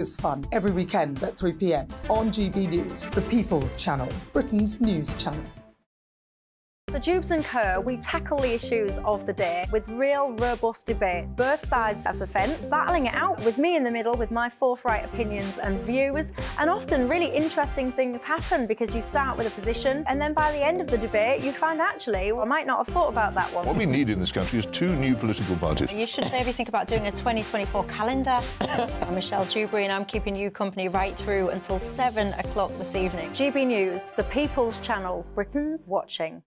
It's fun every weekend at 3 p.m. on GB News, the People's Channel, Britain's news channel. So Jubes and Kerr, we tackle the issues of the day with real, robust debate. Both sides of the fence, battling it out with me in the middle with my forthright opinions and views. And often really interesting things happen because you start with a position and then by the end of the debate you find actually, well, I might not have thought about that one. What we need in this country is 2 new political parties. You should maybe think about doing a 2024 calendar. I'm Michelle Dewberry and I'm keeping you company right through until 7 o'clock this evening. GB News, the People's Channel, Britain's watching.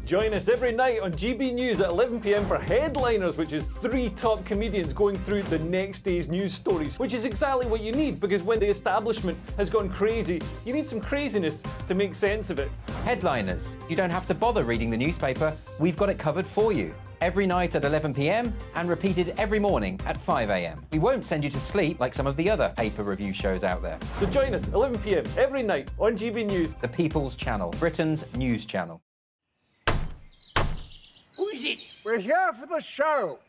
Join us every night on GB News at 11 p.m. for Headliners, which is 3 top comedians going through the next day's news stories, which is exactly what you need, because when the establishment has gone crazy, you need some craziness to make sense of it. Headliners. You don't have to bother reading the newspaper. We've got it covered for you. Every night at 11 p.m. and repeated every morning at 5 a.m. We won't send you to sleep like some of the other paper review shows out there. So join us 11 p.m. every night on GB News. The People's Channel, Britain's news channel. Who is it? We're here for the show.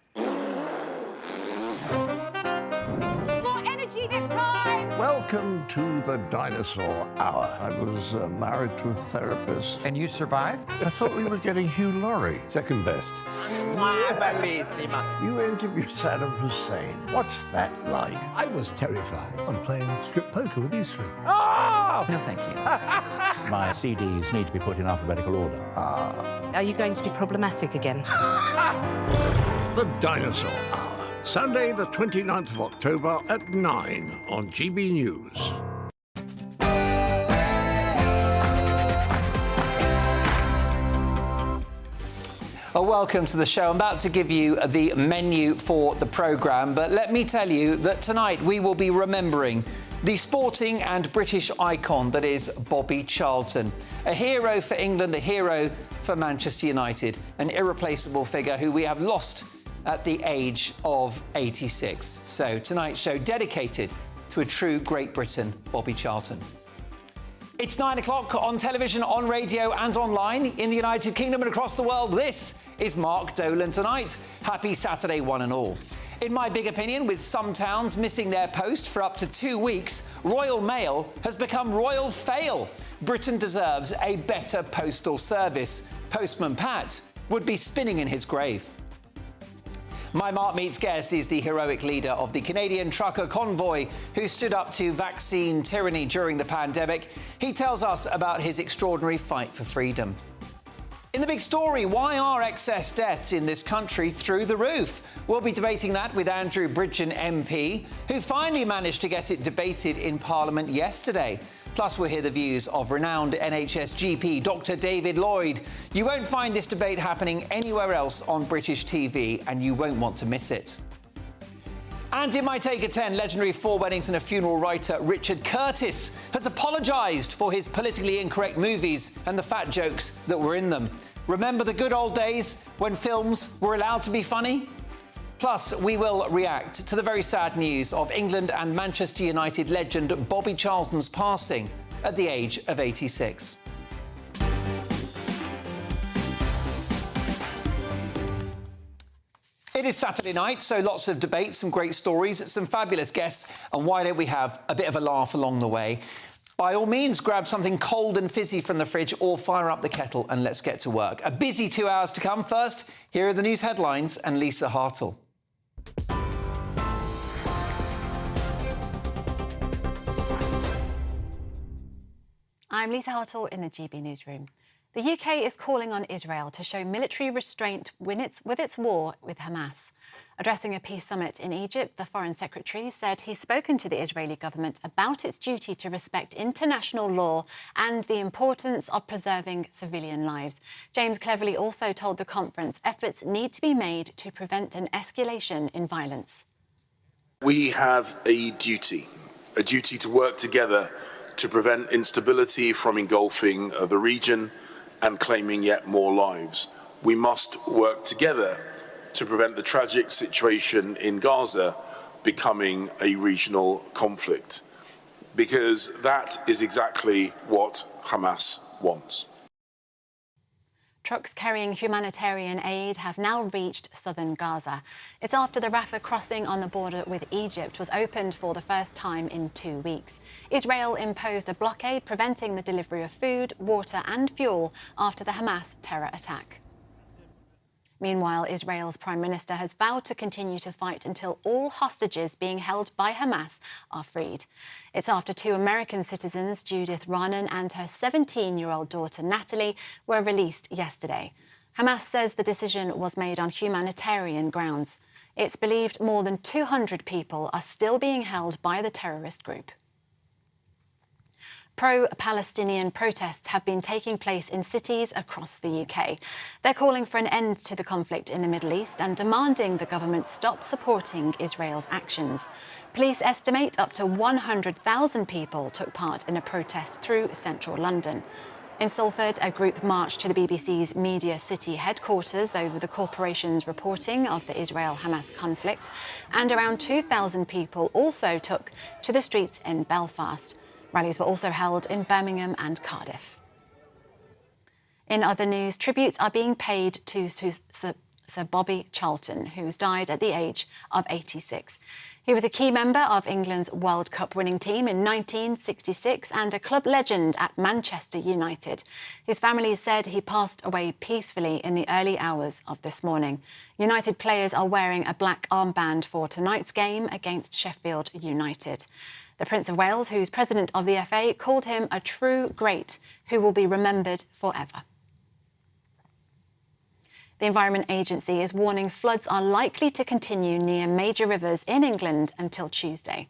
More energy this time! Welcome to the Dinosaur Hour. I was married to a therapist. And you survived? I thought we were getting Hugh Laurie. Second best. You interviewed Saddam Hussein. What's that like? I was terrified. I'm playing strip poker with you three. Oh! No, thank you. My CDs need to be put in alphabetical order. Are you going to be problematic again? The Dinosaur Hour. Sunday, the 29th of October at 9 on GB News. Well, welcome to the show. I'm about to give you the menu for the programme, but let me tell you that tonight we will be remembering the sporting and British icon that is Bobby Charlton. A hero for England, a hero for Manchester United, an irreplaceable figure who we have lost at the age of 86. So tonight's show dedicated to a true Great Britain, Bobby Charlton. It's 9 o'clock on television, on radio and online in the United Kingdom and across the world. This is Mark Dolan Tonight. Happy Saturday, one and all. In my big opinion, with some towns missing their post for up to 2 weeks, Royal Mail has become Royal Fail. Britain deserves a better postal service. Postman Pat would be spinning in his grave. My Mark Meets guest is the heroic leader of the Canadian trucker convoy who stood up to vaccine tyranny during the pandemic. He tells us about his extraordinary fight for freedom. In the big story, why are excess deaths in this country through the roof? We'll be debating that with Andrew Bridgen MP, who finally managed to get it debated in Parliament yesterday. Plus, we'll hear the views of renowned NHS GP Dr. David Lloyd. You won't find this debate happening anywhere else on British TV, and you won't want to miss it. And in my Take at 10, legendary 4 weddings and a funeral writer Richard Curtis has apologised for his politically incorrect movies and the fat jokes that were in them. Remember the good old days when films were allowed to be funny? Plus, we will react to the very sad news of England and Manchester United legend Bobby Charlton's passing at the age of 86. It is Saturday night, so lots of debates, some great stories, some fabulous guests, and why don't we have a bit of a laugh along the way? By all means, grab something cold and fizzy from the fridge or fire up the kettle and let's get to work. A busy 2 hours to come. First, here are the news headlines and Lisa Hartle. I'm Lisa Hartle in the GB Newsroom. The UK is calling on Israel to show military restraint with its war with Hamas. Addressing a peace summit in Egypt, the Foreign Secretary said he's spoken to the Israeli government about its duty to respect international law and the importance of preserving civilian lives. James Cleverly also told the conference efforts need to be made to prevent an escalation in violence. We have a duty to work together to prevent instability from engulfing the region and claiming yet more lives. We must work together to prevent the tragic situation in Gaza becoming a regional conflict, because that is exactly what Hamas wants. Trucks carrying humanitarian aid have now reached southern Gaza. It's after the Rafah crossing on the border with Egypt was opened for the first time in 2 weeks. Israel imposed a blockade preventing the delivery of food, water and fuel after the Hamas terror attack. Meanwhile, Israel's Prime Minister has vowed to continue to fight until all hostages being held by Hamas are freed. It's after 2 American citizens, Judith Raanan and her 17-year-old daughter Natalie, were released yesterday. Hamas says the decision was made on humanitarian grounds. It's believed more than 200 people are still being held by the terrorist group. Pro-Palestinian protests have been taking place in cities across the UK. They're calling for an end to the conflict in the Middle East and demanding the government stop supporting Israel's actions. Police estimate up to 100,000 people took part in a protest through central London. In Salford, a group marched to the BBC's Media City headquarters over the corporation's reporting of the Israel-Hamas conflict, and around 2,000 people also took to the streets in Belfast. Rallies were also held in Birmingham and Cardiff. In other news, tributes are being paid to Sir Bobby Charlton, who's died at the age of 86. He was a key member of England's World Cup winning team in 1966 and a club legend at Manchester United. His family said he passed away peacefully in the early hours of this morning. United players are wearing a black armband for tonight's game against Sheffield United. The Prince of Wales, who's president of the FA, called him a true great who will be remembered forever. The Environment Agency is warning floods are likely to continue near major rivers in England until Tuesday.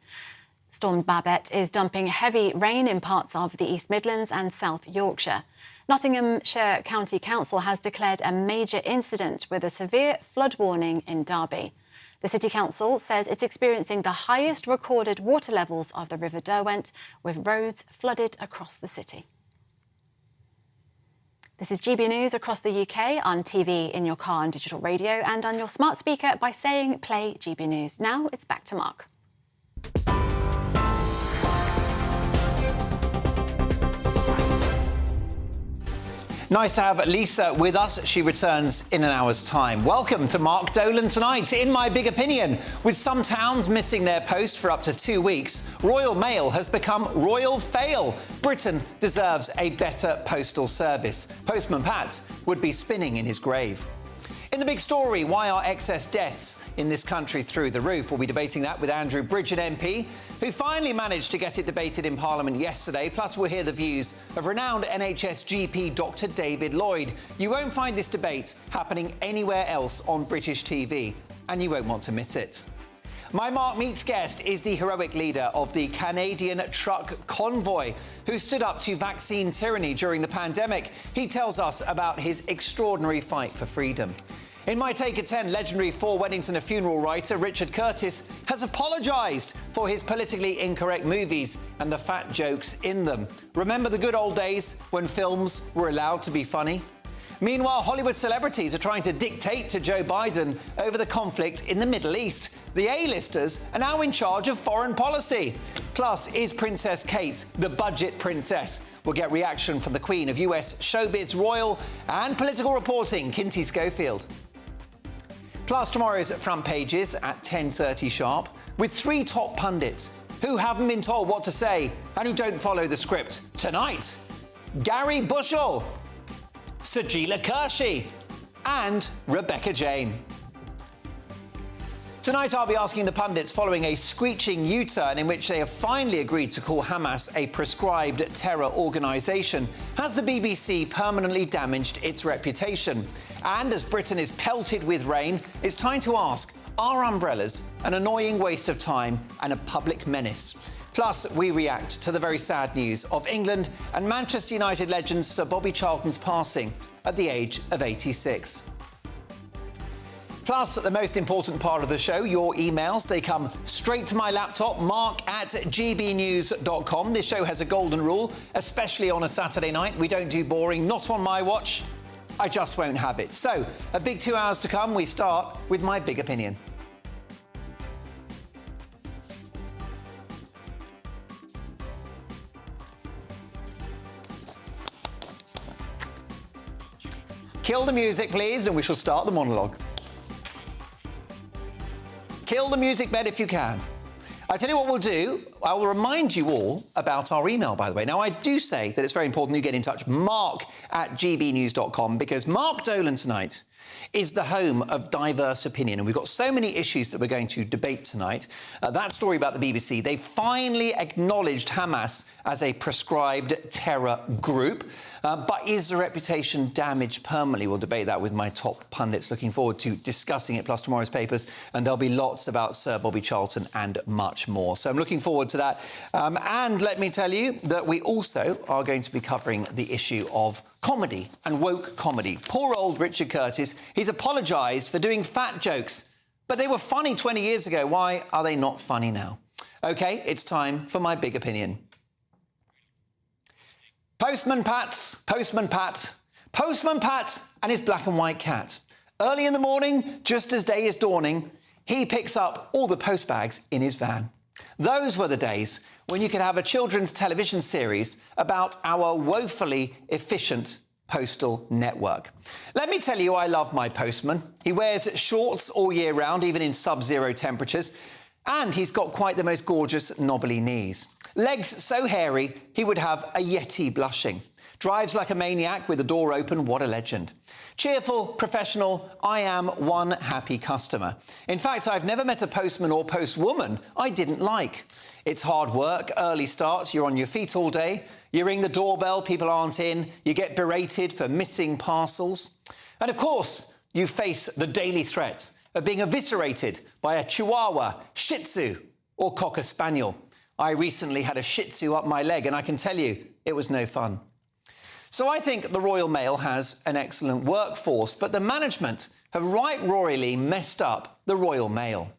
Storm Babette is dumping heavy rain in parts of the East Midlands and South Yorkshire. Nottinghamshire County Council has declared a major incident with a severe flood warning in Derby. The City Council says it's experiencing the highest recorded water levels of the River Derwent, with roads flooded across the city. This is GB News across the UK on TV, in your car, on digital radio and on your smart speaker by saying play GB News. Now it's back to Mark. Nice to have Lisa with us. She returns in an hour's time. Welcome to Mark Dolan tonight. In my big opinion, with some towns missing their post for up to 2 weeks, Royal Mail has become Royal Fail. Britain deserves a better postal service. Postman Pat would be spinning in his grave. In the big story, why are excess deaths in this country through the roof? We'll be debating that with Andrew Bridgen MP, who finally managed to get it debated in Parliament yesterday. Plus, we'll hear the views of renowned NHS GP Dr David Lloyd. You won't find this debate happening anywhere else on British TV, and you won't want to miss it. My Mark Meets guest is the heroic leader of the Canadian Truck Convoy, who stood up to vaccine tyranny during the pandemic. He tells us about his extraordinary fight for freedom. In My Take at 10, legendary 4 Weddings and a Funeral writer Richard Curtis has apologised for his politically incorrect movies and the fat jokes in them. Remember the good old days when films were allowed to be funny? Meanwhile, Hollywood celebrities are trying to dictate to Joe Biden over the conflict in the Middle East. The A-listers are now in charge of foreign policy. Plus, is Princess Kate the budget princess? We'll get reaction from the Queen of US showbiz royal and political reporting, Kinsey Schofield. Plus, tomorrow's front pages at 10:30 sharp with 3 top pundits who haven't been told what to say and who don't follow the script. Tonight, Gary Bushell, Sajila Kershi and Rebecca Jane. Tonight I'll be asking the pundits, following a screeching U-turn in which they have finally agreed to call Hamas a prescribed terror organisation, has the BBC permanently damaged its reputation? And as Britain is pelted with rain, it's time to ask, are umbrellas an annoying waste of time and a public menace? Plus, we react to the very sad news of England and Manchester United legend Sir Bobby Charlton's passing at the age of 86. Plus, the most important part of the show, your emails. They come straight to my laptop, mark@gbnews.com. This show has a golden rule, especially on a Saturday night. We don't do boring, not on my watch. I just won't have it. So, a big 2 hours to come. We start with my big opinion. Kill the music, please, and we shall start the monologue. Kill the music bed if you can. I tell you what we'll do. I will remind you all about our email, by the way. Now, I do say that it's very important you get in touch, mark@gbnews.com, because Mark Dolan tonight is the home of diverse opinion. And we've got so many issues that we're going to debate tonight. That story about the BBC, they finally acknowledged Hamas as a prescribed terror group. But is the reputation damaged permanently? We'll debate that with my top pundits. Looking forward to discussing it, plus tomorrow's papers. And there'll be lots about Sir Bobby Charlton and much more. So I'm looking forward to that. And let me tell you that we also are going to be covering the issue of comedy and woke comedy. Poor old Richard Curtis, he's apologised for doing fat jokes, but they were funny 20 years ago. Why are they not funny now? OK, it's time for my big opinion. Postman Pat and his black and white cat. Early in the morning, just as day is dawning, he picks up all the post bags in his van. Those were the days when you could have a children's television series about our woefully efficient postal network. Let me tell you, I love my postman. He wears shorts all year round, even in sub-zero temperatures, and he's got quite the most gorgeous knobbly knees. Legs so hairy, he would have a Yeti blushing. Drives like a maniac with the door open, what a legend. Cheerful, professional, I am one happy customer. In fact, I've never met a postman or postwoman I didn't like. It's hard work, early starts, you're on your feet all day, you ring the doorbell, people aren't in, you get berated for missing parcels. And of course, you face the daily threat of being eviscerated by a Chihuahua, Shih Tzu or Cocker Spaniel. I recently had a Shih Tzu up my leg and I can tell you, it was no fun. So I think the Royal Mail has an excellent workforce, but the management have right royally messed up the Royal Mail.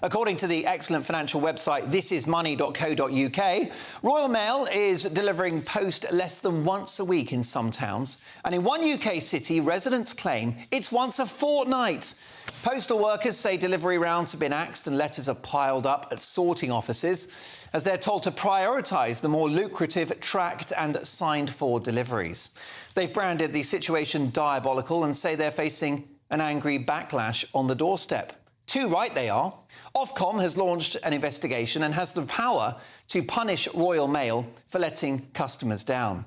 According to the excellent financial website thisismoney.co.uk, Royal Mail is delivering post less than once a week in some towns. And in one UK city, residents claim it's once a fortnight. Postal workers say delivery rounds have been axed and letters have piled up at sorting offices as they're told to prioritise the more lucrative tracked and signed-for deliveries. They've branded the situation diabolical and say they're facing an angry backlash on the doorstep. Too right they are. Ofcom has launched an investigation and has the power to punish Royal Mail for letting customers down.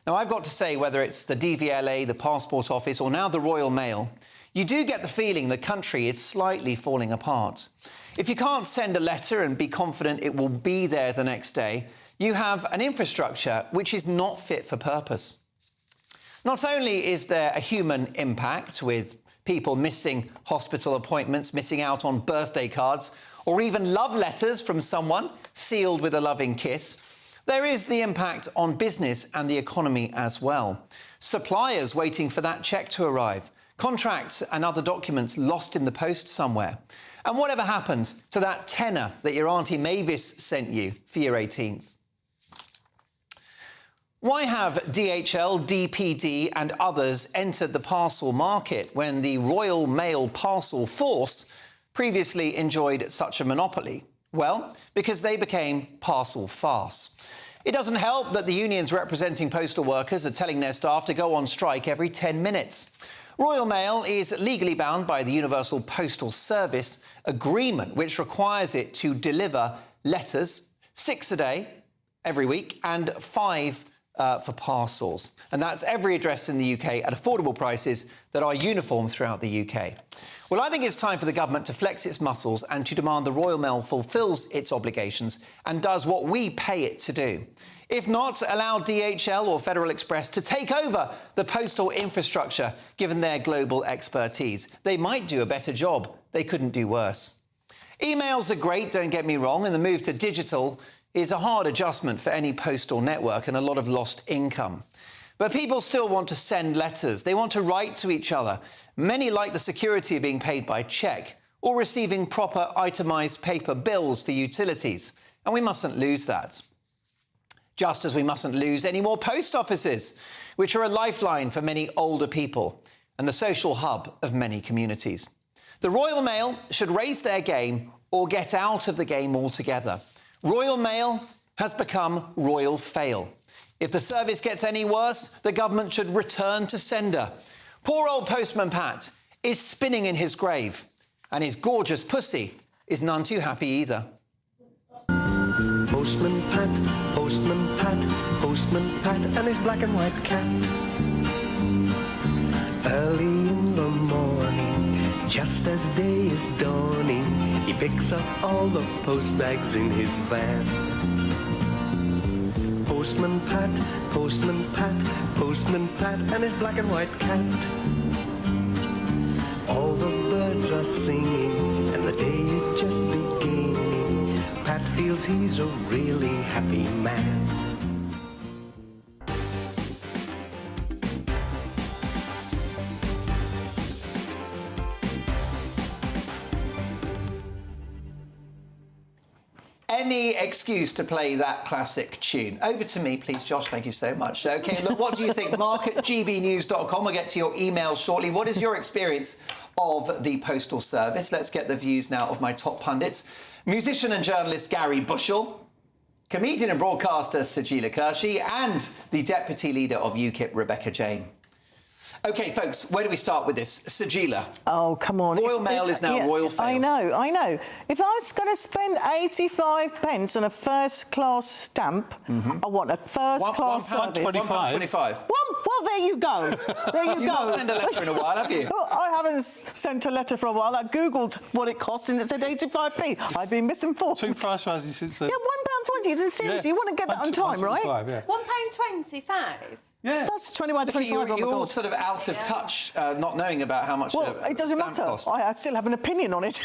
Now, I've got to say, whether it's the DVLA, the Passport Office, or now the Royal Mail, you do get the feeling the country is slightly falling apart. If you can't send a letter and be confident it will be there the next day, you have an infrastructure which is not fit for purpose. Not only is there a human impact with people missing hospital appointments, missing out on birthday cards, or even love letters from someone sealed with a loving kiss, there is the impact on business and the economy as well. Suppliers waiting for that cheque to arrive, contracts and other documents lost in the post somewhere. And whatever happened to that tenner that your Auntie Mavis sent you for your 18th? Why have DHL, DPD and others entered the parcel market when the Royal Mail Parcel Force previously enjoyed such a monopoly? Well, because they became parcel farce. It doesn't help that the unions representing postal workers are telling their staff to go on strike every 10 minutes. Royal Mail is legally bound by the Universal Postal Service agreement, which requires it to deliver letters 6 a day every week and 5 for parcels. And that's every address in the UK at affordable prices that are uniform throughout the UK. Well, I think it's time for the government to flex its muscles and to demand the Royal Mail fulfils its obligations and does what we pay it to do. If not, allow DHL or Federal Express to take over the postal infrastructure, given their global expertise. They might do a better job. They couldn't do worse. Emails are great, don't get me wrong, and the move to digital is a hard adjustment for any postal network and a lot of lost income. But people still want to send letters. They want to write to each other. Many like the security of being paid by cheque or receiving proper itemised paper bills for utilities. And we mustn't lose that. Just as we mustn't lose any more post offices, which are a lifeline for many older people and the social hub of many communities. The Royal Mail should raise their game or get out of the game altogether. Royal Mail has become Royal Fail. If the service gets any worse, the government should return to sender. Poor old Postman Pat is spinning in his grave, and his gorgeous pussy is none too happy either. Postman Pat, Postman Pat, Postman Pat and his black and white cat. Early in the morning, just as day is dawning, he picks up all the post bags in his van. Postman Pat, Postman Pat, Postman Pat and his black and white cat. All the birds are singing and the day is just beginning. Pat feels he's a really happy man. Any excuse to play that classic tune. Over to me, please, Josh. Thank you so much. OK, look, what do you think? Mark at gbnews.com. We'll get to your emails shortly. What is your experience of the postal service? Let's get the views now of my top pundits. Musician and journalist Gary Bushell, comedian and broadcaster Sajila Kershi, and the deputy leader of UKIP, Rebecca Jane. OK, folks, where do we start with this? Sajila. Oh, come on. Royal Mail is now Royal Fail. I know. If I was going to spend 85 pence on a first-class stamp, I want a first-class service. £1.25. Well, there you go. There you go. You've not sent a letter in a while, have you? Well, I haven't sent a letter for a while. I Googled what it cost and it said 85p. I've been misinformed. 2 price rises since then. Yeah, £1.20. Seriously, you want to get that on time, right? Yeah. £1.25? Yeah. That's 21.25. You're all sort of out of touch, not knowing about how much. Well, it doesn't matter. I still have an opinion on it.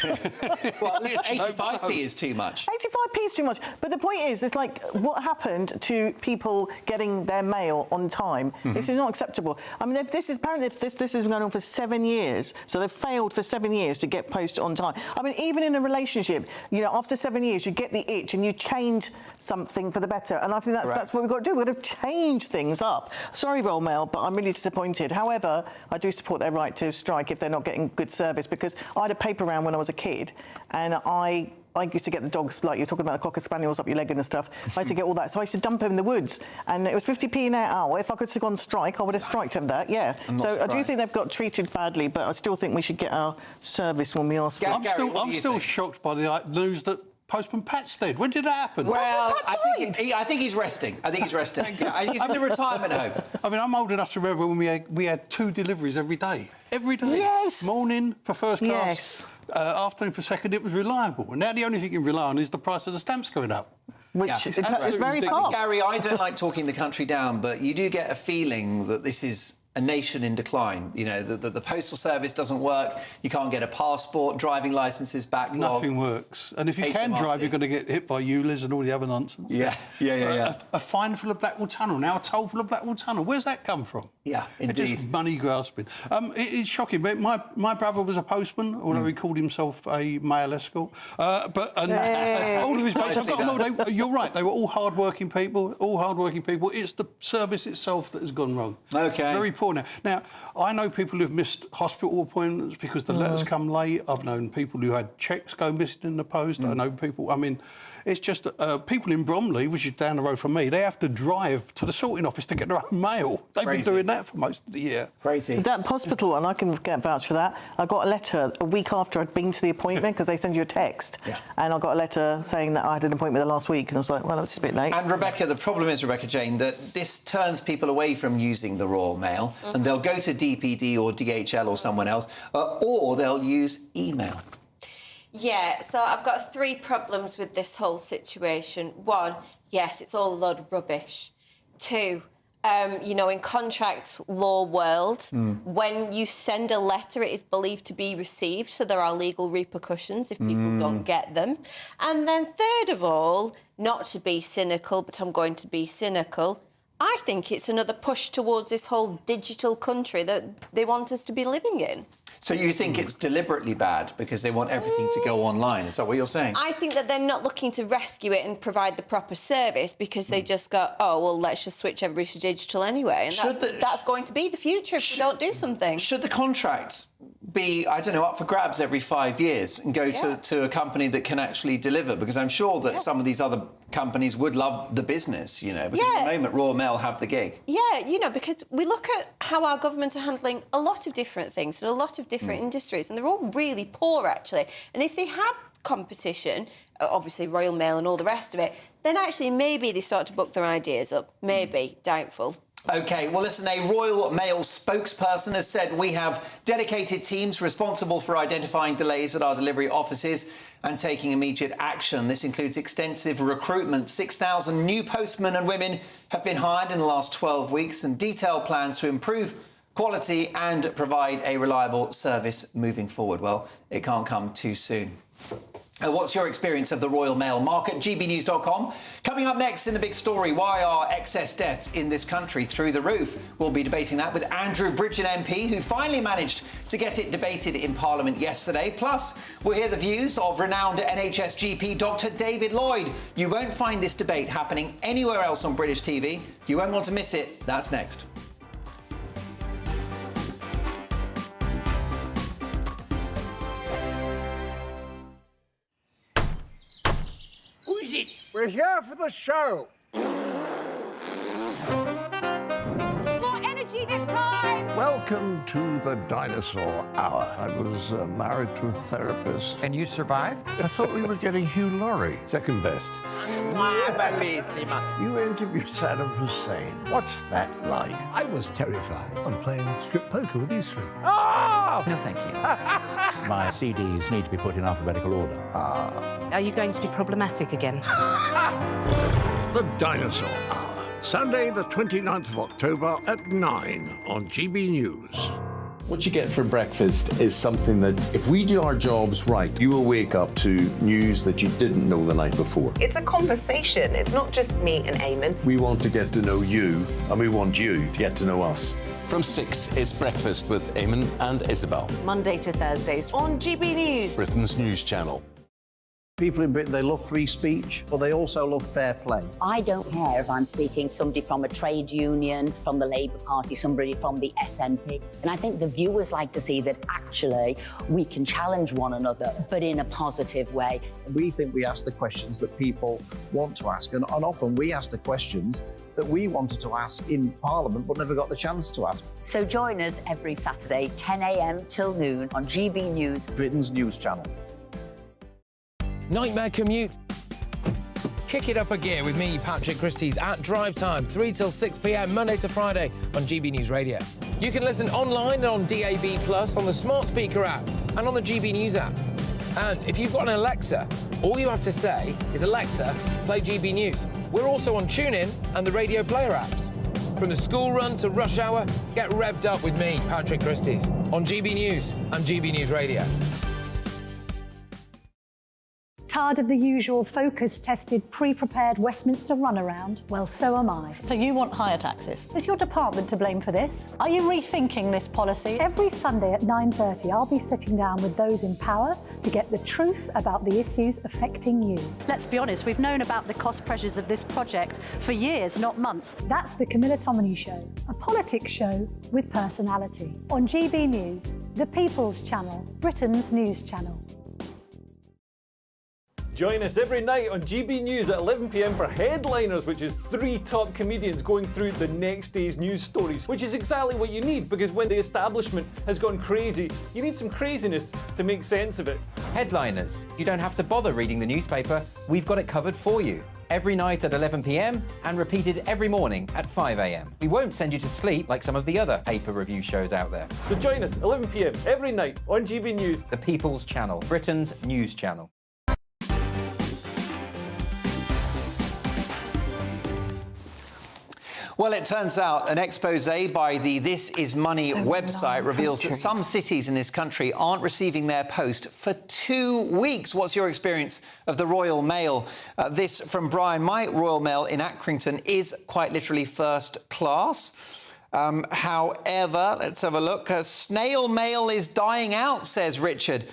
Well, at least 85p is too much. 85p is too much. But the point is, it's like what happened to people getting their mail on time. This is not acceptable. I mean, if this is apparently this has been going on for 7 years, so they've failed for 7 years to get post on time. I mean, even in a relationship, you know, after 7 years, you get the itch and you change something for the better. And I think that's what we've got to do. We've got to change things up. Sorry, Royal Mail, but I'm really disappointed. However, I do support their right to strike if they're not getting good service, because I had a paper round when I was a kid, and I used to get the dogs, like you're talking about the cocker spaniels up your leg and stuff. I used to get all that, so I used to dump them in the woods, and it was 50p an hour. If I could have gone strike, I would have striked them that, yeah. So I do think they've got treated badly, but I still think we should get our service when we ask for it. I'm still shocked by the news that Postman Pat's dead. When did that happen? Well, I think he's resting. He's in a retirement home. I mean, I'm old enough to remember when we had 2 deliveries every day. Every day. Yes. Morning for first class. Yes. Afternoon for second. It was reliable. And now the only thing you can rely on is the price of the stamps going up. Which is very fast. Gary, I don't like talking the country down, but you do get a feeling that this is a nation in decline. You know, the postal service doesn't work. You can't get a passport, driving licenses backlogged. Nothing works. And if you can drive, you're going to get hit by ULEZ and all the other nonsense. Yeah. A fine for the Blackwall Tunnel, now a toll for the Blackwall Tunnel. Where's that come from? Yeah, indeed. It's just money grasping. It is shocking. But my brother was a postman, although he called himself a mail escort. All of his mates, you're right, they were all hard-working people, It's the service itself that has gone wrong. OK. Very poor now. Now, I know people who've missed hospital appointments because the letters come late. I've known people who had cheques go missing in the post. I know people, I mean, it's just people in Bromley, which is down the road from me, they have to drive to the sorting office to get their own mail. They've been doing that for most of the year. Crazy. That hospital one, I can get vouch for that. I got a letter a week after I'd been to the appointment, because they send you a text. Yeah. And I got a letter saying that I had an appointment the last week, and I was like, well, it's a bit late. And Rebecca, the problem is, Rebecca Jane, that this turns people away from using the Royal Mail, and they'll go to DPD or DHL or someone else, or they'll use email. Yeah, so I've got 3 problems with this whole situation. 1, yes, it's all a load of rubbish. 2, you know, in contract law world, when you send a letter, it is believed to be received, so there are legal repercussions if people don't get them. And then third of all, not to be cynical, but I'm going to be cynical, I think it's another push towards this whole digital country that they want us to be living in. So you think it's deliberately bad because they want everything to go online? Is that what you're saying? I think that they're not looking to rescue it and provide the proper service because they just go, oh, well, let's just switch everybody to digital anyway. And that's going to be the future if we don't do something. Should the contracts be, I don't know, up for grabs every 5 years and go to a company that can actually deliver? Because I'm sure that some of these other companies would love the business, you know, because at the moment Royal Mail have the gig. Yeah, you know, because we look at how our government are handling a lot of different things in a lot of different industries, and they're all really poor, actually. And if they had competition, obviously Royal Mail and all the rest of it, then actually maybe they start to book their ideas up. Maybe. Doubtful. OK, well, listen, a Royal Mail spokesperson has said we have dedicated teams responsible for identifying delays at our delivery offices and taking immediate action. This includes extensive recruitment. 6,000 new postmen and women have been hired in the last 12 weeks and detailed plans to improve quality and provide a reliable service moving forward. Well, it can't come too soon. What's your experience of the Royal Mail? Mark at gbnews.com. Coming up next in the big story, why are excess deaths in this country through the roof? We'll be debating that with Andrew Bridgen MP, who finally managed to get it debated in Parliament yesterday. Plus, we'll hear the views of renowned NHS GP Dr David Lloyd. You won't find this debate happening anywhere else on British TV. You won't want to miss it. That's next. We're here for the show. More energy this time! Welcome to the Dinosaur Hour. I was married to a therapist. And you survived? I thought we were getting Hugh Laurie. Second best. You interviewed Saddam Hussein. What's that like? I was terrified. I'm playing strip poker with these three. Ah! No, thank you. My CDs need to be put in alphabetical order. Are you going to be problematic again? The Dinosaur Hour. Sunday, the 29th of October at 9 on GB News. What you get for breakfast is something that, if we do our jobs right, you will wake up to news that you didn't know the night before. It's a conversation. It's not just me and Eamon. We want to get to know you, and we want you to get to know us. From 6, it's Breakfast with Eamon and Isabel. Monday to Thursdays on GB News. Britain's news channel. People in Britain, they love free speech, but they also love fair play. I don't care if I'm speaking somebody from a trade union, from the Labour Party, somebody from the SNP. And I think the viewers like to see that actually we can challenge one another, but in a positive way. We think we ask the questions that people want to ask, and often we ask the questions that we wanted to ask in Parliament but never got the chance to ask. So join us every Saturday, 10 a.m. till noon on GB News, Britain's news channel. Nightmare commute. Kick it up a gear with me, Patrick Christie's, at drive time, 3 till 6 p.m, Monday to Friday on GB News Radio. You can listen online and on DAB+, on the smart speaker app and on the GB News app. And if you've got an Alexa, all you have to say is, Alexa, play GB News. We're also on TuneIn and the Radio Player apps. From the school run to rush hour, get revved up with me, Patrick Christie's, on GB News and GB News Radio. Tired of the usual focus-tested, pre-prepared Westminster runaround? Well, so am I. So you want higher taxes? Is your department to blame for this? Are you rethinking this policy? Every Sunday at 9:30, I'll be sitting down with those in power to get the truth about the issues affecting you. Let's be honest, we've known about the cost pressures of this project for years, not months. That's the Camilla Tominey Show, a politics show with personality. On GB News, the People's Channel, Britain's news channel. Join us every night on GB News at 11 p.m. for Headliners, which is 3 top comedians going through the next day's news stories, which is exactly what you need, because when the establishment has gone crazy, you need some craziness to make sense of it. Headliners. You don't have to bother reading the newspaper. We've got it covered for you. Every night at 11 p.m. and repeated every morning at 5 a.m. We won't send you to sleep like some of the other paper review shows out there. So join us 11 p.m. every night on GB News. The People's Channel, Britain's news channel. Well, it turns out an expose by the This Is Money website reveals that some cities in this country aren't receiving their post for 2 weeks. What's your experience of the Royal Mail? This from Brian. My Royal Mail in Accrington is quite literally first class. However, let's have a look. Snail mail is dying out, says Richard.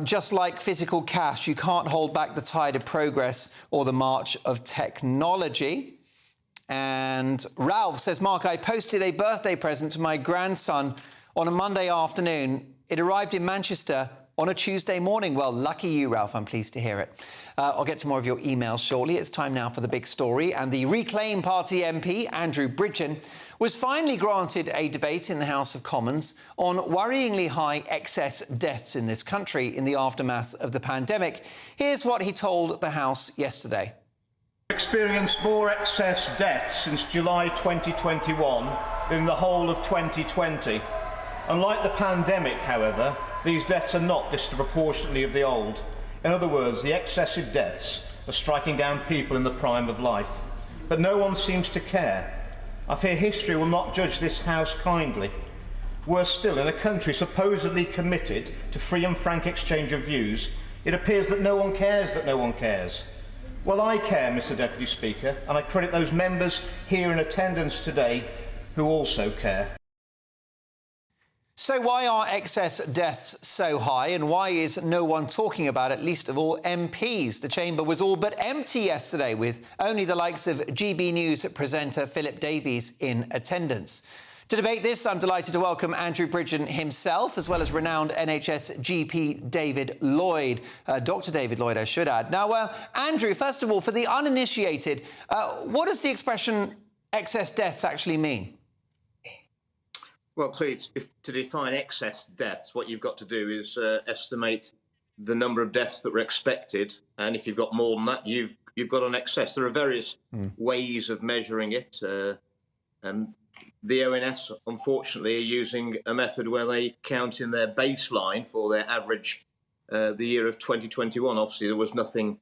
Just like physical cash, you can't hold back the tide of progress or the march of technology. And Ralph says, Mark, I posted a birthday present to my grandson on a Monday afternoon. It arrived in Manchester on a Tuesday morning. Well, lucky you, Ralph. I'm pleased to hear it. I'll get to more of your emails shortly. It's time now for the big story. And the Reclaim Party MP, Andrew Bridgen, was finally granted a debate in the House of Commons on worryingly high excess deaths in this country in the aftermath of the pandemic. Here's what he told the House yesterday. Experienced more excess deaths since July 2021 than the whole of 2020. Unlike the pandemic, however, these deaths are not disproportionately of the old. In other words, the excessive deaths are striking down people in the prime of life. But no one seems to care. I fear history will not judge this House kindly. Worse still, in a country supposedly committed to free and frank exchange of views, it appears that no one cares that no one cares. Well, I care, Mr. Deputy Speaker, and I credit those members here in attendance today who also care. So why are excess deaths so high, and why is no one talking about it, least of all MPs? The chamber was all but empty yesterday, with only the likes of GBNews presenter Philip Davies in attendance. To debate this, I'm delighted to welcome Andrew Bridgen himself, as well as renowned NHS GP David Lloyd, Dr. David Lloyd, I should add. Now, Andrew, first of all, for the uninitiated, what does the expression excess deaths actually mean? Well, clearly, to define excess deaths, what you've got to do is estimate the number of deaths that were expected, and if you've got more than that, you've got an excess. There are various ways of measuring it, and the ONS, unfortunately, are using a method where they count in their baseline for their average the year of 2021. Obviously, there was nothing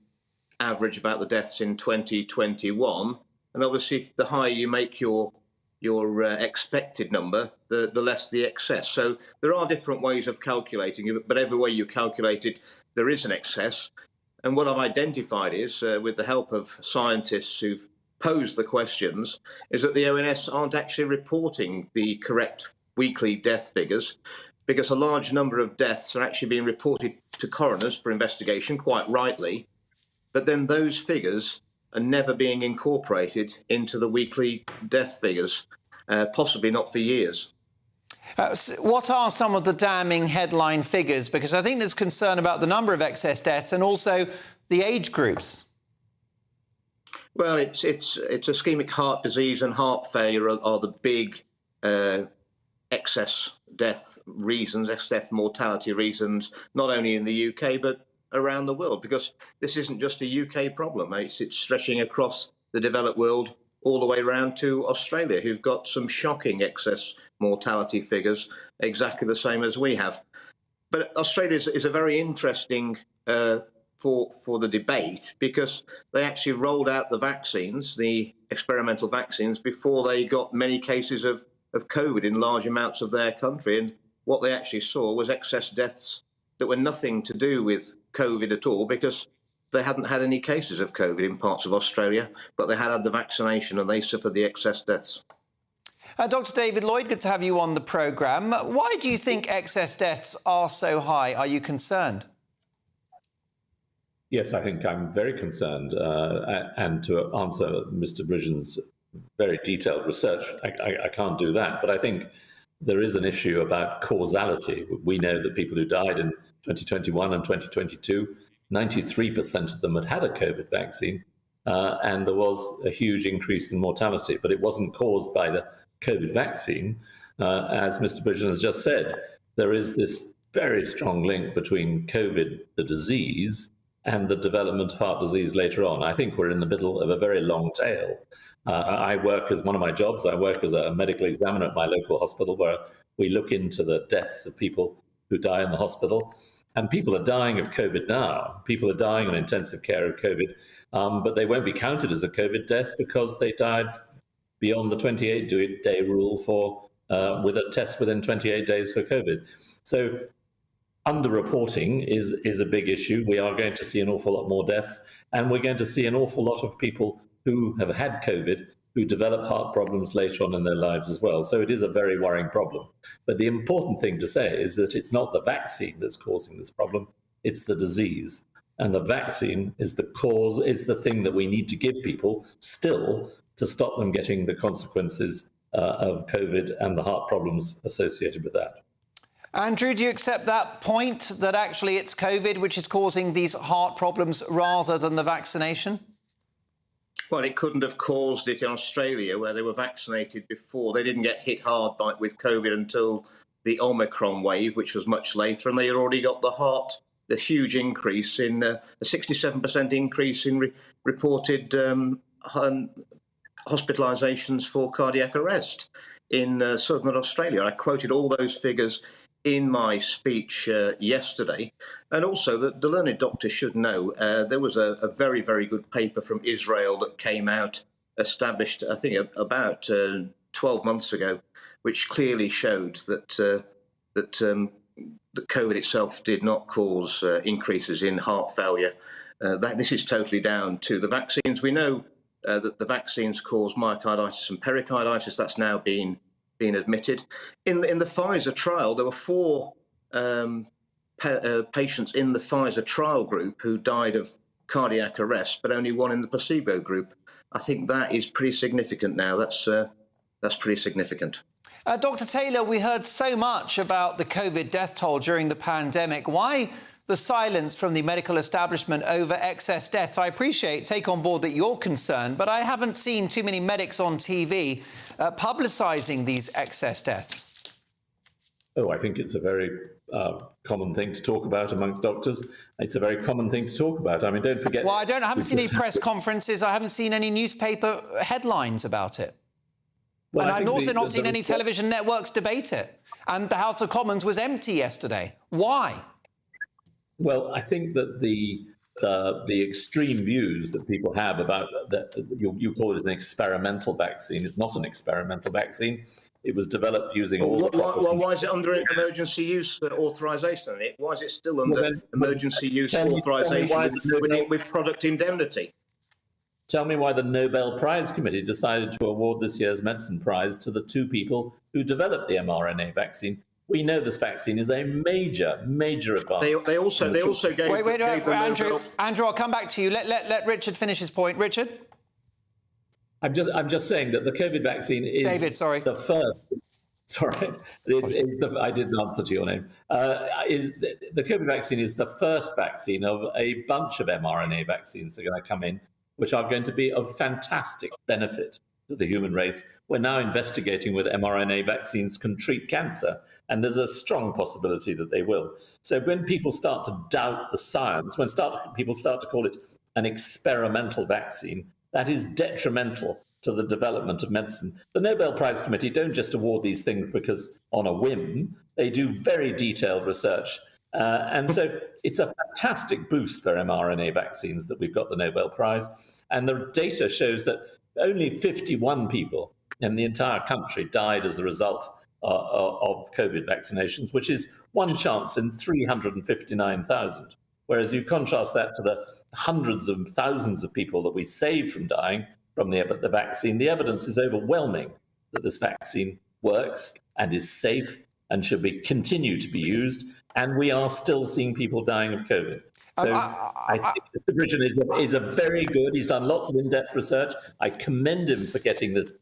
average about the deaths in 2021, and obviously, the higher you make your expected number, the less the excess. So there are different ways of calculating it, but every way you calculate it, there is an excess. And what I've identified is, with the help of scientists who've posed the questions, is that the ONS aren't actually reporting the correct weekly death figures, because a large number of deaths are actually being reported to coroners for investigation, quite rightly, but then those figures are never being incorporated into the weekly death figures, possibly not for years. What are some of the damning headline figures? Because I think there's concern about the number of excess deaths and also the age groups. Well, it's ischemic heart disease and heart failure are the big excess death reasons, excess death mortality reasons, not only in the UK, but around the world, because this isn't just a UK problem. It's stretching across the developed world all the way around to Australia, who've got some shocking excess mortality figures, exactly the same as we have. But Australia is a very interesting for the debate, because they actually rolled out the vaccines, the experimental vaccines, before they got many cases of COVID in large amounts of their country. And what they actually saw was excess deaths that were nothing to do with COVID at all, because they hadn't had any cases of COVID in parts of Australia, but they had the vaccination and they suffered the excess deaths. Dr. David Lloyd, good to have you on the programme. Why do you think excess deaths are so high? Are you concerned? Yes, I think I'm very concerned. And to answer Mr. Bridgen's very detailed research, I can't do that. But I think there is an issue about causality. We know that people who died in 2021 and 2022, 93% of them had a COVID vaccine, and there was a huge increase in mortality, but it wasn't caused by the COVID vaccine. As Mr. Bridgen has just said, there is this very strong link between COVID, the disease, and the development of heart disease later on. I think we're in the middle of a very long tail. I work as one of my jobs, I work as a medical examiner at my local hospital, where we look into the deaths of people who die in the hospital. And people are dying of COVID now. People are dying on intensive care of COVID, but they won't be counted as a COVID death because they died beyond the 28-day rule with a test within 28 days for COVID. So underreporting is a big issue. We are going to see an awful lot more deaths, and we're going to see an awful lot of people who have had COVID who develop heart problems later on in their lives as well. So it is a very worrying problem. But the important thing to say is that it's not the vaccine that's causing this problem, it's the disease. And the vaccine is the cause, is the thing that we need to give people still to stop them getting the consequences of COVID and the heart problems associated with that. Andrew, do you accept that point, that actually it's COVID which is causing these heart problems rather than the vaccination? Well, it couldn't have caused it in Australia, where they were vaccinated before. They didn't get hit hard with COVID until the Omicron wave, which was much later, and they had already got the huge increase in a 67% increase in reported hospitalisations for cardiac arrest in southern Australia. I quoted all those figures in my speech yesterday. And also, the learned doctor should know, there was a very, very good paper from Israel that came out, established, I think, about 12 months ago, which clearly showed that COVID itself did not cause increases in heart failure. This is totally down to the vaccines. We know that the vaccines cause myocarditis and pericarditis. That's now been admitted. In the Pfizer trial, there were 4 patients in the Pfizer trial group who died of cardiac arrest, but only 1 in the placebo group. I think that is pretty significant now. That's pretty significant. Dr. Taylor, we heard so much about the COVID death toll during the pandemic. Why the silence from the medical establishment over excess deaths? I appreciate, take on board that you're concerned, but I haven't seen too many medics on TV publicising these excess deaths. Oh, I think it's a very common thing to talk about amongst doctors. It's a very common thing to talk about. I mean, don't forget... Well, I haven't seen any press conferences. I haven't seen any newspaper headlines about it. Well, and I've also not seen any television networks debate it. And the House of Commons was empty yesterday. Why? Well, I think that the extreme views that people have about you call it an experimental vaccine is not an experimental vaccine. It was developed using all the proper... Well, why is it under emergency use authorisation? Why is it still under emergency use authorisation with product indemnity? Tell me why the Nobel Prize Committee decided to award this year's medicine prize to the 2 people who developed the mRNA vaccine. We know this vaccine is a major, major advance. They also gave... Wait, Andrew, I'll come back to you. Let Richard finish his point. Richard? I'm just saying that the COVID vaccine is the first... Sorry, I didn't answer to your name. The COVID vaccine is the first vaccine of a bunch of mRNA vaccines that are going to come in, which are going to be of fantastic benefit to the human race. We're now investigating whether mRNA vaccines can treat cancer, and there's a strong possibility that they will. So when people start to doubt the science, when people start to call it an experimental vaccine, that is detrimental to the development of medicine. The Nobel Prize Committee don't just award these things because on a whim. They do very detailed research. And so it's a fantastic boost for mRNA vaccines that we've got the Nobel Prize. And the data shows that only 51 people in the entire country died as a result of COVID vaccinations, which is 1 chance in 359,000. Whereas you contrast that to the hundreds of thousands of people that we saved from dying from the vaccine, the evidence is overwhelming that this vaccine works and is safe and should continue to be used. And we are still seeing people dying of COVID. So I think Mr. Bridgen is a very good, he's done lots of in-depth research. I commend him for getting this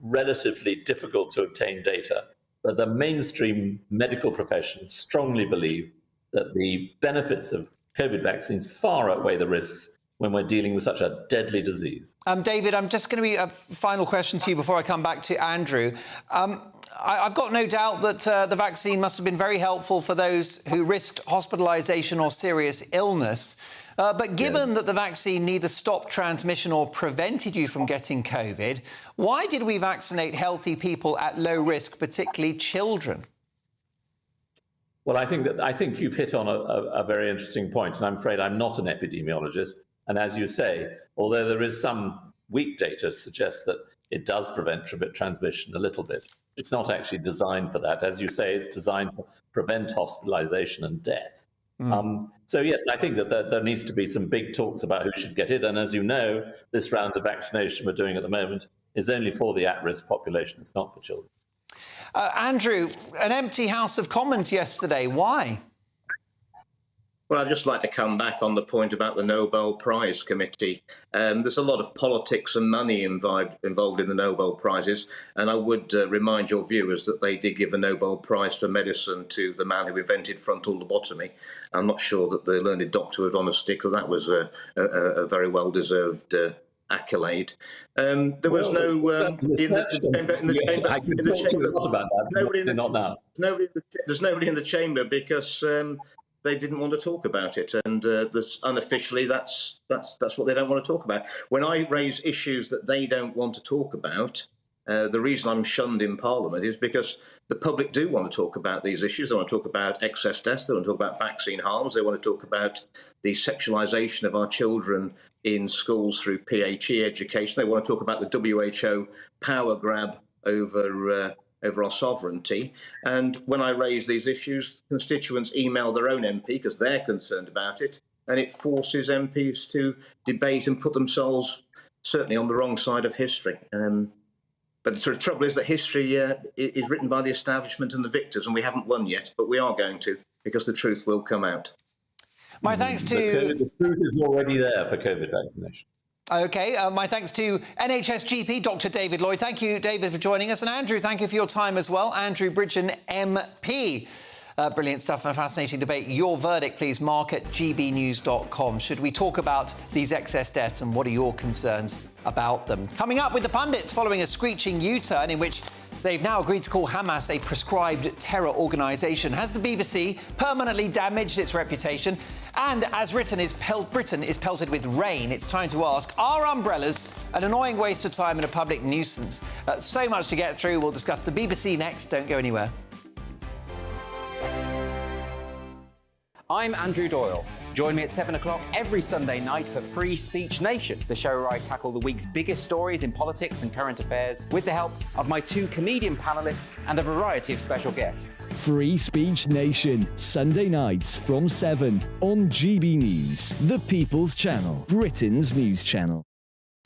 relatively difficult to obtain data. But the mainstream medical profession strongly believe that the benefits of COVID vaccines far outweigh the risks when we're dealing with such a deadly disease. David, I'm just going to be a final question to you before I come back to Andrew. I've got no doubt that the vaccine must have been very helpful for those who risked hospitalisation or serious illness. But given that the vaccine neither stopped transmission or prevented you from getting COVID, why did we vaccinate healthy people at low risk, particularly children? Well, I think you've hit on a very interesting point, and I'm afraid I'm not an epidemiologist. And as you say, although there is some weak data suggests that it does prevent transmission a little bit, it's not actually designed for that. As you say, it's designed to prevent hospitalization and death. So yes, I think that there needs to be some big talks about who should get it. And as you know, this round of vaccination we're doing at the moment is only for the at-risk population. It's not for children. Andrew, an empty House of Commons yesterday. Why? Well, I'd just like to come back on the point about the Nobel Prize Committee. There's a lot of politics and money involved in the Nobel Prizes, and I would remind your viewers that they did give a Nobel Prize for medicine to the man who invented frontal lobotomy. I'm not sure that the learned doctor was on a stick, or that was a very well-deserved accolade. There was there's nobody in the chamber because they didn't want to talk about it, and unofficially that's what they don't want to talk about. When I raise issues that they don't want to talk about, the reason I'm shunned in Parliament is because the public do want to talk about these issues. They want to talk about excess deaths, they want to talk about vaccine harms, they want to talk about the sexualisation of our children in schools through PHE education, they want to talk about the WHO power grab over our sovereignty. And when I raise these issues, constituents email their own MP because they're concerned about it, and it forces MPs to debate and put themselves certainly on the wrong side of history. But the trouble is that history is written by the establishment and the victors, and we haven't won yet, but we are going to, because the truth will come out. My thanks to... The truth is already there for COVID vaccination. OK, my thanks to NHS GP, Dr David Lloyd. Thank you, David, for joining us. And Andrew, thank you for your time as well. Andrew Bridgen, MP. Brilliant stuff and a fascinating debate. Your verdict, please, mark at gbnews.com. Should we talk about these excess deaths and what are your concerns about them? Coming up with the pundits following a screeching U-turn in which they've now agreed to call Hamas a proscribed terror organisation. Has the BBC permanently damaged its reputation? And as Britain is pelted with rain, it's time to ask, are umbrellas an annoying waste of time and a public nuisance? So much to get through. We'll discuss the BBC next. Don't go anywhere. I'm Andrew Doyle. Join me at 7 o'clock every Sunday night for Free Speech Nation, the show where I tackle the week's biggest stories in politics and current affairs with the help of my two comedian panellists and a variety of special guests. Free Speech Nation, Sunday nights from 7 on GB News, the People's Channel, Britain's news channel.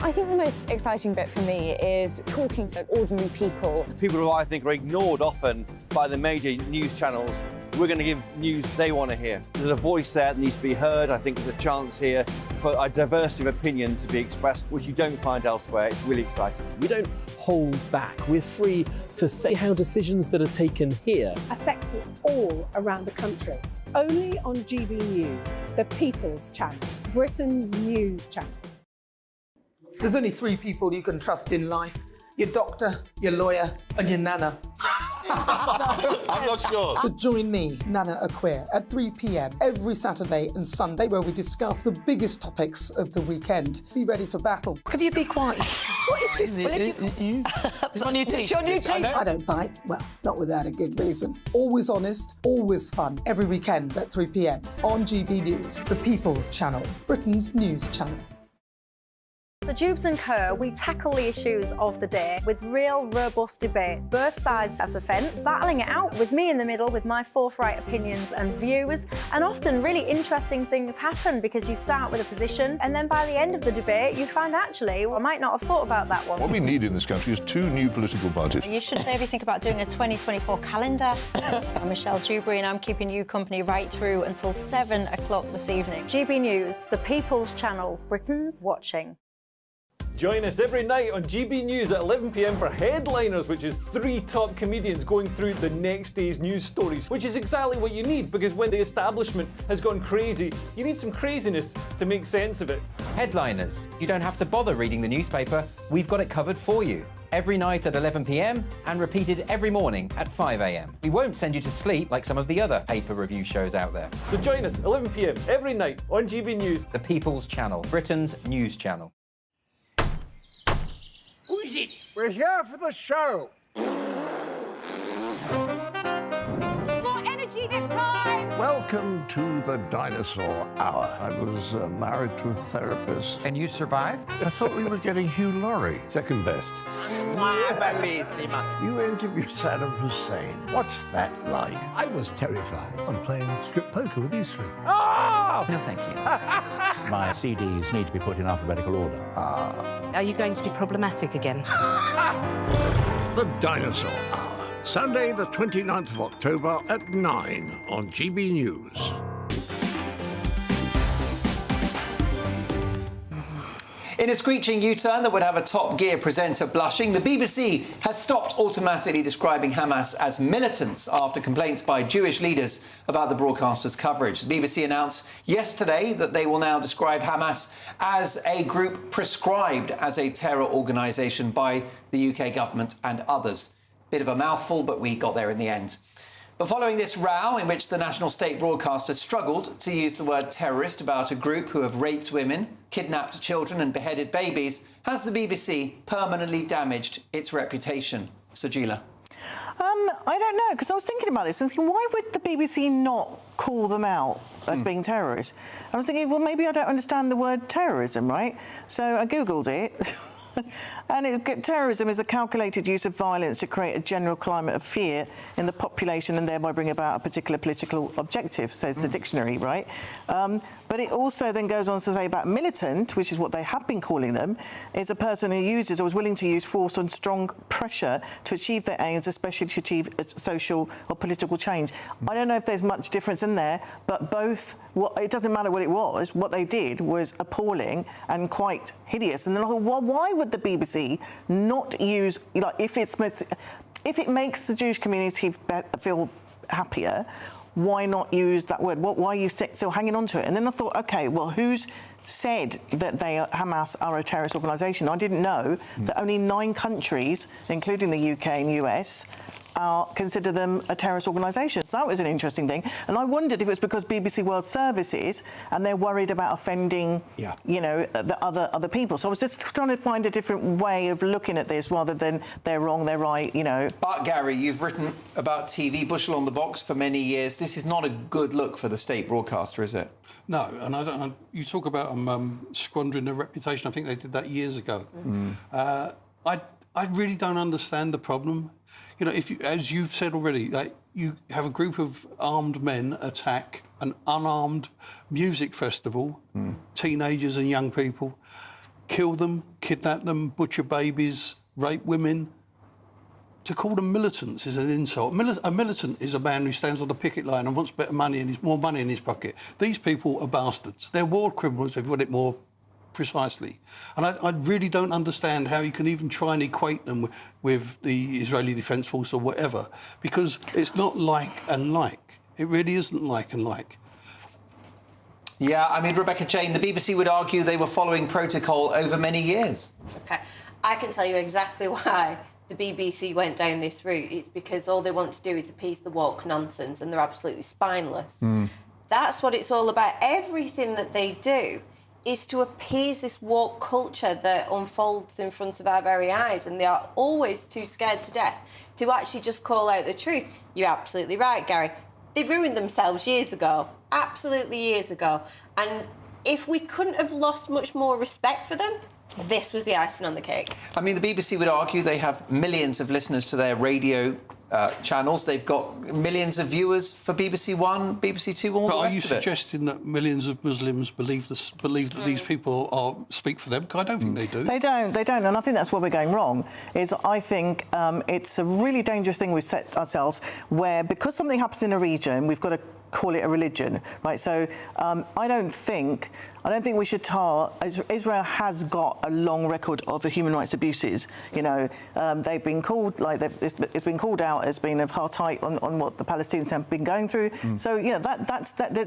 I think the most exciting bit for me is talking to ordinary people. People who I think are ignored often by the major news channels. We're going to give news they want to hear. There's a voice there that needs to be heard. I think there's a chance here for a diversity of opinion to be expressed, which you don't find elsewhere. It's really exciting. We don't hold back. We're free to say how decisions that are taken here affect us all around the country. Only on GB News, the People's Channel, Britain's news channel. There's only three people you can trust in life: your doctor, your lawyer, and your nana. I'm not sure. So join me, Nana Aquare, at 3 p.m. every Saturday and Sunday, where we discuss the biggest topics of the weekend. Be ready for battle. Could you be quiet? What is this? It's my new teeth. It's your new teeth. I don't bite. Well, not without a good reason. Always honest, always fun. Every weekend at 3 p.m. on GB News, the People's Channel, Britain's news channel. So Jubes and Kerr, we tackle the issues of the day with real, robust debate, both sides of the fence, battling it out with me in the middle with my forthright opinions and views. And often really interesting things happen because you start with a position and then by the end of the debate you find actually, well, I might not have thought about that one. What we need in this country is two new political parties. You should maybe think about doing a 2024 calendar. I'm Michelle Dewberry and I'm keeping you company right through until 7 o'clock this evening. GB News, the People's Channel, Britain's watching. Join us every night on GB News at 11 p.m. for Headliners, which is 3 top comedians going through the next day's news stories, which is exactly what you need, because when the establishment has gone crazy, you need some craziness to make sense of it. Headliners. You don't have to bother reading the newspaper. We've got it covered for you. Every night at 11 p.m. and repeated every morning at 5 a.m. We won't send you to sleep like some of the other paper review shows out there. So join us 11 p.m. every night on GB News. The People's Channel, Britain's news channel. Who is it? We're here for the show. More energy this time! Welcome to the Dinosaur Hour. I was married to a therapist. And you survived? I thought we were getting Hugh Laurie. Second best. You interviewed Saddam Hussein. What's that like? I was terrified. I'm playing strip poker with these three. Oh! No, thank you. My CDs need to be put in alphabetical order. Are you going to be problematic again? The Dinosaur Hour. Sunday, the 29th of October at 9 on GB News. In a screeching U-turn that would have a Top Gear presenter blushing, the BBC has stopped automatically describing Hamas as militants after complaints by Jewish leaders about the broadcaster's coverage. The BBC announced yesterday that they will now describe Hamas as a group prescribed as a terror organisation by the UK government and others. Bit of a mouthful, but we got there in the end. But following this row in which the national state broadcaster struggled to use the word terrorist about a group who have raped women, kidnapped children and beheaded babies, has the BBC permanently damaged its reputation? Sajila. I don't know, because I was thinking about this and thinking, why would the BBC not call them out as being terrorists? I was thinking, well, maybe I don't understand the word terrorism, right? So I Googled it. And terrorism is a calculated use of violence to create a general climate of fear in the population and thereby bring about a particular political objective, says the dictionary, right? But it also then goes on to say about militant, which is what they have been calling them, is a person who uses or is willing to use force and strong pressure to achieve their aims, especially to achieve social or political change. I don't know if there's much difference in there, but both, it doesn't matter what it was, what they did was appalling and quite hideous. And then I thought, well, why would the BBC not use, like, if it makes the Jewish community feel happier, why not use that word? Why are you still hanging on to it? And then I thought, OK, well, who's said that Hamas are a terrorist organisation? I didn't know that only 9 countries, including the UK and US, consider them a terrorist organisation. That was an interesting thing. And I wondered if it was because BBC World Services and they're worried about offending, you know, the other people. So I was just trying to find a different way of looking at this rather than they're wrong, they're right, you know. But, Gary, you've written about TV, bushel on the box for many years. This is not a good look for the state broadcaster, is it? No, and I don't. You talk about squandering their reputation. I think they did that years ago. I really don't understand the problem. You know, if you, as you've said already, like, you have a group of armed men attack an unarmed music festival, teenagers and young people, kill them, kidnap them, butcher babies, rape women. To call them militants is an insult. A militant is a man who stands on the picket line and wants better money more money in his pocket. These people are bastards. They're war criminals, if you want it more precisely. And I really don't understand how you can even try and equate them with the Israeli Defence Force or whatever, because it's not like and like. It really isn't like and like. Yeah, I mean, Rebecca Jane, the BBC would argue they were following protocol over many years. OK, I can tell you exactly why the BBC went down this route. It's because all they want to do is appease the woke nonsense and they're absolutely spineless. That's what it's all about. Everything that they do is to appease this woke culture that unfolds in front of our very eyes, and they are always too scared to death to actually just call out the truth. You're absolutely right, Gary. They ruined themselves years ago, absolutely years ago. And if we couldn't have lost much more respect for them, this was the icing on the cake. I mean, the BBC would argue they have millions of listeners to their radio channels. They've got millions of viewers for BBC One, BBC Two, all the rest of it. But are you suggesting that millions of Muslims believe that these people speak for them? Because I don't think they do. They don't, and I think that's where we're going wrong. I think it's a really dangerous thing we've set ourselves, where because something happens in a region, we've got to call it a religion, right? So I don't think we should tar. Israel has got a long record of human rights abuses. You know, they've been called, like, it's been called out as being apartheid on what the Palestinians have been going through. So, you know,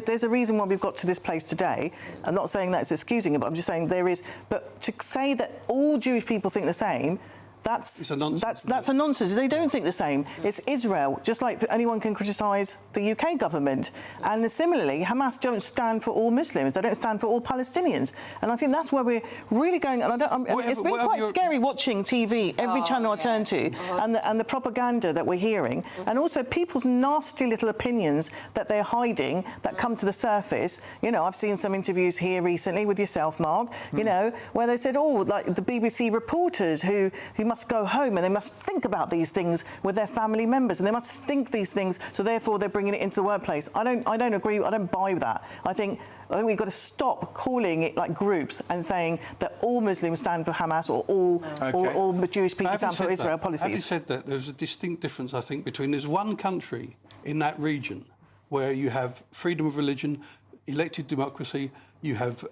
there's a reason why we've got to this place today. I'm not saying that it's excusing it, but I'm just saying there is. But to say that all Jewish people think the same, that's a nonsense. They don't think the same. It's Israel, just like anyone can criticise the UK government. And similarly, Hamas don't stand for all Muslims. They don't stand for all Palestinians. And I think that's where we're really going. And it's been quite scary watching TV, every channel I turn to, and the propaganda that we're hearing, and also people's nasty little opinions that they're hiding that come to the surface. You know, I've seen some interviews here recently with yourself, Mark, you know, where they said, like the BBC reporters who must go home and they must think about these things with their family members, and they must think these things, so therefore they're bringing it into the workplace. I don't agree. I don't buy that. I think we've got to stop calling it like groups and saying that all Muslims stand for Hamas or all Jewish people stand for Israel policies. Having said that, there's a distinct difference, I think, between there's one country in that region where you have freedom of religion, elected democracy, you have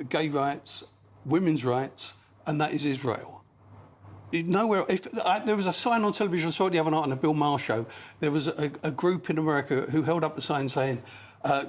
gay rights, women's rights, and that is Israel. Nowhere. There was a sign on television, I saw it the other night on the Bill Maher show. There was a group in America who held up a sign saying,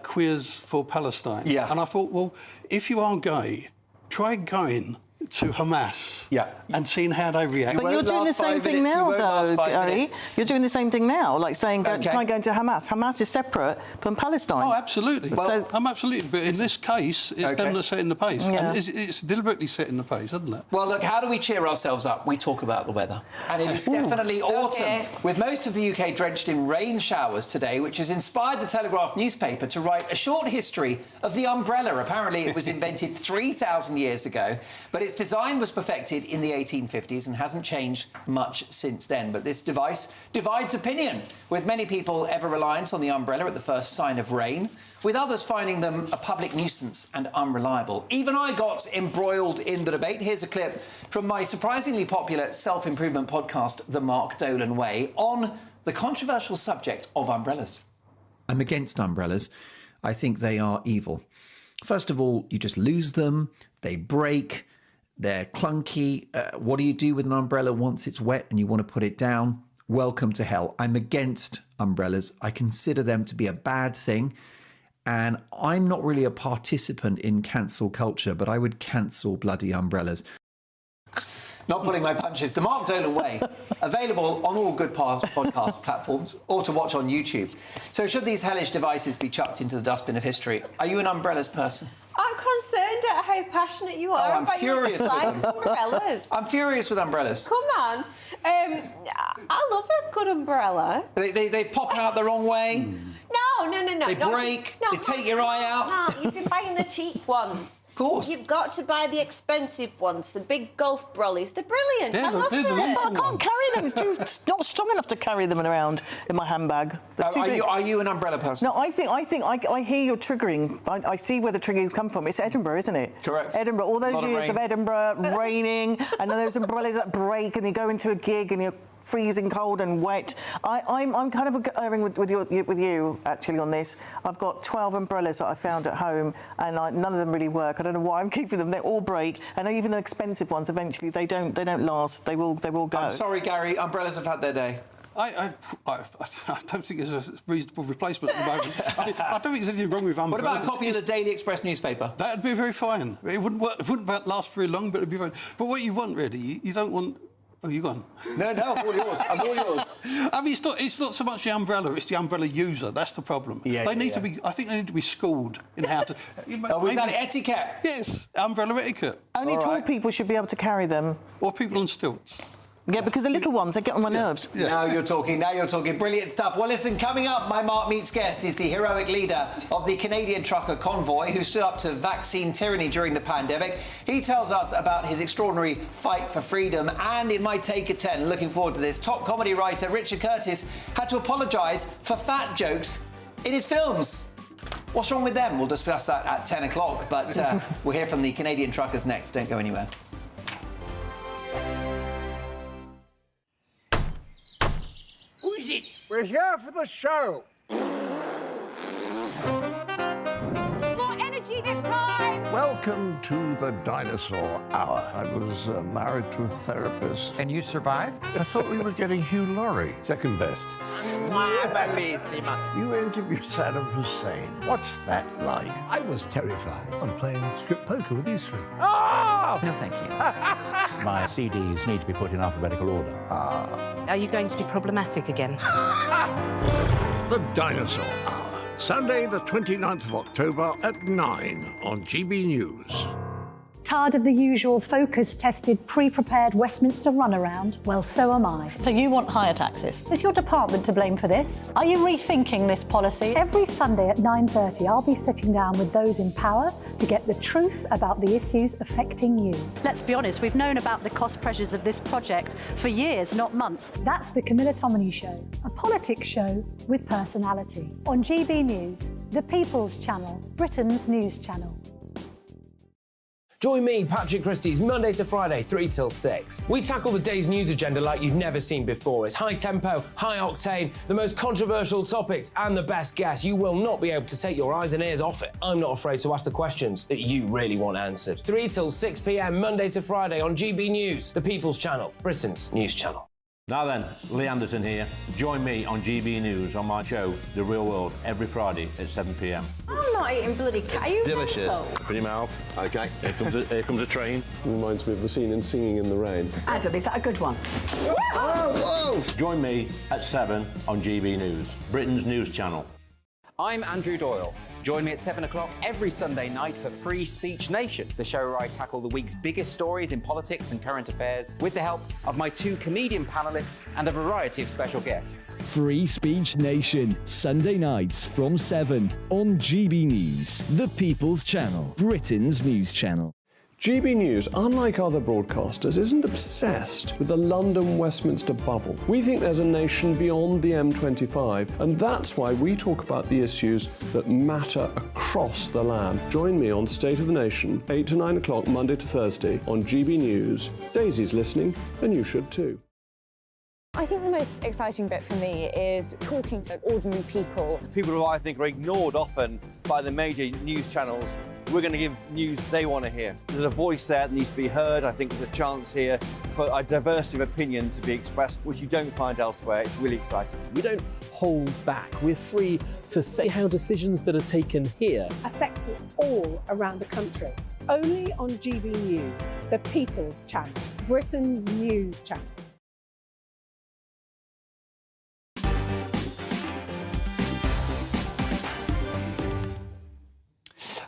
"Queers for Palestine." Yeah. And I thought, well, if you are gay, try going to Hamas and seeing how they react. But you're doing the same thing now, though, Gary. You're doing the same thing now, like saying, try going to Hamas. Hamas is separate from Palestine. Oh, absolutely. Well, absolutely. But in this case, it's them that's setting the pace. Yeah. And it's deliberately setting the pace, isn't it? Well, look, how do we cheer ourselves up? We talk about the weather. And it is definitely autumn, with most of the UK drenched in rain showers today, which has inspired the Telegraph newspaper to write a short history of the umbrella. Apparently, it was invented 3,000 years ago, but its design was perfected in the 1850s and hasn't changed much since then. But this device divides opinion, with many people ever reliant on the umbrella at the first sign of rain, with others finding them a public nuisance and unreliable. Even I got embroiled in the debate. Here's a clip from my surprisingly popular self-improvement podcast, The Mark Dolan Way, on the controversial subject of umbrellas. I'm against umbrellas. I think they are evil. First of all, you just lose them, they break, they're clunky. What do you do with an umbrella once it's wet and you want to put it down? Welcome to hell. I'm against umbrellas. I consider them to be a bad thing. And I'm not really a participant in cancel culture, but I would cancel bloody umbrellas. Not pulling my punches. The Mark Dolan Way, available on all good podcast platforms or to watch on YouTube. So should these hellish devices be chucked into the dustbin of history? Are you an umbrellas person? I'm concerned at how passionate you are I'm about furious your dislike with of umbrellas. I'm furious with umbrellas. Come on. I love a good umbrella. They pop out the wrong way. No. They break. They take your eye out. No, you've been buying the cheap ones. Of course. You've got to buy the expensive ones, the big golf brollies. They're brilliant. I love them. I can't carry them. It's not strong enough to carry them around in my handbag. Are you an umbrella person? No, I hear you're triggering. I see where the triggers come from. It's Edinburgh, isn't it? Correct. Edinburgh. All those years of Edinburgh raining, and then those umbrellas that break, and you go into a gig and you're freezing cold and wet. I'm kind of agreeing with you actually on this. I've got 12 umbrellas that I found at home, and none of them really work. I don't know why I'm keeping them. They all break, and even the expensive ones eventually they don't last. They will go. I'm sorry, Gary. Umbrellas have had their day. I don't think there's a reasonable replacement at the moment. I don't think there's anything wrong with umbrellas. What about a copy of the Daily Express newspaper? That'd be very fine. It wouldn't work. It wouldn't last very long, but it'd be fine. But what you want really, you don't want. Oh, you gone? No, I'm all yours. I'm all yours. I mean, it's not so much the umbrella; it's the umbrella user. That's the problem. They need to be. I think they need to be schooled in how to. Was that etiquette? Yes, umbrella etiquette. Only tall people should be able to carry them. Or people on stilts. Yeah, because the little ones, they get on my nerves. Yeah. Now you're talking. Brilliant stuff. Well, listen, coming up, my Mark Meets guest is the heroic leader of the Canadian trucker convoy who stood up to vaccine tyranny during the pandemic. He tells us about his extraordinary fight for freedom. And in my Take a 10, looking forward to this, top comedy writer Richard Curtis had to apologise for fat jokes in his films. What's wrong with them? We'll discuss that at 10 o'clock. But we'll hear from the Canadian truckers next. Don't go anywhere. Who is it? We're here for the show. More energy this time! Welcome to the Dinosaur Hour. I was married to a therapist. And you survived? I thought we were getting Hugh Laurie. Second best. You interviewed Saddam Hussein. What's that like? I was terrified. I'm playing strip poker with these three. Oh! No, thank you. My CDs need to be put in alphabetical order. Are you going to be problematic again? The Dinosaur Hour. Sunday, the 29th of October at 9 on GBNews. Tired of the usual focus-tested, pre-prepared Westminster runaround? Well, so am I. So you want higher taxes? Is your department to blame for this? Are you rethinking this policy? Every Sunday at 9:30, I'll be sitting down with those in power to get the truth about the issues affecting you. Let's be honest, we've known about the cost pressures of this project for years, not months. That's the Camilla Tominey Show, a politics show with personality. On GB News, the People's Channel, Britain's news channel. Join me, Patrick Christie's, Monday to Friday, 3 till 6. We tackle the day's news agenda like you've never seen before. It's high tempo, high octane, the most controversial topics, and the best guests. You will not be able to take your eyes and ears off it. I'm not afraid to ask the questions that you really want answered. 3 till 6 p.m, Monday to Friday on GB News, the People's Channel, Britain's news channel. Now then, Lee Anderson here. Join me on GB News on my show, The Real World, every Friday at 7 p.m. I'm not eating bloody cat. Are you Delicious. mental? Open your mouth. OK, here comes a train. Reminds me of the scene in Singing in the Rain. Adam, is that a good one? Whoa! Join me at 7 on GB News, Britain's news channel. I'm Andrew Doyle. Join me at 7 o'clock every Sunday night for Free Speech Nation, the show where I tackle the week's biggest stories in politics and current affairs with the help of my 2 comedian panellists and a variety of special guests. Free Speech Nation, Sunday nights from 7 on GB News, the People's Channel, Britain's news channel. GB News, unlike other broadcasters, isn't obsessed with the London-Westminster bubble. We think there's a nation beyond the M25, and that's why we talk about the issues that matter across the land. Join me on State of the Nation, 8 to 9 o'clock, Monday to Thursday, on GB News. Daisy's listening, and you should too. I think the most exciting bit for me is talking to ordinary people. People who I think are ignored often by the major news channels. We're going to give news they want to hear. There's a voice there that needs to be heard. I think there's a chance here for a diversity of opinion to be expressed, which you don't find elsewhere. It's really exciting. We don't hold back. We're free to say how decisions that are taken here affect us all around the country. Only on GB News, the People's Channel, Britain's news channel.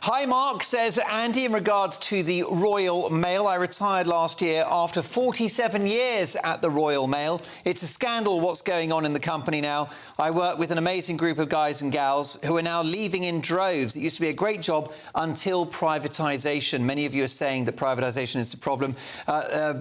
Hi, Mark, says Andy, in regards to the Royal Mail. I retired last year after 47 years at the Royal Mail. It's a scandal what's going on in the company now. I work with an amazing group of guys and gals who are now leaving in droves. It used to be a great job until privatisation. Many of you are saying that privatisation is the problem.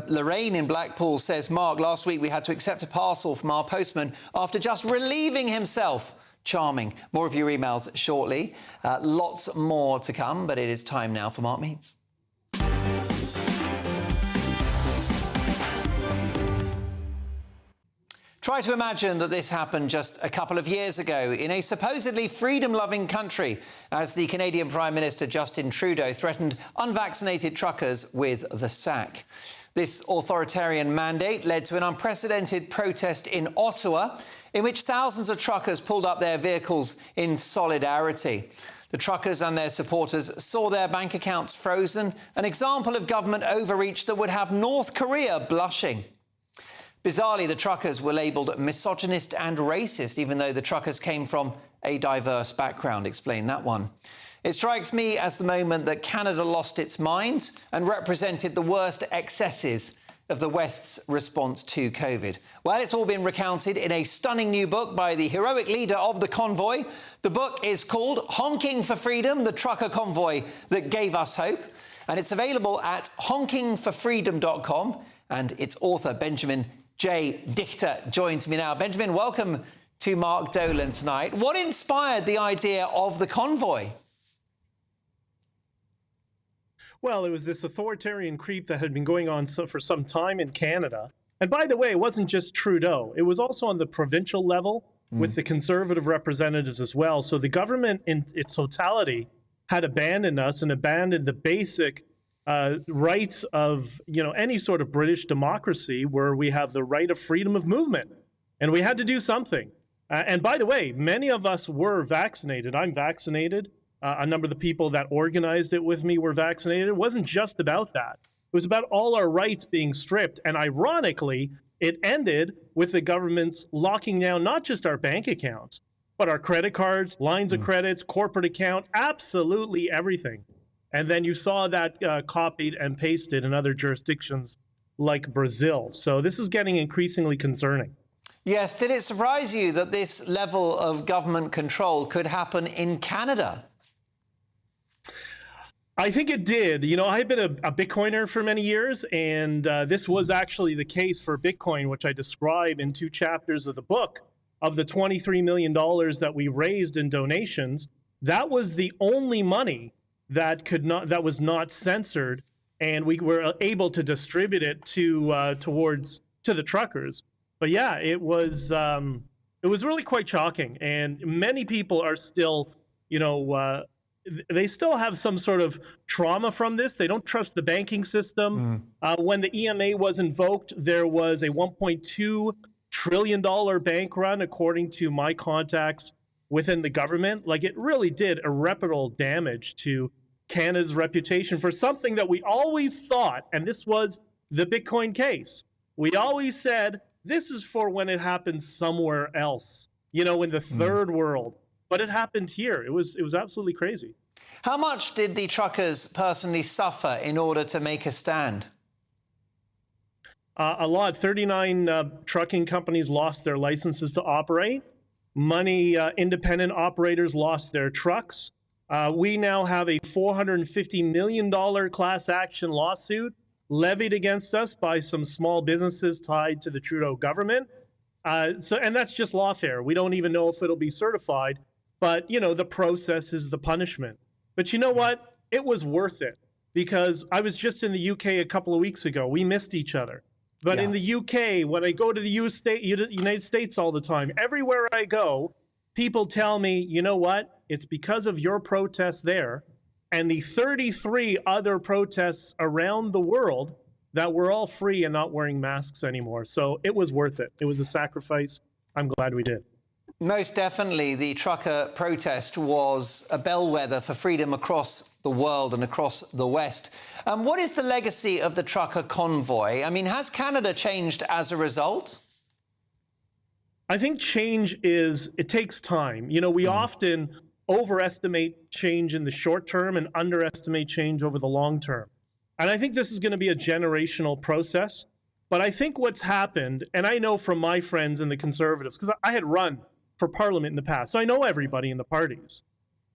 Lorraine in Blackpool says, Mark, last week we had to accept a parcel from our postman after just relieving himself. Charming. More of your emails shortly. Lots more to come, but it is time now for Mark Meets. Try to imagine that this happened just a couple of years ago in a supposedly freedom-loving country as the Canadian Prime Minister Justin Trudeau threatened unvaccinated truckers with the sack. This authoritarian mandate led to an unprecedented protest in Ottawa, in which thousands of truckers pulled up their vehicles in solidarity. The truckers and their supporters saw their bank accounts frozen, an example of government overreach that would have North Korea blushing. Bizarrely, the truckers were labelled misogynist and racist, even though the truckers came from a diverse background. Explain that one. It strikes me as the moment that Canada lost its mind and represented the worst excesses of the West's response to COVID. Well, it's all been recounted in a stunning new book by the heroic leader of the convoy. The book is called Honking for Freedom, the Trucker Convoy That Gave Us Hope. And it's available at honkingforfreedom.com. And its author, Benjamin J. Dichter, joins me now. Benjamin, welcome to Mark Dolan tonight. What inspired the idea of the convoy? Well, it was this authoritarian creep that had been going on for some time in Canada. And by the way, it wasn't just Trudeau. It was also on the provincial level with the Conservative representatives as well. So the government in its totality had abandoned us and abandoned the basic rights of, any sort of British democracy where we have the right of freedom of movement. And we had to do something. And by the way, many of us were vaccinated. I'm vaccinated. A number of the people that organized it with me were vaccinated. It wasn't just about that. It was about all our rights being stripped. And ironically, it ended with the government's locking down not just our bank accounts, but our credit cards, lines of credits, corporate account, absolutely everything. And then you saw that copied and pasted in other jurisdictions like Brazil. So this is getting increasingly concerning. Yes. Did it surprise you that this level of government control could happen in Canada? I think it did. I've been a Bitcoiner for many years, and this was actually the case for Bitcoin, which I describe in 2 chapters of the book. Of the $23 million that we raised in donations, that was the only money that was not censored and we were able to distribute it to the truckers. But yeah, it was really quite shocking, and many people are still, they still have some sort of trauma from this. They don't trust the banking system. When the EMA was invoked, there was a $1.2 trillion bank run, according to my contacts within the government. Like, it really did irreparable damage to Canada's reputation for something that we always thought, and this was the Bitcoin case. We always said, this is for when it happens somewhere else, in the third world. But it happened here. It was absolutely crazy. How much did the truckers personally suffer in order to make a stand? A lot. 39 trucking companies lost their licenses to operate. Many independent operators lost their trucks. We now have a $450 million class action lawsuit levied against us by some small businesses tied to the Trudeau government. And that's just lawfare. We don't even know if it'll be certified. But, the process is the punishment. But you know what? It was worth it, because I was just in the UK a couple of weeks ago. We missed each other. But in the UK, when I go to the United States all the time, everywhere I go, people tell me, you know what? It's because of your protests there and the 33 other protests around the world that we're all free and not wearing masks anymore. So it was worth it. It was a sacrifice. I'm glad we did. Most definitely, the trucker protest was a bellwether for freedom across the world and across the West. What is the legacy of the trucker convoy? I mean, has Canada changed as a result? I think change it takes time. We often overestimate change in the short term and underestimate change over the long term. And I think this is going to be a generational process. But I think what's happened, and I know from my friends in the Conservatives, because I had run for Parliament in the past, so I know everybody in the parties.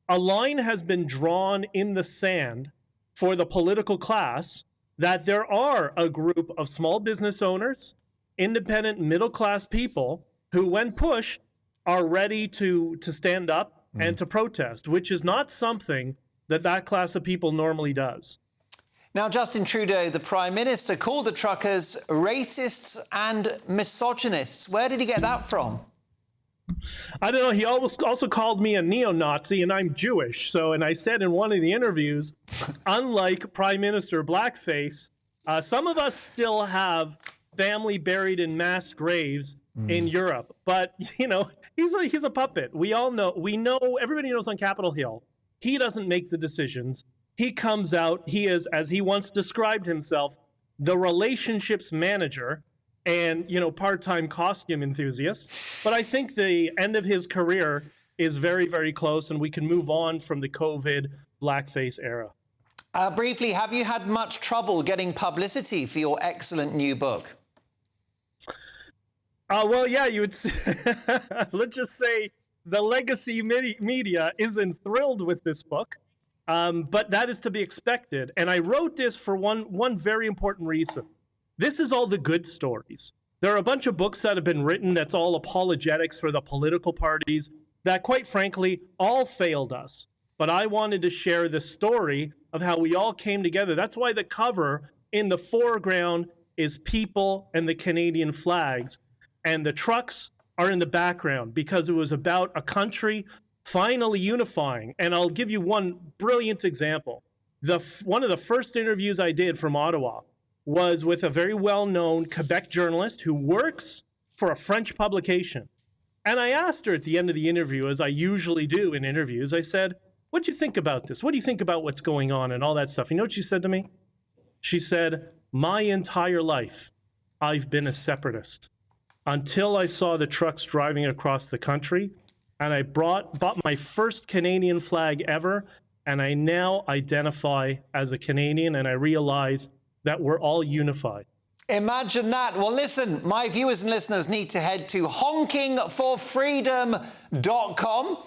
A line has been drawn in the sand for the political class that there are a group of small business owners, independent middle-class people who, when pushed, are ready to stand up and to protest, which is not something that class of people normally does. Now, Justin Trudeau, the Prime Minister, called the truckers racists and misogynists. Where did he get that from? I don't know. He also called me a neo-Nazi, and I'm Jewish. And I said in one of the interviews, unlike Prime Minister Blackface, some of us still have family buried in mass graves in Europe. But, he's a puppet. We know, everybody knows on Capitol Hill, he doesn't make the decisions. He comes out, he is, as he once described himself, the relationships manager and, part-time costume enthusiast. But I think the end of his career is very, very close, and we can move on from the COVID blackface era. Briefly, have you had much trouble getting publicity for your excellent new book? Well, yeah, you would say, let's just say the legacy media isn't thrilled with this book, but that is to be expected. And I wrote this for one very important reason. This is all the good stories. There are a bunch of books that have been written that's all apologetics for the political parties that, quite frankly, all failed us. But I wanted to share the story of how we all came together. That's why the cover in the foreground is people and the Canadian flags, and the trucks are in the background, because it was about a country finally unifying. And I'll give you one brilliant example. One of the first interviews I did from Ottawa was with a very well-known Quebec journalist who works for a French publication. And I asked her at the end of the interview, as I usually do in interviews, I said, what do you think about this? What do you think about what's going on and all that stuff? You know what she said to me? She said, my entire life, I've been a separatist until I saw the trucks driving across the country, and I bought my first Canadian flag ever, and I now identify as a Canadian, and I realize that we're all unified. Imagine that. Well, listen, my viewers and listeners need to head to honkingforfreedom.com.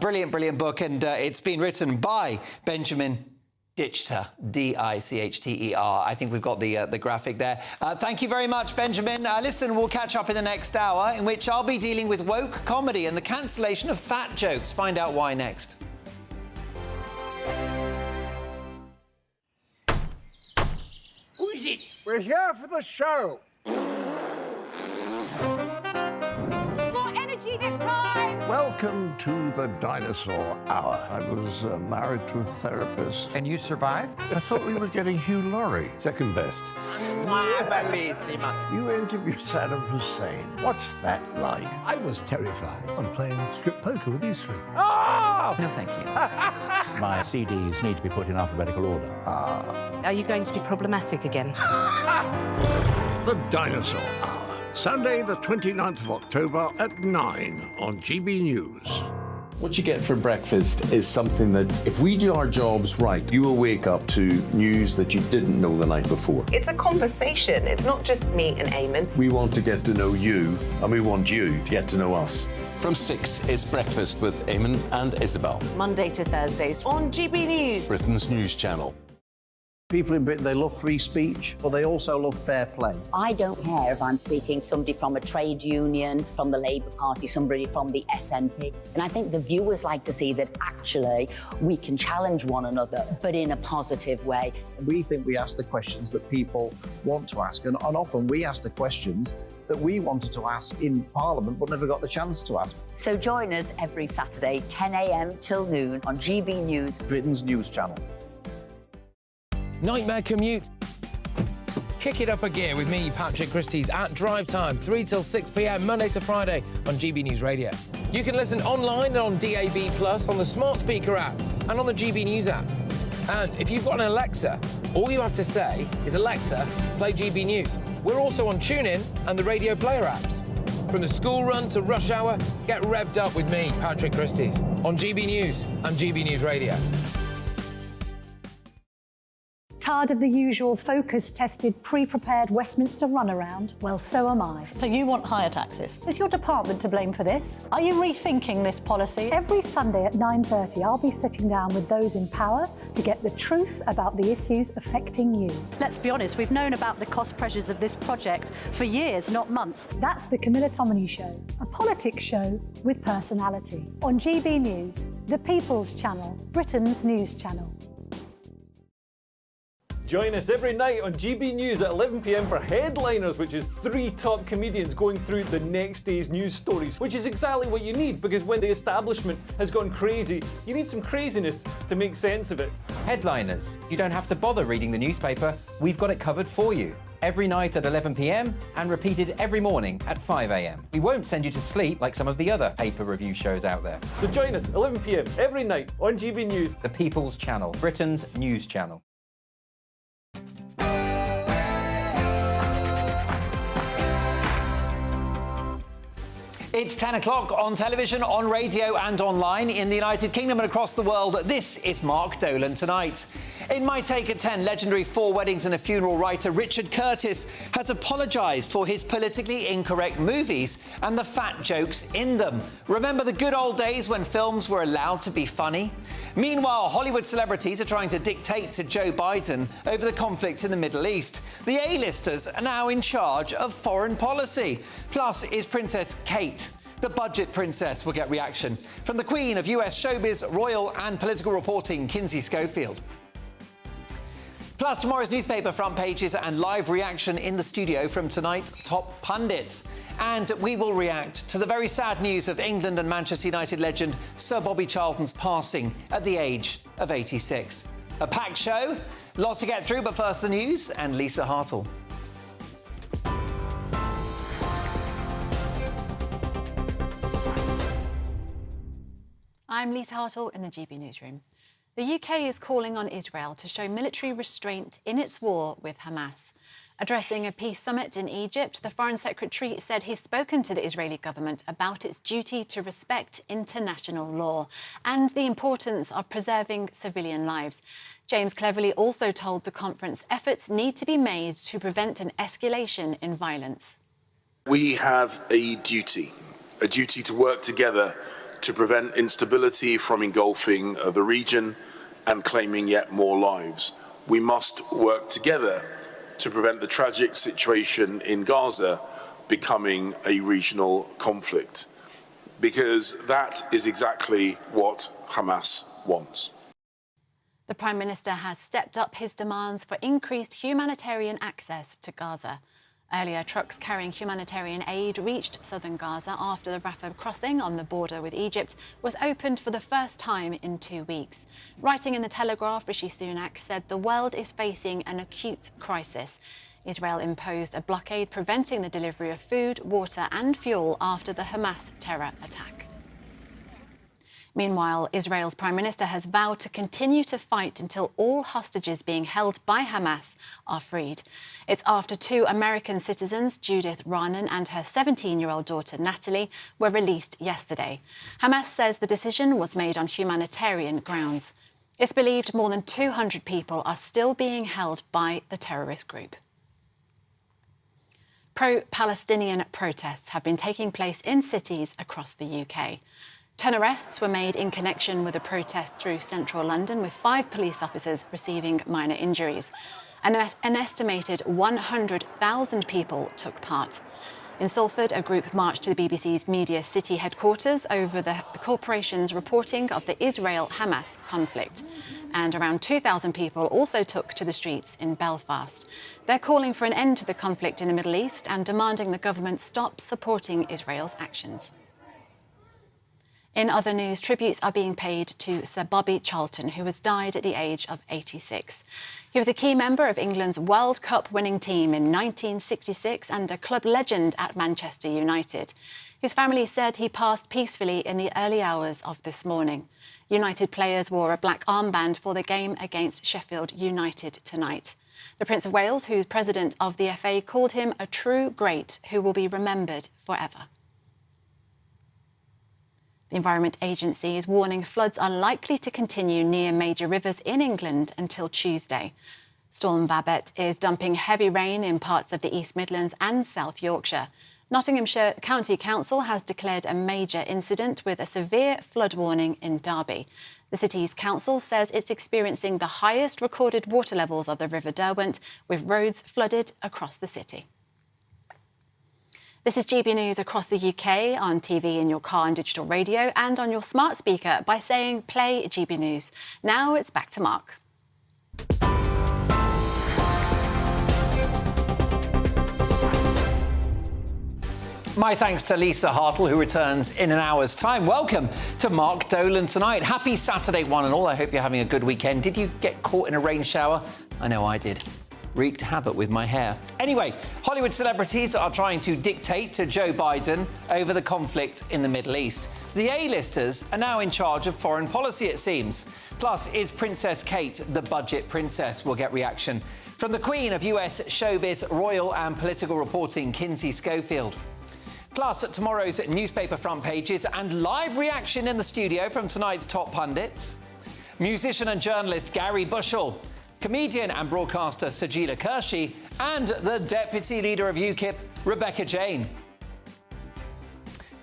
Brilliant, brilliant book, and it's been written by Benjamin Dichter, D-I-C-H-T-E-R. I think we've got the graphic there. Thank you very much, Benjamin. Listen, we'll catch up in the next hour, in which I'll be dealing with woke comedy and the cancellation of fat jokes. Find out why next. We're here for the show. More energy this time! Welcome to the Dinosaur Hour. I was married to a therapist. And you survived? I thought we were getting Hugh Laurie. Second best. You interviewed Saddam Hussein. What's that like? I was terrified. I'm playing strip poker with these three. Ah! No, thank you. My CDs need to be put in alphabetical order. Are you going to be problematic again? The Dinosaur Hour. Sunday, the 29th of October at 9 on GB News. What you get for breakfast is something that, if we do our jobs right, you will wake up to news that you didn't know the night before. It's a conversation. It's not just me and Eamon. We want to get to know you, and we want you to get to know us. From 6, it's Breakfast with Eamon and Isabel. Monday to Thursdays on GB News. Britain's news channel. People in Britain, they love free speech, but they also love fair play. I don't care if I'm speaking somebody from a trade union, from the Labour Party, somebody from the SNP. And I think the viewers like to see that actually we can challenge one another, but in a positive way. We think we ask the questions that people want to ask, and often we ask the questions that we wanted to ask in Parliament but never got the chance to ask. So join us every Saturday, 10 a.m. till noon on GB News, Britain's news channel. Nightmare commute. Kick it up a gear with me, Patrick Christie's, at drive time, 3 till 6 p.m, Monday to Friday on GB News Radio. You can listen online and on DAB+, on the smart speaker app, and on the GB News app. And if you've got an Alexa, all you have to say is, Alexa, play GB News. We're also on TuneIn and the Radio Player apps. From the school run to rush hour, get revved up with me, Patrick Christie's, on GB News and GB News Radio. Tired of the usual focus-tested, pre-prepared Westminster runaround? Well, so am I. So you want higher taxes? Is your department to blame for this? Are you rethinking this policy? Every Sunday at 9:30, I'll be sitting down with those in power to get the truth about the issues affecting you. Let's be honest, we've known about the cost pressures of this project for years, not months. That's the Camilla Tominey Show, a politics show with personality. On GB News, the People's Channel, Britain's news channel. Join us every night on GB News at 11 p.m. for Headliners, which is 3 top comedians going through the next day's news stories, which is exactly what you need, because when the establishment has gone crazy, you need some craziness to make sense of it. Headliners. You don't have to bother reading the newspaper. We've got it covered for you. Every night at 11 p.m. and repeated every morning at 5 a.m. We won't send you to sleep like some of the other paper review shows out there. So join us 11 p.m. every night on GB News. The People's Channel, Britain's news channel. It's 10 o'clock on television, on radio and online in the United Kingdom and across the world. This is Mark Dolan Tonight. In My Take at 10, legendary 4 Weddings and a Funeral writer Richard Curtis has apologised for his politically incorrect movies and the fat jokes in them. Remember the good old days when films were allowed to be funny? Meanwhile, Hollywood celebrities are trying to dictate to Joe Biden over the conflict in the Middle East. The A-listers are now in charge of foreign policy. Plus, is Princess Kate the budget princess? We'll get reaction from the queen of US showbiz, royal and political reporting, Kinsey Schofield. Plus, tomorrow's newspaper front pages and live reaction in the studio from tonight's top pundits. And we will react to the very sad news of England and Manchester United legend Sir Bobby Charlton's passing at the age of 86. A packed show, lots to get through, but first the news and Lisa Hartle. I'm Lisa Hartle in the GB Newsroom. The UK is calling on Israel to show military restraint in its war with Hamas. Addressing a peace summit in Egypt, the Foreign Secretary said he's spoken to the Israeli government about its duty to respect international law and the importance of preserving civilian lives. James Cleverly also told the conference efforts need to be made to prevent an escalation in violence. We have a duty to work together to prevent instability from engulfing the region and claiming yet more lives. We must work together to prevent the tragic situation in Gaza becoming a regional conflict, because that is exactly what Hamas wants. The Prime Minister has stepped up his demands for increased humanitarian access to Gaza. Earlier, trucks carrying humanitarian aid reached southern Gaza after the Rafah crossing on the border with Egypt was opened for the first time in 2 weeks. Writing in The Telegraph, Rishi Sunak said the world is facing an acute crisis. Israel imposed a blockade preventing the delivery of food, water and fuel after the Hamas terror attack. Meanwhile, Israel's Prime Minister has vowed to continue to fight until all hostages being held by Hamas are freed. It's after 2 American citizens, Judith Raanan and her 17-year-old daughter Natalie, were released yesterday. Hamas says the decision was made on humanitarian grounds. It's believed more than 200 people are still being held by the terrorist group. Pro-Palestinian protests have been taking place in cities across the UK. 10 arrests were made in connection with a protest through central London, with 5 police officers receiving minor injuries. An estimated 100,000 people took part. In Salford, a group marched to the BBC's Media City headquarters over the corporation's reporting of the Israel-Hamas conflict. And around 2,000 people also took to the streets in Belfast. They're calling for an end to the conflict in the Middle East and demanding the government stop supporting Israel's actions. In other news, tributes are being paid to Sir Bobby Charlton, who has died at the age of 86. He was a key member of England's World Cup winning team in 1966 and a club legend at Manchester United. His family said he passed peacefully in the early hours of this morning. United players wore a black armband for the game against Sheffield United tonight. The Prince of Wales, who's president of the FA, called him a true great who will be remembered forever. The Environment Agency is warning floods are likely to continue near major rivers in England until Tuesday. Storm Babette is dumping heavy rain in parts of the East Midlands and South Yorkshire. Nottinghamshire County Council has declared a major incident with a severe flood warning in Derby. The city's council says it's experiencing the highest recorded water levels of the River Derwent, with roads flooded across the city. This is GB News across the UK, on TV, in your car and digital radio, and on your smart speaker by saying play GB News. Now it's back to Mark. My thanks to Lisa Hartle, who returns in an hour's time. Welcome to Mark Dolan tonight. Happy Saturday, one and all. I hope you're having a good weekend. Did you get caught in a rain shower? I know I did. Wreaked havoc with my hair. Anyway, Hollywood celebrities are trying to dictate to Joe Biden over the conflict in the Middle East. The A-listers are now in charge of foreign policy, it seems. Plus, is Princess Kate the budget princess? We'll get reaction from the Queen of US showbiz, royal and political reporting, Kinsey Schofield. Plus, tomorrow's newspaper front pages and live reaction in the studio from tonight's top pundits. Musician and journalist Gary Bushell, comedian and broadcaster Sajila Kershi, and the Deputy Leader of UKIP, Rebecca Jane.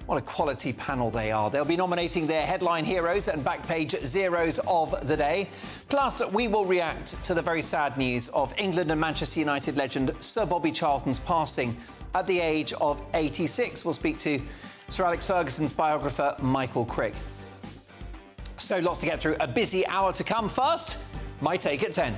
What a quality panel they are. They'll be nominating their headline heroes and back page zeros of the day. Plus, we will react to the very sad news of England and Manchester United legend Sir Bobby Charlton's passing at the age of 86. We'll speak to Sir Alex Ferguson's biographer, Michael Crick. So lots to get through. A busy hour to come. First, my take at 10.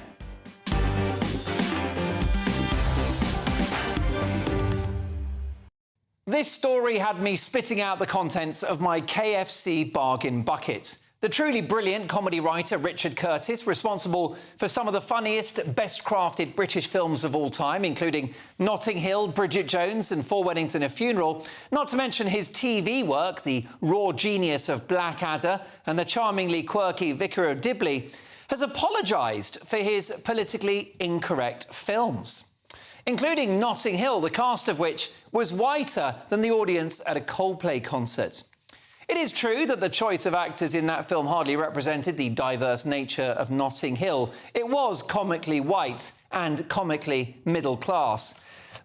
This story had me spitting out the contents of my KFC bargain bucket. The truly brilliant comedy writer Richard Curtis, responsible for some of the funniest, best-crafted British films of all time, including Notting Hill, Bridget Jones and 4 Weddings and a Funeral, not to mention his TV work, the raw genius of Blackadder and the charmingly quirky Vicar of Dibley, has apologised for his politically incorrect films, including Notting Hill, the cast of which was whiter than the audience at a Coldplay concert. It is true that the choice of actors in that film hardly represented the diverse nature of Notting Hill. It was comically white and comically middle class.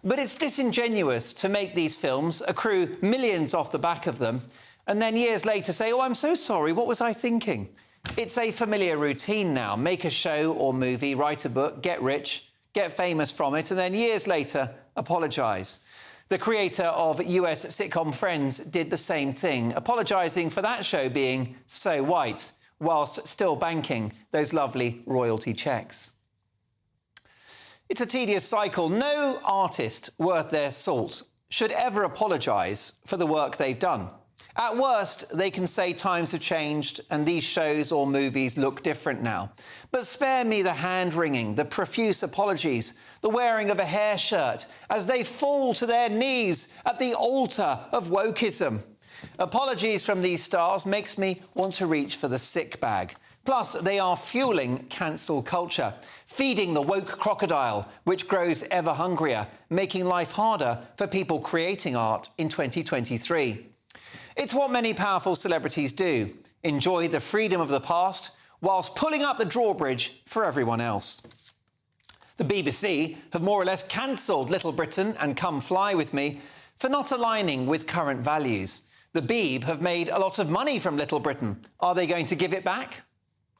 But it's disingenuous to make these films, accrue millions off the back of them, and then years later say, "Oh, I'm so sorry, what was I thinking?" It's a familiar routine now. Make a show or movie, write a book, get rich, get famous from it, and then years later, apologise. The creator of US sitcom Friends did the same thing, apologising for that show being so white. whilst still banking those lovely royalty checks. It's a tedious cycle. No artist worth their salt should ever apologise for the work they've done. At worst, they can say times have changed and these shows or movies look different now. But spare me the hand-wringing, the profuse apologies, the wearing of a hair shirt as they fall to their knees at the altar of wokeism. Apologies from these stars makes me want to reach for the sick bag. Plus, they are fueling cancel culture, feeding the woke crocodile, which grows ever hungrier, making life harder for people creating art in 2023. It's what many powerful celebrities do, enjoy the freedom of the past whilst pulling up the drawbridge for everyone else. The BBC have more or less cancelled Little Britain and Come Fly With Me for not aligning with current values. The Beeb have made a lot of money from Little Britain. Are they going to give it back?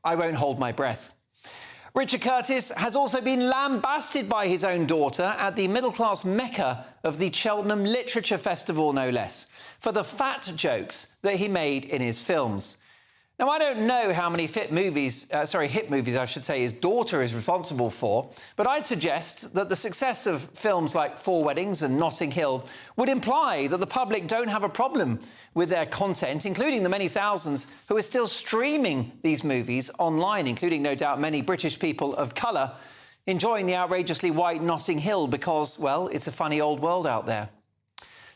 I won't hold my breath. Richard Curtis has also been lambasted by his own daughter at the middle-class mecca of the Cheltenham Literature Festival, no less, for the fat jokes that he made in his films. Now, I don't know how many hit movies, I should say, his daughter is responsible for, but I'd suggest that the success of films like Four Weddings and Notting Hill would imply that the public don't have a problem with their content, including the many thousands who are still streaming these movies online, including, no doubt, many British people of colour enjoying the outrageously white Notting Hill because, well, it's a funny old world out there.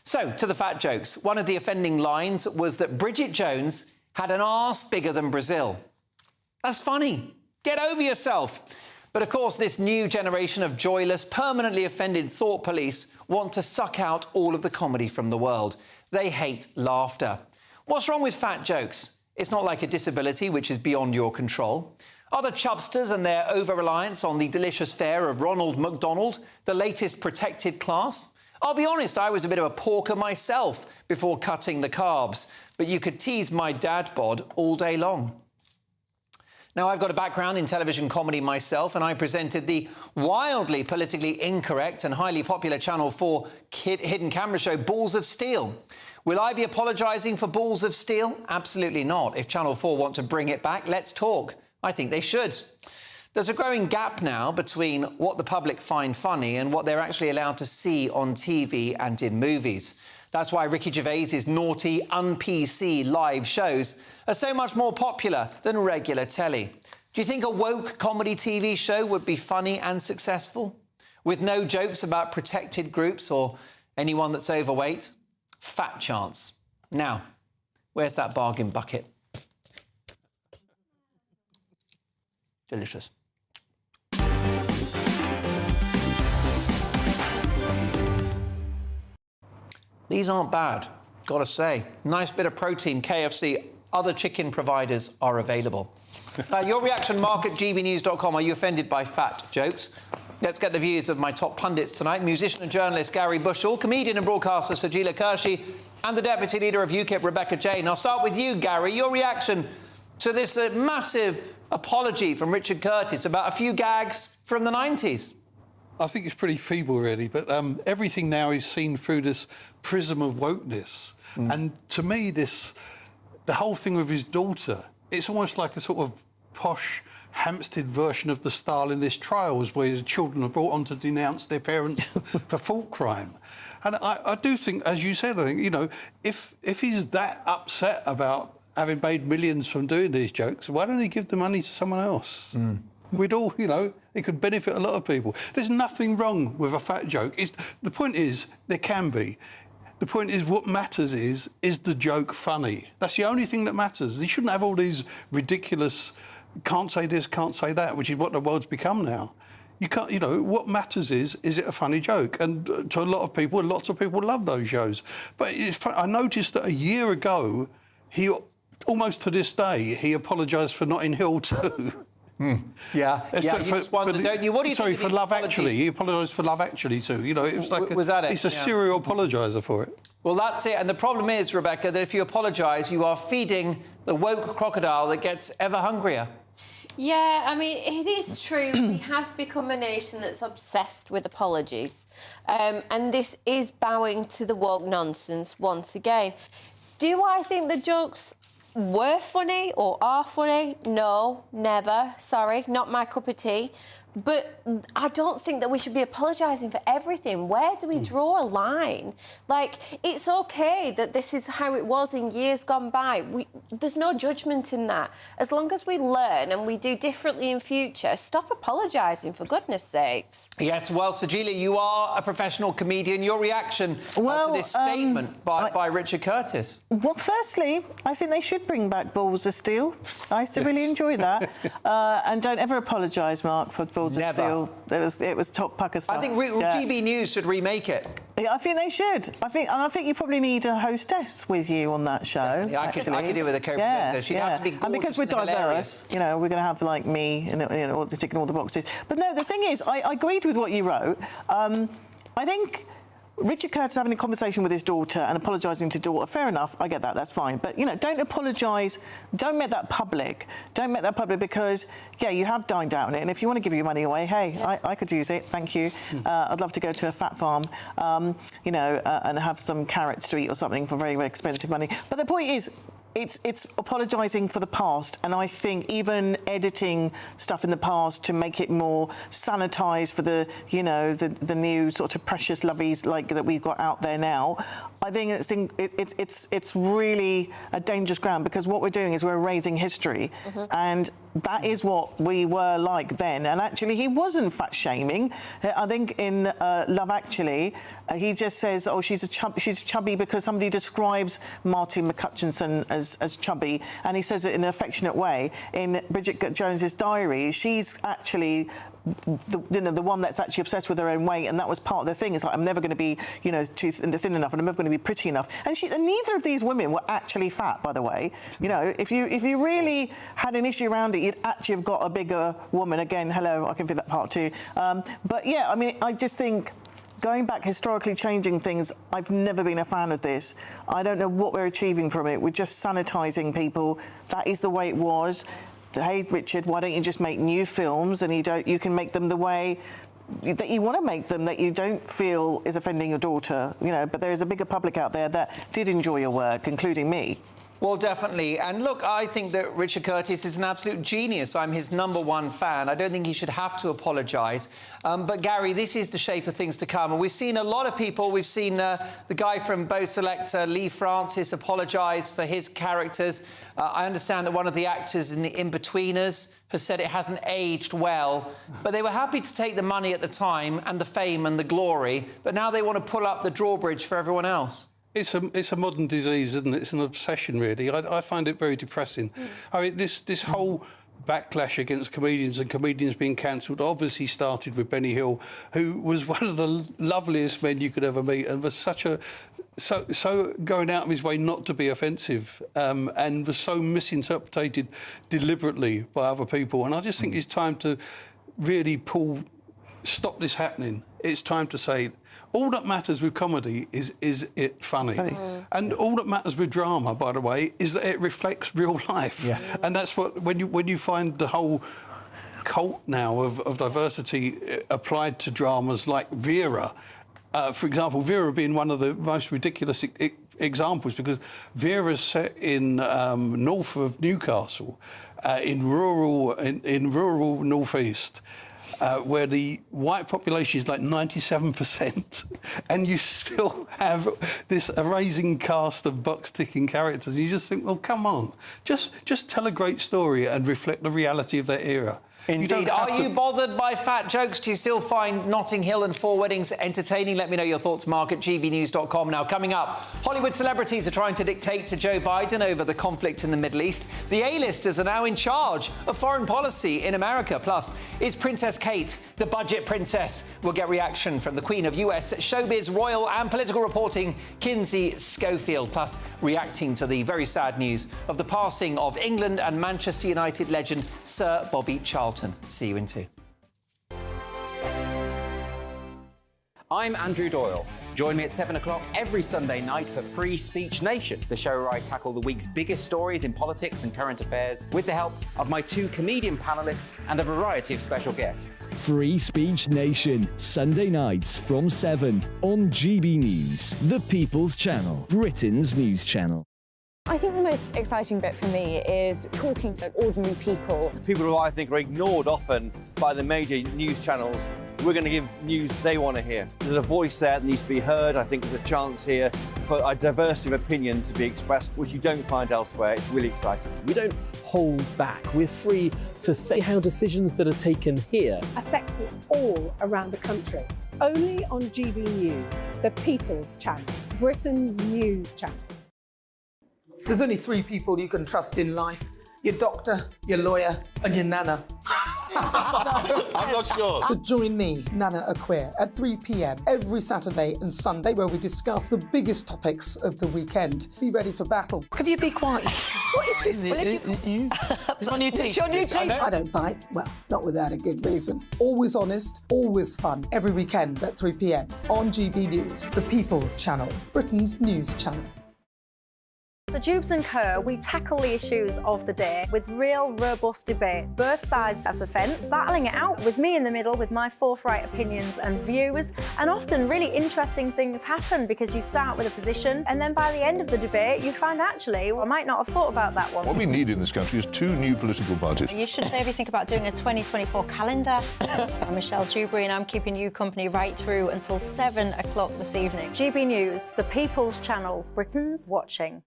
So, to the fat jokes. One of the offending lines was that Bridget Jones had an arse bigger than Brazil. That's funny. Get over yourself. But of course, this new generation of joyless, permanently offended thought police want to suck out all of the comedy from the world. They hate laughter. What's wrong with fat jokes? It's not like a disability which is beyond your control. Are the chubsters and their over-reliance on the delicious fare of Ronald McDonald the latest protected class? I'll be honest, I was a bit of a porker myself before cutting the carbs, but you could tease my dad bod all day long. Now, I've got a background in television comedy myself, and I presented the wildly politically incorrect and highly popular Channel 4 hidden camera show Balls of Steel. Will I be apologising for Balls of Steel? Absolutely not. If Channel 4 want to bring it back, let's talk. I think they should. There's a growing gap now between what the public find funny and what they're actually allowed to see on TV and in movies. That's why Ricky Gervais's naughty, un-PC live shows are so much more popular than regular telly. Do you think a woke comedy TV show would be funny and successful? With no jokes about protected groups or anyone that's overweight? Fat chance. Now, where's that bargain bucket? Delicious. These aren't bad, gotta say. Nice bit of protein, KFC. Other chicken providers are available. Your reaction, Mark at GBNews.com. Are you offended by fat jokes? Let's get the views of my top pundits tonight. Musician and journalist Gary Bushell, comedian and broadcaster Sajila Kershi, and the Deputy Leader of UKIP, Rebecca Jane. I'll start with you, Gary. Your reaction to this massive apology from Richard Curtis about a few gags from the 90s. I think it's pretty feeble, really, but everything now is seen through this prism of wokeness. And to me, the whole thing with his daughter, it's almost like a sort of posh Hampstead version of the Stalinist trials where the children are brought on to denounce their parents for thought crime. And I do think, as you said, I think, you know, if he's that upset about having made millions from doing these jokes, why don't he give the money to someone else? We'd all, you know, it could benefit a lot of people. There's nothing wrong with a fat joke. The point is, there can be. The point is, what matters is the joke funny? That's the only thing that matters. You shouldn't have all these ridiculous, can't say this, can't say that, which is what the world's become now. You can't, you know, what matters is it a funny joke? And to a lot of people, lots of people love those shows. But it's fun. I noticed that a year ago, almost to this day, he apologised for Notting Hill too. Yeah, you just wonder, don't you? What do you think of for these Love apologies? Actually. He apologised for Love Actually too. You know, it was like Was that it? He's a serial apologiser for it. Well, that's it. And the problem is, Rebecca, that if you apologise, you are feeding the woke crocodile that gets ever hungrier. Yeah, I mean, it is true. We have become a nation that's obsessed with apologies. And this is bowing to the woke nonsense once again. Do I think the jokes were funny or are funny? No, never. Sorry, not my cup of tea. But I don't think that we should be apologising for everything. Where do we draw a line? Like, it's OK that this is how it was in years gone by. There's no judgment in that. As long as we learn and we do differently in future, stop apologising, for goodness sakes. Yes, well, Sajeela, you are a professional comedian. Your reaction to this statement by Richard Curtis? Well, firstly, I think they should bring back Balls of Steel. I used to really enjoy that. And don't ever apologise, Mark, for Balls of Steel. It was top pucker stuff. I think GB News should remake it. I think they should. I think you probably need a hostess with you on that show. Yeah, I could do it with a co-presenter. She'd have to be gorgeous and because we're diverse, you know, we're going to have like me, ticking all the boxes. But no, the thing is, I agreed with what you wrote. I think Richard Curtis having a conversation with his daughter and apologising to daughter, fair enough, I get that, that's fine. But, you know, don't apologise, don't make that public. Don't make that public because, yeah, you have dined out on it. And if you want to give your money away, hey, I could use it, thank you. I'd love to go to a fat farm, and have some carrots to eat or something for very, very expensive money. But the point is, it's apologising for the past, and I think even editing stuff in the past to make it more sanitised for the new sort of precious lovies like that we've got out there now. I think it's really a dangerous ground because what we're doing is we're erasing history, and that is what we were like then. And actually, he wasn't fat shaming. I think in Love Actually, he just says, "Oh, she's chubby because somebody describes Martin McCutcheon as chubby," and he says it in an affectionate way. In Bridget Jones's Diary, she's actually the one that's actually obsessed with her own weight, and that was part of the thing. It's like, I'm never going to be, too thin enough, and I'm never going to be pretty enough. And neither of these women were actually fat, by the way. You know, if you really had an issue around it, you'd actually have got a bigger woman. Again, hello, I can feel that part too. But yeah, I mean, I just think, going back, historically changing things, I've never been a fan of this. I don't know what we're achieving from it. We're just sanitising people. That is the way it was. Hey, Richard, why don't you just make new films and you can make them the way that you want to make them, that you don't feel is offending your daughter, but there is a bigger public out there that did enjoy your work, including me. Well, definitely. And look, I think that Richard Curtis is an absolute genius. I'm his #1 fan. I don't think he should have to apologise. But, Gary, this is the shape of things to come. And we've seen a lot of people. We've seen the guy from Beau Selector, Lee Francis, apologise for his characters. I understand that one of the actors in The In-Betweeners has said it hasn't aged well. But they were happy to take the money at the time and the fame and the glory. But now they want to pull up the drawbridge for everyone else. It's a modern disease, isn't it? It's an obsession, really. I find it very depressing. I mean, this whole backlash against comedians and comedians being cancelled obviously started with Benny Hill, who was one of the loveliest men you could ever meet, and was so going out of his way not to be offensive, and was so misinterpreted deliberately by other people. And I just think it's time to really stop this happening. It's time to say, all that matters with comedy is it funny? And all that matters with drama, by the way, is that it reflects real life. Yeah. And that's what, when you find the whole cult now of diversity applied to dramas like Vera, for example, Vera being one of the most ridiculous examples, because Vera's set in north of Newcastle, in rural northeast, where the white population is like 97%, and you still have this amazing cast of box-ticking characters. And you just think, well, come on, just tell a great story and reflect the reality of that era. Indeed. Are you bothered by fat jokes? Do you still find Notting Hill and Four Weddings entertaining? Let me know your thoughts, Mark, at gbnews.com. Now, coming up, Hollywood celebrities are trying to dictate to Joe Biden over the conflict in the Middle East. The A-listers are now in charge of foreign policy in America. Plus, is Princess Kate the budget princess? We'll get reaction from the Queen of US showbiz, royal and political reporting, Kinsey Schofield. Plus, reacting to the very sad news of the passing of England and Manchester United legend Sir Bobby Charlton. See you in 2. I'm Andrew Doyle. Join me at 7 o'clock every Sunday night for Free Speech Nation, the show where I tackle the week's biggest stories in politics and current affairs with the help of my 2 comedian panellists and a variety of special guests. Free Speech Nation, Sunday nights from 7 on GB News, the People's Channel, Britain's news channel. I think the most exciting bit for me is talking to ordinary people. People who I think are ignored often by the major news channels. We're going to give news they want to hear. There's a voice there that needs to be heard. I think there's a chance here for a diversity of opinion to be expressed, which you don't find elsewhere. It's really exciting. We don't hold back. We're free to say how decisions that are taken here affect us all around the country. Only on GB News, the People's Channel, Britain's news channel. There's only 3 people you can trust in life: your doctor, your lawyer, and your nana. I'm not sure. So join me, Nana Aquare, at 3 p.m. every Saturday and Sunday, where we discuss the biggest topics of the weekend. Be ready for battle. Could you be quiet? What is this? It's my new teeth. It's your new teeth. I don't bite. Well, not without a good reason. Always honest, always fun. Every weekend at 3 p.m. on GB News, the People's Channel, Britain's news channel. So Jubes and Kerr, we tackle the issues of the day with real, robust debate, both sides of the fence, battling it out with me in the middle with my forthright opinions and views. And often really interesting things happen because you start with a position and then by the end of the debate you find actually, well, I might not have thought about that one. What we need in this country is 2 new political parties. You should maybe think about doing a 2024 calendar. I'm Michelle Dewberry and I'm keeping you company right through until 7 o'clock this evening. GB News, the People's Channel, Britain's watching.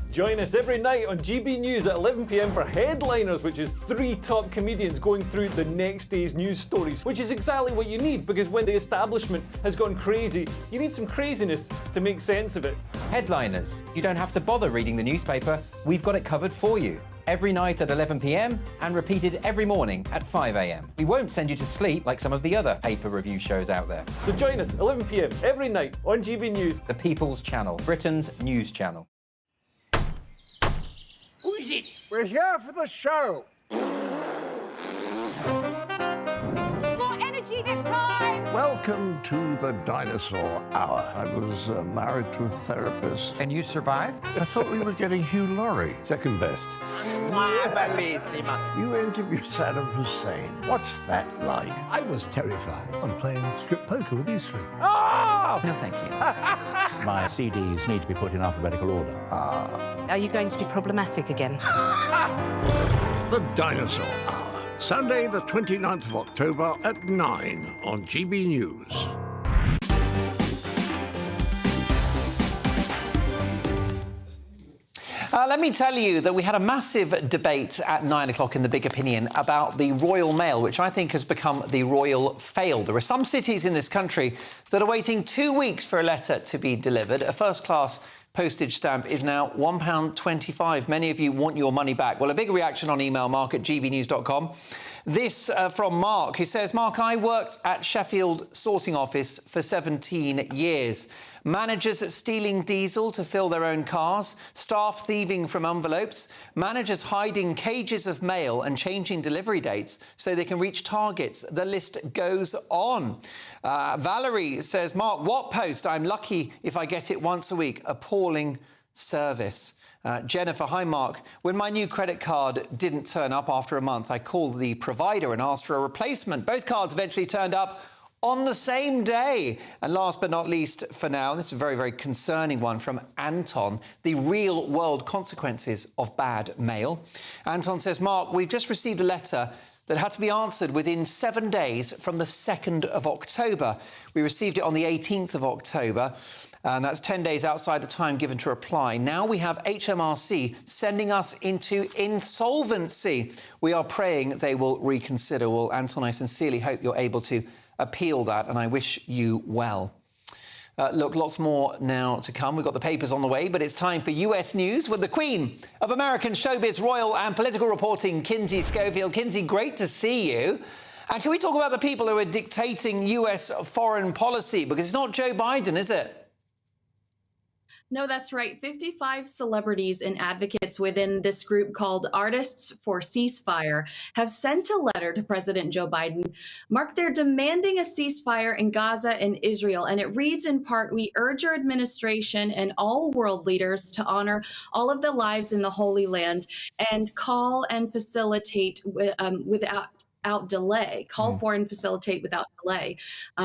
Join us every night on GB News at 11 p.m. for Headliners, which is 3 top comedians going through the next day's news stories, which is exactly what you need, because when the establishment has gone crazy, you need some craziness to make sense of it. Headliners. You don't have to bother reading the newspaper. We've got it covered for you. Every night at 11 p.m. and repeated every morning at 5 a.m. We won't send you to sleep like some of the other paper review shows out there. So join us 11 p.m. every night on GB News. The People's Channel, Britain's news channel. Who is it? We're here for the show. More energy this time! Welcome to the Dinosaur Hour. I was married to a therapist. And you survived? I thought we were getting Hugh Laurie. Second best. You interviewed Saddam Hussein. What's that like? I was terrified. I'm playing strip poker with these 3. Ah! No, thank you. My CDs need to be put in alphabetical order. Are you going to be problematic again? The Dinosaur Hour. Sunday, the 29th of October at 9 on GB News. Let me tell you that we had a massive debate at 9 o'clock in The Big Opinion about the Royal Mail, which I think has become the Royal Fail. There are some cities in this country that are waiting 2 weeks for a letter to be delivered. A first-class postage stamp is now £1.25. Many of you want your money back. Well, a big reaction on email, mark@gbnews.com. This from Mark, who says, Mark, I worked at Sheffield sorting office for 17 years. Managers stealing diesel to fill their own cars, staff thieving from envelopes, managers hiding cages of mail and changing delivery dates so they can reach targets. The list goes on. Valerie says, Mark, what post? I'm lucky if I get it once a week. Appalling service. Jennifer, hi Mark. When my new credit card didn't turn up after a month, I called the provider and asked for a replacement. Both cards eventually turned up on the same day. And last but not least for now, this is a very, very concerning one from Anton, the real-world consequences of bad mail. Anton says, Mark, we've just received a letter that had to be answered within 7 days from the 2nd of October. We received it on the 18th of October, and that's 10 days outside the time given to reply. Now we have HMRC sending us into insolvency. We are praying they will reconsider. Well, Anton, I sincerely hope you're able to appeal that, and I wish you well. Look, lots more now to come. We've got the papers on the way, but it's time for US News with the Queen of American showbiz, royal and political reporting, Kinsey Schofield. Kinsey, great to see you. And can we talk about the people who are dictating US foreign policy? Because it's not Joe Biden, is it? No, that's right. 55 celebrities and advocates within this group called Artists for Ceasefire have sent a letter to President Joe Biden. Mark, they're demanding a ceasefire in Gaza and Israel. And it reads in part, we urge our administration and all world leaders to honor all of the lives in the Holy Land and call and facilitate without delay, call for and facilitate without delay.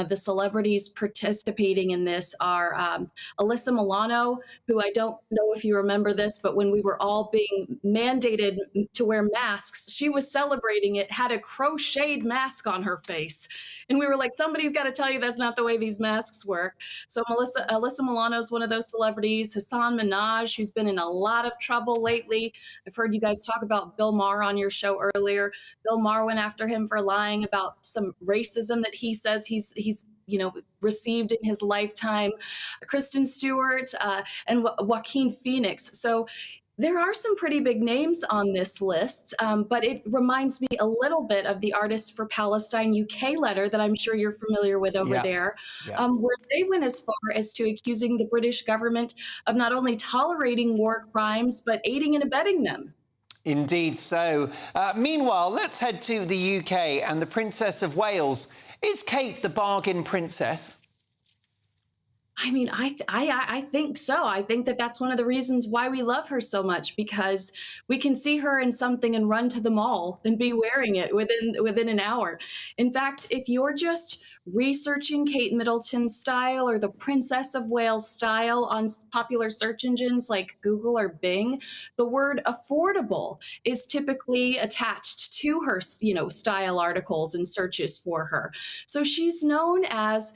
The celebrities participating in this are Alyssa Milano, who I don't know if you remember this, but when we were all being mandated to wear masks, she was celebrating it, had a crocheted mask on her face. And we were like, somebody's got to tell you that's not the way these masks work. So Alyssa Milano is one of those celebrities. Hassan Minaj, who's been in a lot of trouble lately. I've heard you guys talk about Bill Maher on your show earlier. Bill Maher went after him for lying about some racism that he says he's received in his lifetime. Kristen Stewart and Joaquin Phoenix. So there are some pretty big names on this list, but it reminds me a little bit of the Artists for Palestine UK letter that I'm sure you're familiar with over there, where they went as far as to accusing the British government of not only tolerating war crimes, but aiding and abetting them. Indeed so. Meanwhile, let's head to the UK and the Princess of Wales. Is Kate the bargain princess? I mean, I think so. I think that that's one of the reasons why we love her so much, because we can see her in something and run to the mall and be wearing it within an hour. In fact, if you're just researching Kate Middleton's style or the Princess of Wales style on popular search engines like Google or Bing, the word affordable is typically attached to her, style articles and searches for her. So she's known as,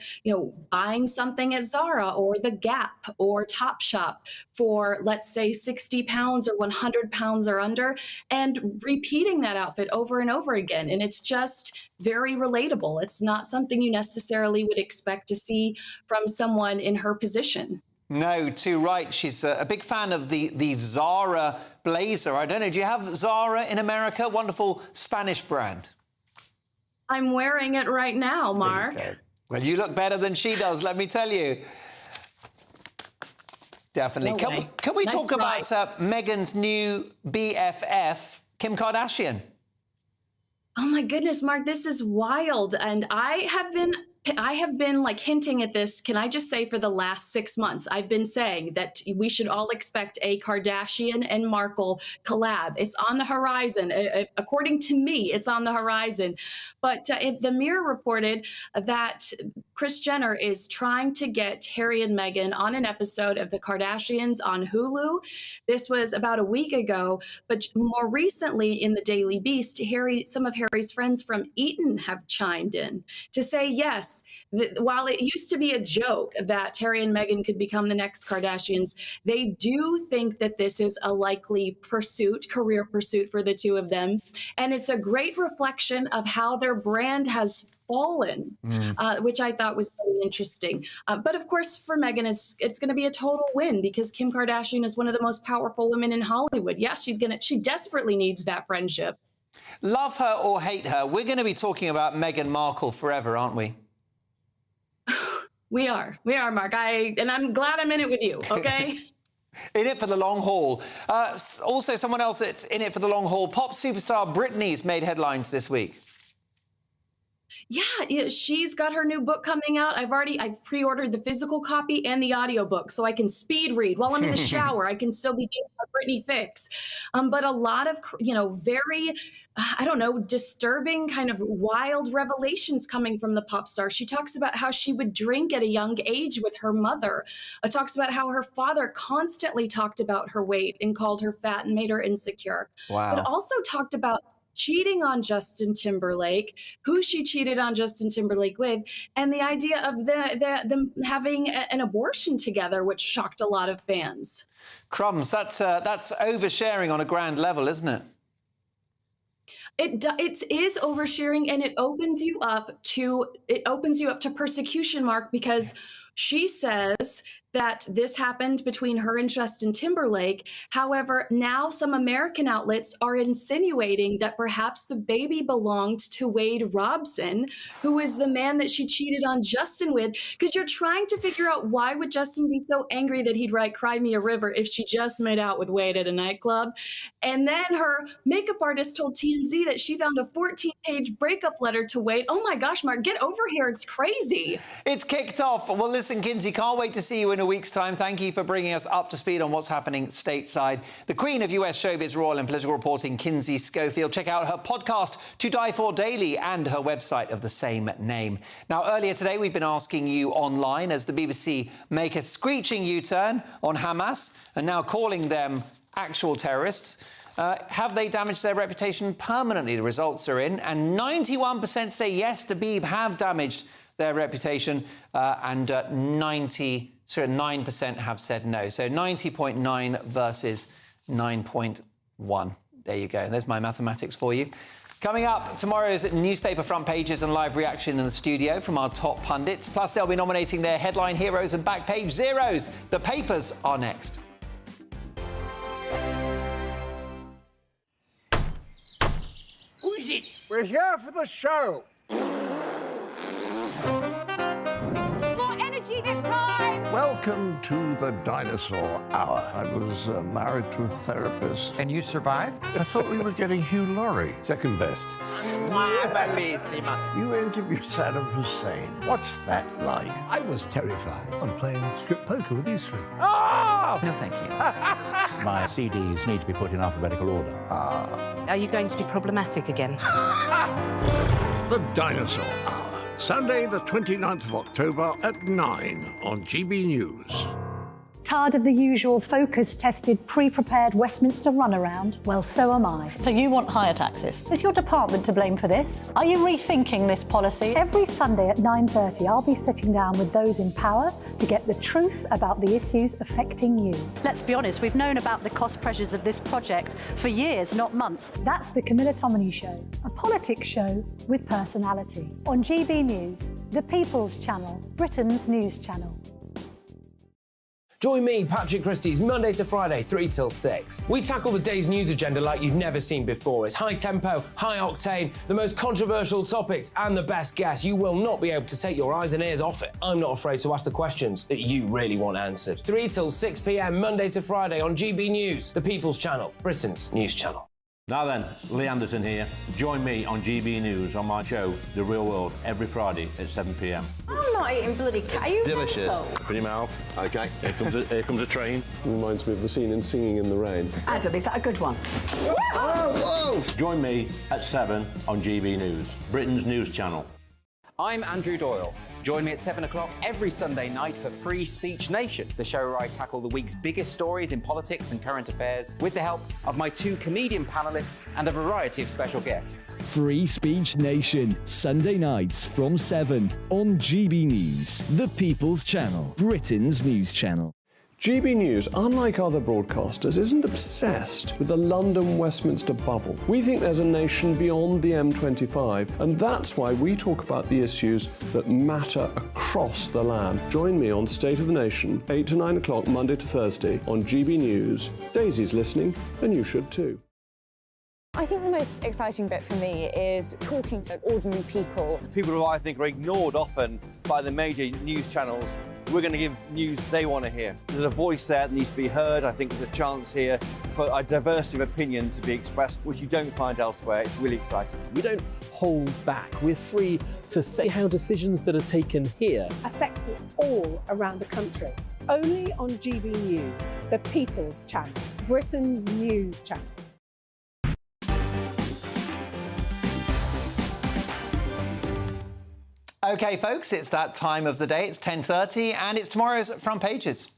buying something at Zara or The Gap or Topshop for, let's say, 60 pounds or 100 pounds or under, and repeating that outfit over and over again. And it's just very relatable. It's not something you necessarily would expect to see from someone in her position. No, too right. She's a big fan of the Zara blazer. I don't know, do you have Zara in America? Wonderful Spanish brand. I'm wearing it right now, Mark. Well, you look better than she does, let me tell you. Definitely. No Can we talk about Meghan's new BFF, Kim Kardashian? Oh my goodness, Mark, this is wild. And I have been like hinting at this, can I just say, for the last 6 months, I've been saying that we should all expect a Kardashian and Markle collab. It's on the horizon. According to me, it's on the horizon. But the Mirror reported that Kris Jenner is trying to get Harry and Meghan on an episode of The Kardashians on Hulu. This was about a week ago, but more recently in the Daily Beast, some of Harry's friends from Eton have chimed in to say, yes, while it used to be a joke that Harry and Meghan could become the next Kardashians, they do think that this is a likely career pursuit for the two of them. And it's a great reflection of how their brand has fallen, which I thought was really interesting. But of course, for Meghan, it's going to be a total win because Kim Kardashian is one of the most powerful women in Hollywood. Yeah, she desperately needs that friendship. Love her or hate her, we're going to be talking about Meghan Markle forever, aren't we? We are, Mark. And I'm glad I'm in it with you, okay? In it for the long haul. Also, someone else that's in it for the long haul, pop superstar Britney's made headlines this week. Yeah, she's got her new book coming out. I've pre-ordered the physical copy and the audiobook so I can speed read while I'm in the shower. I can still be getting my Britney fix. But a lot of, very, disturbing kind of wild revelations coming from the pop star. She talks about how she would drink at a young age with her mother. Talks about how her father constantly talked about her weight and called her fat and made her insecure. Wow. But also talked about cheating on Justin Timberlake, who she cheated on Justin Timberlake with, and the idea of them having an abortion together, which shocked a lot of fans. Crumbs, that's oversharing on a grand level, isn't it? It is oversharing, and it opens you up to persecution, Mark, because she says that this happened between her and Justin Timberlake. However, now some American outlets are insinuating that perhaps the baby belonged to Wade Robson, who is the man that she cheated on Justin with, because you're trying to figure out why would Justin be so angry that he'd write Cry Me a River if she just made out with Wade at a nightclub. And then her makeup artist told TMZ that she found a 14-page breakup letter to Wade. Oh my gosh, Mark, get over here. It's crazy. It's kicked off. Well, listen, Kinsey, can't wait to see you in in a week's time. Thank you for bringing us up to speed on what's happening stateside. The queen of US showbiz, royal and political reporting, Kinsey Schofield. Check out her podcast, To Die For Daily, and her website of the same name. Now, earlier today, we've been asking you online as the BBC make a screeching U-turn on Hamas and now calling them actual terrorists. Have they damaged their reputation permanently? The results are in, and 91% say yes, the Beeb have damaged their reputation, and 9% have said no. So 90.9 versus 9.1. There you go. There's my mathematics for you. Coming up, tomorrow's newspaper front pages and live reaction in the studio from our top pundits. Plus, they'll be nominating their headline heroes and back page zeros. The papers are next. Who is it? We're here for the show. More energy this time! Welcome to the Dinosaur Hour. I was married to a therapist. And you survived? I thought we were getting Hugh Laurie. Second best. You interviewed Saddam Hussein. What's that like? I was terrified. I'm playing strip poker with these three. Ah! No, thank you. My CDs need to be put in alphabetical order. Are you going to be problematic again? The Dinosaur Hour. Sunday, the 29th of October at 9 on GB News. Tired of the usual focus-tested, pre-prepared Westminster runaround? Well, so am I. So you want higher taxes? Is your department to blame for this? Are you rethinking this policy? Every Sunday at 9:30, I'll be sitting down with those in power to get the truth about the issues affecting you. Let's be honest, we've known about the cost pressures of this project for years, not months. That's the Camilla Tominey Show, a politics show with personality. On GB News, the People's Channel, Britain's news channel. Join me, Patrick Christie's, Monday to Friday, 3 till 6. We tackle the day's news agenda like you've never seen before. It's high tempo, high octane, the most controversial topics, and the best guests. You will not be able to take your eyes and ears off it. I'm not afraid to ask the questions that you really want answered. 3 till 6 p.m, Monday to Friday on GB News, the People's Channel, Britain's news channel. Now then, Lee Anderson here. Join me on GB News on my show, The Real World, every Friday at 7 p.m. I'm not eating bloody cat. Are you Delicious. mental? Open your mouth. OK, here comes a train. Reminds me of the scene in Singing in the Rain. Adam, is that a good one? Whoa! Join me at 7 on GB News, Britain's news channel. I'm Andrew Doyle. Join me at 7 o'clock every Sunday night for Free Speech Nation, the show where I tackle the week's biggest stories in politics and current affairs with the help of my 2 comedian panellists and a variety of special guests. Free Speech Nation, Sunday nights from 7 on GB News, the People's Channel, Britain's news channel. GB News, unlike other broadcasters, isn't obsessed with the London-Westminster bubble. We think there's a nation beyond the M25, and that's why we talk about the issues that matter across the land. Join me on State of the Nation, 8 to 9 o'clock, Monday to Thursday, on GB News. Daisy's listening, and you should too. I think the most exciting bit for me is talking to ordinary people. People who I think are ignored often by the major news channels. We're going to give news they want to hear. There's a voice there that needs to be heard. I think there's a chance here for a diversity of opinion to be expressed, which you don't find elsewhere. It's really exciting. We don't hold back. We're free to say how decisions that are taken here affect us all around the country. Only on GB News, the People's Channel, Britain's news channel. OK, folks, it's that time of the day. It's 10:30, and it's tomorrow's front pages.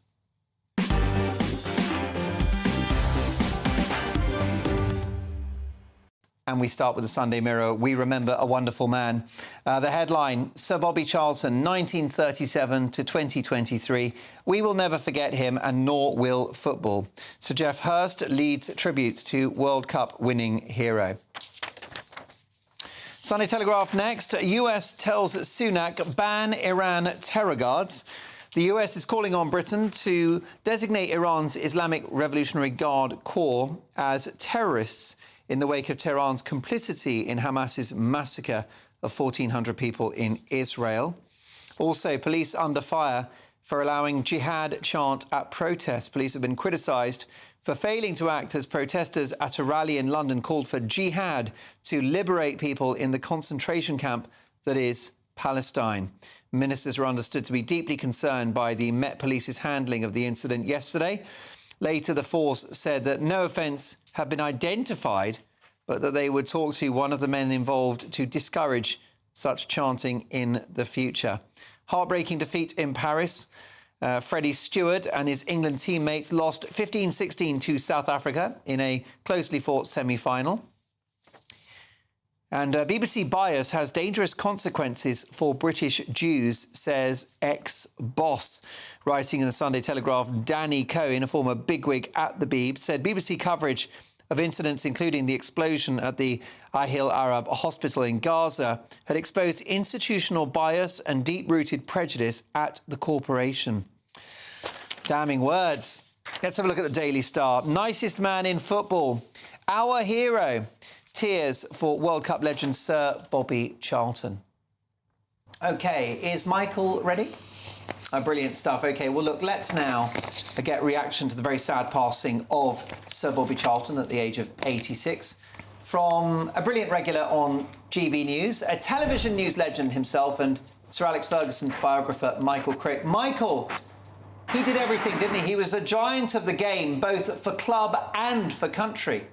And we start with the Sunday Mirror. We remember a wonderful man. The headline, Sir Bobby Charlton, 1937 to 2023. We will never forget him, and nor will football. Sir Geoff Hurst leads tributes to World Cup winning hero. Sunday Telegraph next. US tells Sunak ban Iran terror guards. The US is calling on Britain to designate Iran's Islamic Revolutionary Guard Corps as terrorists in the wake of Tehran's complicity in Hamas's massacre of 1,400 people in Israel. Also, police under fire for allowing jihad chant at protests. Police have been criticised for failing to act as protesters at a rally in London called for jihad to liberate people in the concentration camp that is Palestine. Ministers are understood to be deeply concerned by the Met Police's handling of the incident yesterday. Later, the force said that no offence had been identified, but that they would talk to one of the men involved to discourage such chanting in the future. Heartbreaking defeat in Paris. Freddie Stewart and his England teammates lost 15-16 to South Africa in a closely fought semi-final. And BBC bias has dangerous consequences for British Jews, says ex-boss. Writing in the Sunday Telegraph, Danny Cohen, a former bigwig at the Beeb, said BBC coverage of incidents including the explosion at the Ahil Arab hospital in Gaza had exposed institutional bias and deep-rooted prejudice at the corporation. Damning words. Let's have a look at the Daily Star. Nicest man in football. Our hero. Tears for World Cup legend Sir Bobby Charlton. OK, is Michael ready? Brilliant stuff. OK, well, look, let's now get reaction to the very sad passing of Sir Bobby Charlton at the age of 86 from a brilliant regular on GB News, a television news legend himself, and Sir Alex Ferguson's biographer, Michael Crick. Michael, he did everything, didn't he? He was a giant of the game, both for club and for country.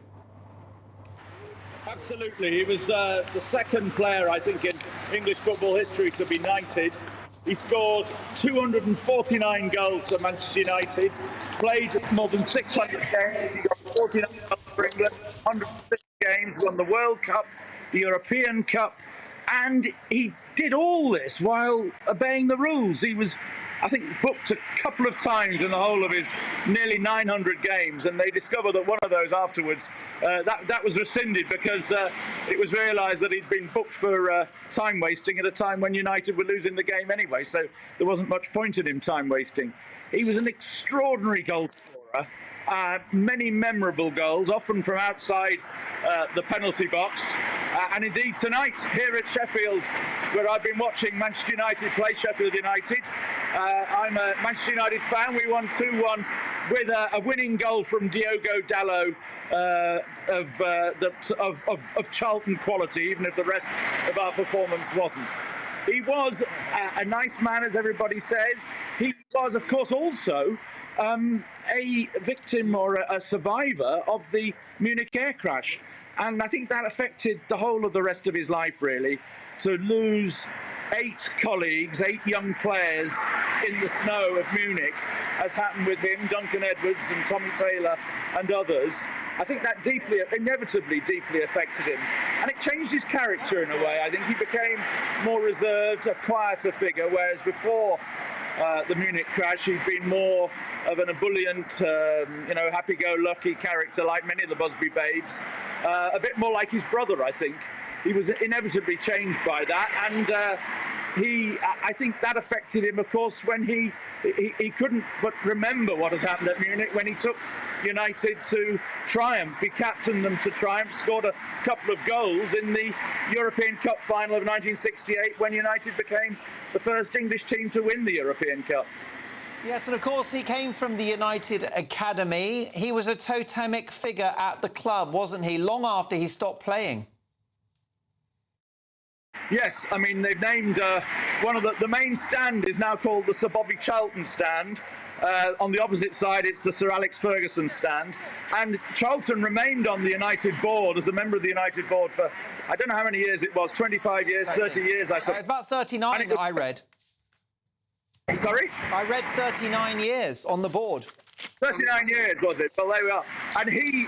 Absolutely. He was the second player, I think, in English football history to be knighted. He scored 249 goals for Manchester United, played more than 600 games. He got 49 goals for England, 106 games, won the World Cup, the European Cup, and he did all this while obeying the rules. He was, I think, booked a couple of times in the whole of his nearly 900 games, and they discovered that one of those afterwards, that was rescinded because it was realised that he'd been booked for time wasting at a time when United were losing the game anyway, so there wasn't much point in him time wasting. He was an extraordinary goal scorer. Many memorable goals, often from outside the penalty box. And indeed tonight, here at Sheffield, where I've been watching Manchester United play Sheffield United, I'm a Manchester United fan. We won 2-1 with a winning goal from Diogo Dalot of Charlton quality, even if the rest of our performance wasn't. He was a nice man, as everybody says. He was, of course, also a victim or a survivor of the Munich air crash. And I think that affected the whole of the rest of his life, really, to lose 8 colleagues, 8 young players in the snow of Munich, as happened with him, Duncan Edwards and Tommy Taylor and others. I think that inevitably deeply affected him. And it changed his character in a way. I think he became more reserved, a quieter figure, whereas before the Munich crash, he'd been more of an ebullient, happy-go-lucky character like many of the Busby Babes. A bit more like his brother, I think. He was inevitably changed by that, and I think that affected him, of course, when he couldn't but remember what had happened at Munich when he took United to triumph. He captained them to triumph, scored a couple of goals in the European Cup final of 1968 when United became the first English team to win the European Cup. Yes, and of course he came from the United Academy. He was a totemic figure at the club, wasn't he, long after he stopped playing? Yes, I mean, they've named one of the main stand is now called the Sir Bobby Charlton stand. On the opposite side, it's the Sir Alex Ferguson stand. And Charlton remained on the United board as a member of the United board for, I don't know how many years it was, 25 years, 30 years, I suppose. About 39, I read. Sorry? I read 39 years on the board. 39 years, was it? Well, there we are. And he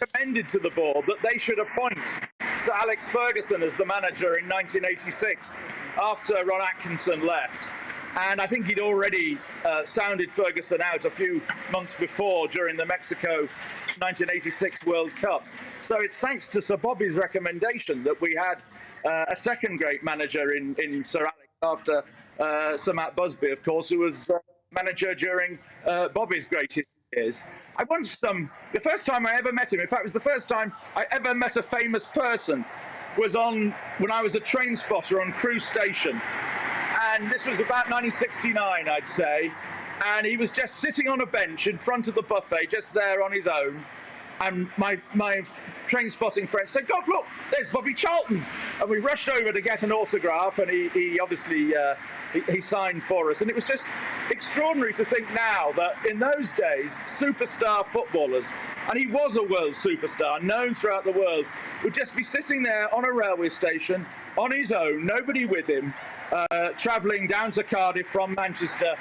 recommended to the board that they should appoint Sir Alex Ferguson as the manager in 1986, after Ron Atkinson left. And I think he'd already sounded Ferguson out a few months before during the Mexico 1986 World Cup. So it's thanks to Sir Bobby's recommendation that we had a second great manager in Sir Alex after Sir Matt Busby, of course, who was manager during Bobby's greatest years. I once, the first time I ever met him, in fact, it was the first time I ever met a famous person, was when I was a train spotter on Crewe Station. And this was about 1969, I'd say. And he was just sitting on a bench in front of the buffet, just there on his own. And my train spotting friend said, God, look, there's Bobby Charlton. And we rushed over to get an autograph, and he obviously he signed for us. And it was just extraordinary to think now that in those days, superstar footballers, and he was a world superstar, known throughout the world, would just be sitting there on a railway station on his own, nobody with him, travelling down to Cardiff from Manchester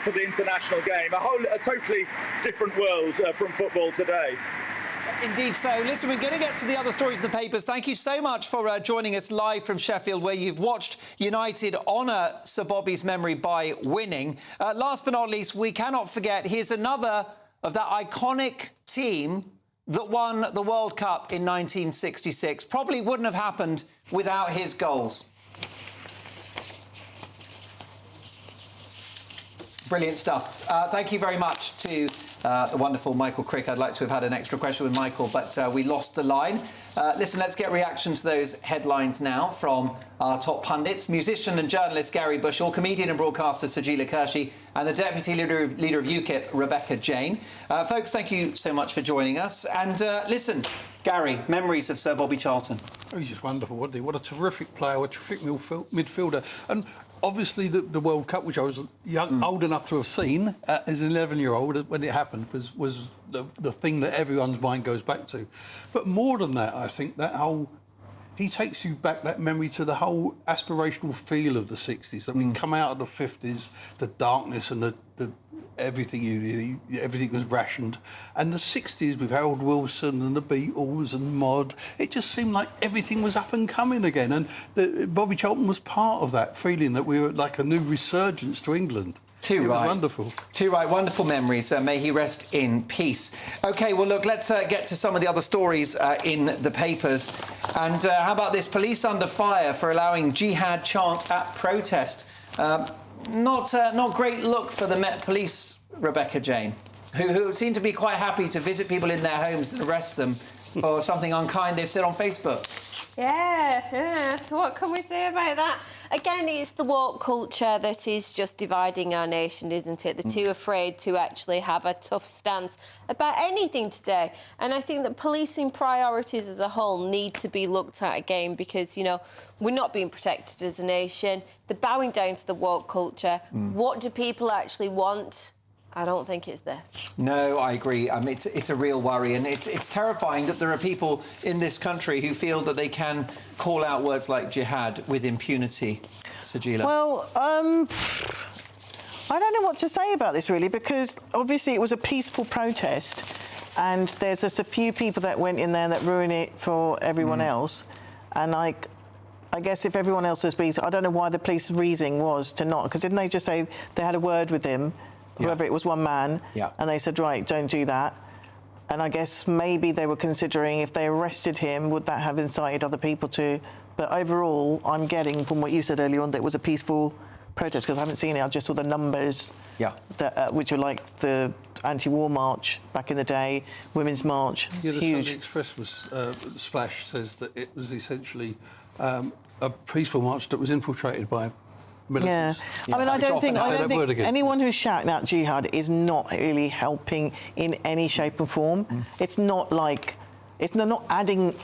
for the international game. A totally different world from football today. Indeed so. Listen, we're going to get to the other stories in the papers. Thank you so much for joining us live from Sheffield, where you've watched United honour Sir Bobby's memory by winning. Last but not least, we cannot forget, here's another of that iconic team that won the World Cup in 1966. Probably wouldn't have happened without his goals. Brilliant stuff. Thank you very much to the wonderful Michael Crick. I'd like to have had an extra question with Michael, but we lost the line. Listen, let's get reaction to those headlines now from our top pundits. Musician and journalist Gary Bushell, comedian and broadcaster Sajila Kershi, and the deputy leader of UKIP, Rebecca Jane. Folks, thank you so much for joining us. And listen, Gary, memories of Sir Bobby Charlton. Oh, he's just wonderful, wasn't he? What a terrific player, a terrific midfielder. And obviously the World Cup, which I was old enough to have seen as an 11-year-old when it happened, was the thing that everyone's mind goes back to. But more than that, I think that he takes you back, that memory, to the whole aspirational feel of the 60s. That we come out of the 50s, the darkness and the everything everything was rationed. And the 60s with Harold Wilson and the Beatles and Mod, it just seemed like everything was up and coming again. And Bobby Charlton was part of that feeling that we were like a new resurgence to England. It was wonderful. Too right. Wonderful memories. May he rest in peace. OK, well, look, let's get to some of the other stories in the papers. And how about this? Police under fire for allowing jihad chant at protest. Not great look for the Met Police, Rebecca Jane, who seem to be quite happy to visit people in their homes and arrest them for something unkind they've said on Facebook. Yeah. What can we say about that? Again, it's the woke culture that is just dividing our nation, isn't it? They're too afraid to actually have a tough stance about anything today. And I think that policing priorities as a whole need to be looked at again because, you know, we're not being protected as a nation. They're bowing down to the woke culture. What do people actually want? I don't think it's this. No, I agree. It's a real worry, and it's terrifying that there are people in this country who feel that they can call out words like jihad with impunity. Sajila. Well, I don't know what to say about this, really, because obviously it was a peaceful protest, and there's just a few people that went in there that ruined it for everyone else. And I guess if everyone else has been... I don't know why the police reasoning was to not... Because didn't they just say they had a word with him, whoever it was, one man, and they said, right, don't do that. And I guess maybe they were considering if they arrested him, would that have incited other people to... But overall, I'm getting, from what you said earlier on, that it was a peaceful protest, because I haven't seen it. I just saw the numbers, that, which are like the anti-war march back in the day, women's march, the huge. Sunday Express was, Splash says that it was essentially a peaceful march that was infiltrated by militants. I mean, I don't think anyone who's shouting out jihad is not really helping in any shape or form. It's not like... They're not adding...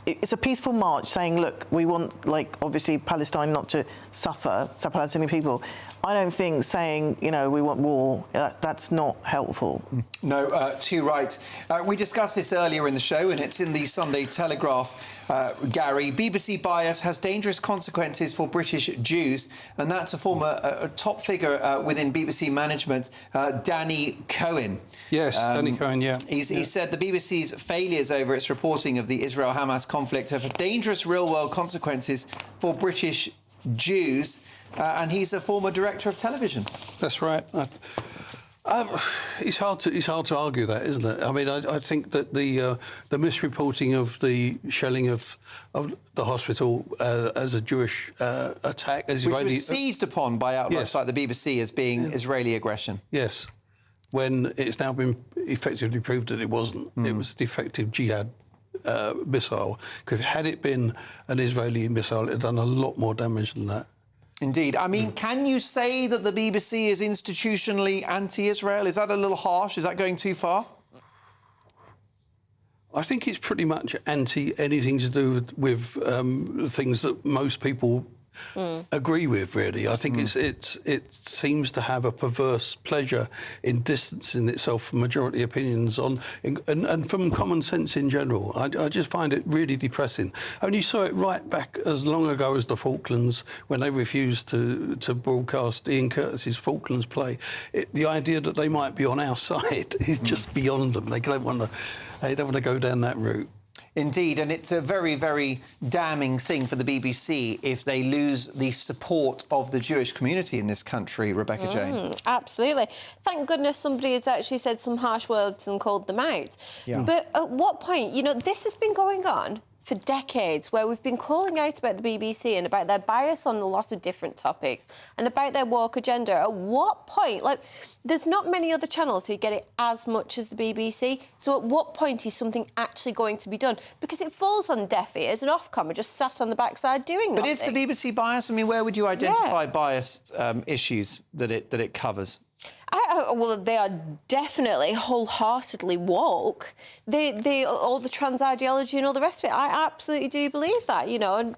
It's a peaceful march saying, look, we want, like, obviously Palestine not to suffer, Palestinian people. I don't think saying, you know, we want war, that's not helpful. No, too right. We discussed this earlier in the show, and it's in the Sunday Telegraph, Gary. BBC bias has dangerous consequences for British Jews, and that's a former top figure within BBC management, Danny Cohen. Yes, Danny Cohen, He said the BBC's failures over its reporting of the Israel-Hamas conflict have dangerous real-world consequences for British Jews. And he's a former director of television. That's right. It's hard to argue that, isn't it? I mean, I think that the misreporting of the shelling of the hospital as a Jewish attack, as which was seized upon by outlets like the BBC as being Israeli aggression. Yes, when it's now been effectively proved that it wasn't. It was a defective jihad missile. Because had it been an Israeli missile, it had done a lot more damage than that. Indeed. I mean, can you say that the BBC is institutionally anti-Israel? Is that a little harsh? Is that going too far? I think it's pretty much anti anything to do with things that most people agree with, really. I think it seems to have a perverse pleasure in distancing itself from majority opinions and from common sense in general. I just find it really depressing. And you saw it right back as long ago as the Falklands, when they refused to broadcast Ian Curtis's Falklands play. The idea that they might be on our side is just beyond them. They don't want to go down that route. Indeed, and it's a very, very damning thing for the BBC if they lose the support of the Jewish community in this country, Rebecca Jane. Absolutely. Thank goodness somebody has actually said some harsh words and called them out. Yeah. But at what point, you know, this has been going on for decades, where we've been calling out about the BBC and about their bias on a lot of different topics and about their woke agenda. At what point, like, there's not many other channels who get it as much as the BBC, so at what point is something actually going to be done? Because it falls on deaf ears and Ofcom are just sat on the backside doing nothing. But is the BBC biased? I mean, where would you identify biased issues that it covers? Well, they are definitely wholeheartedly woke. They all the trans ideology and all the rest of it. I absolutely do believe that, you know. And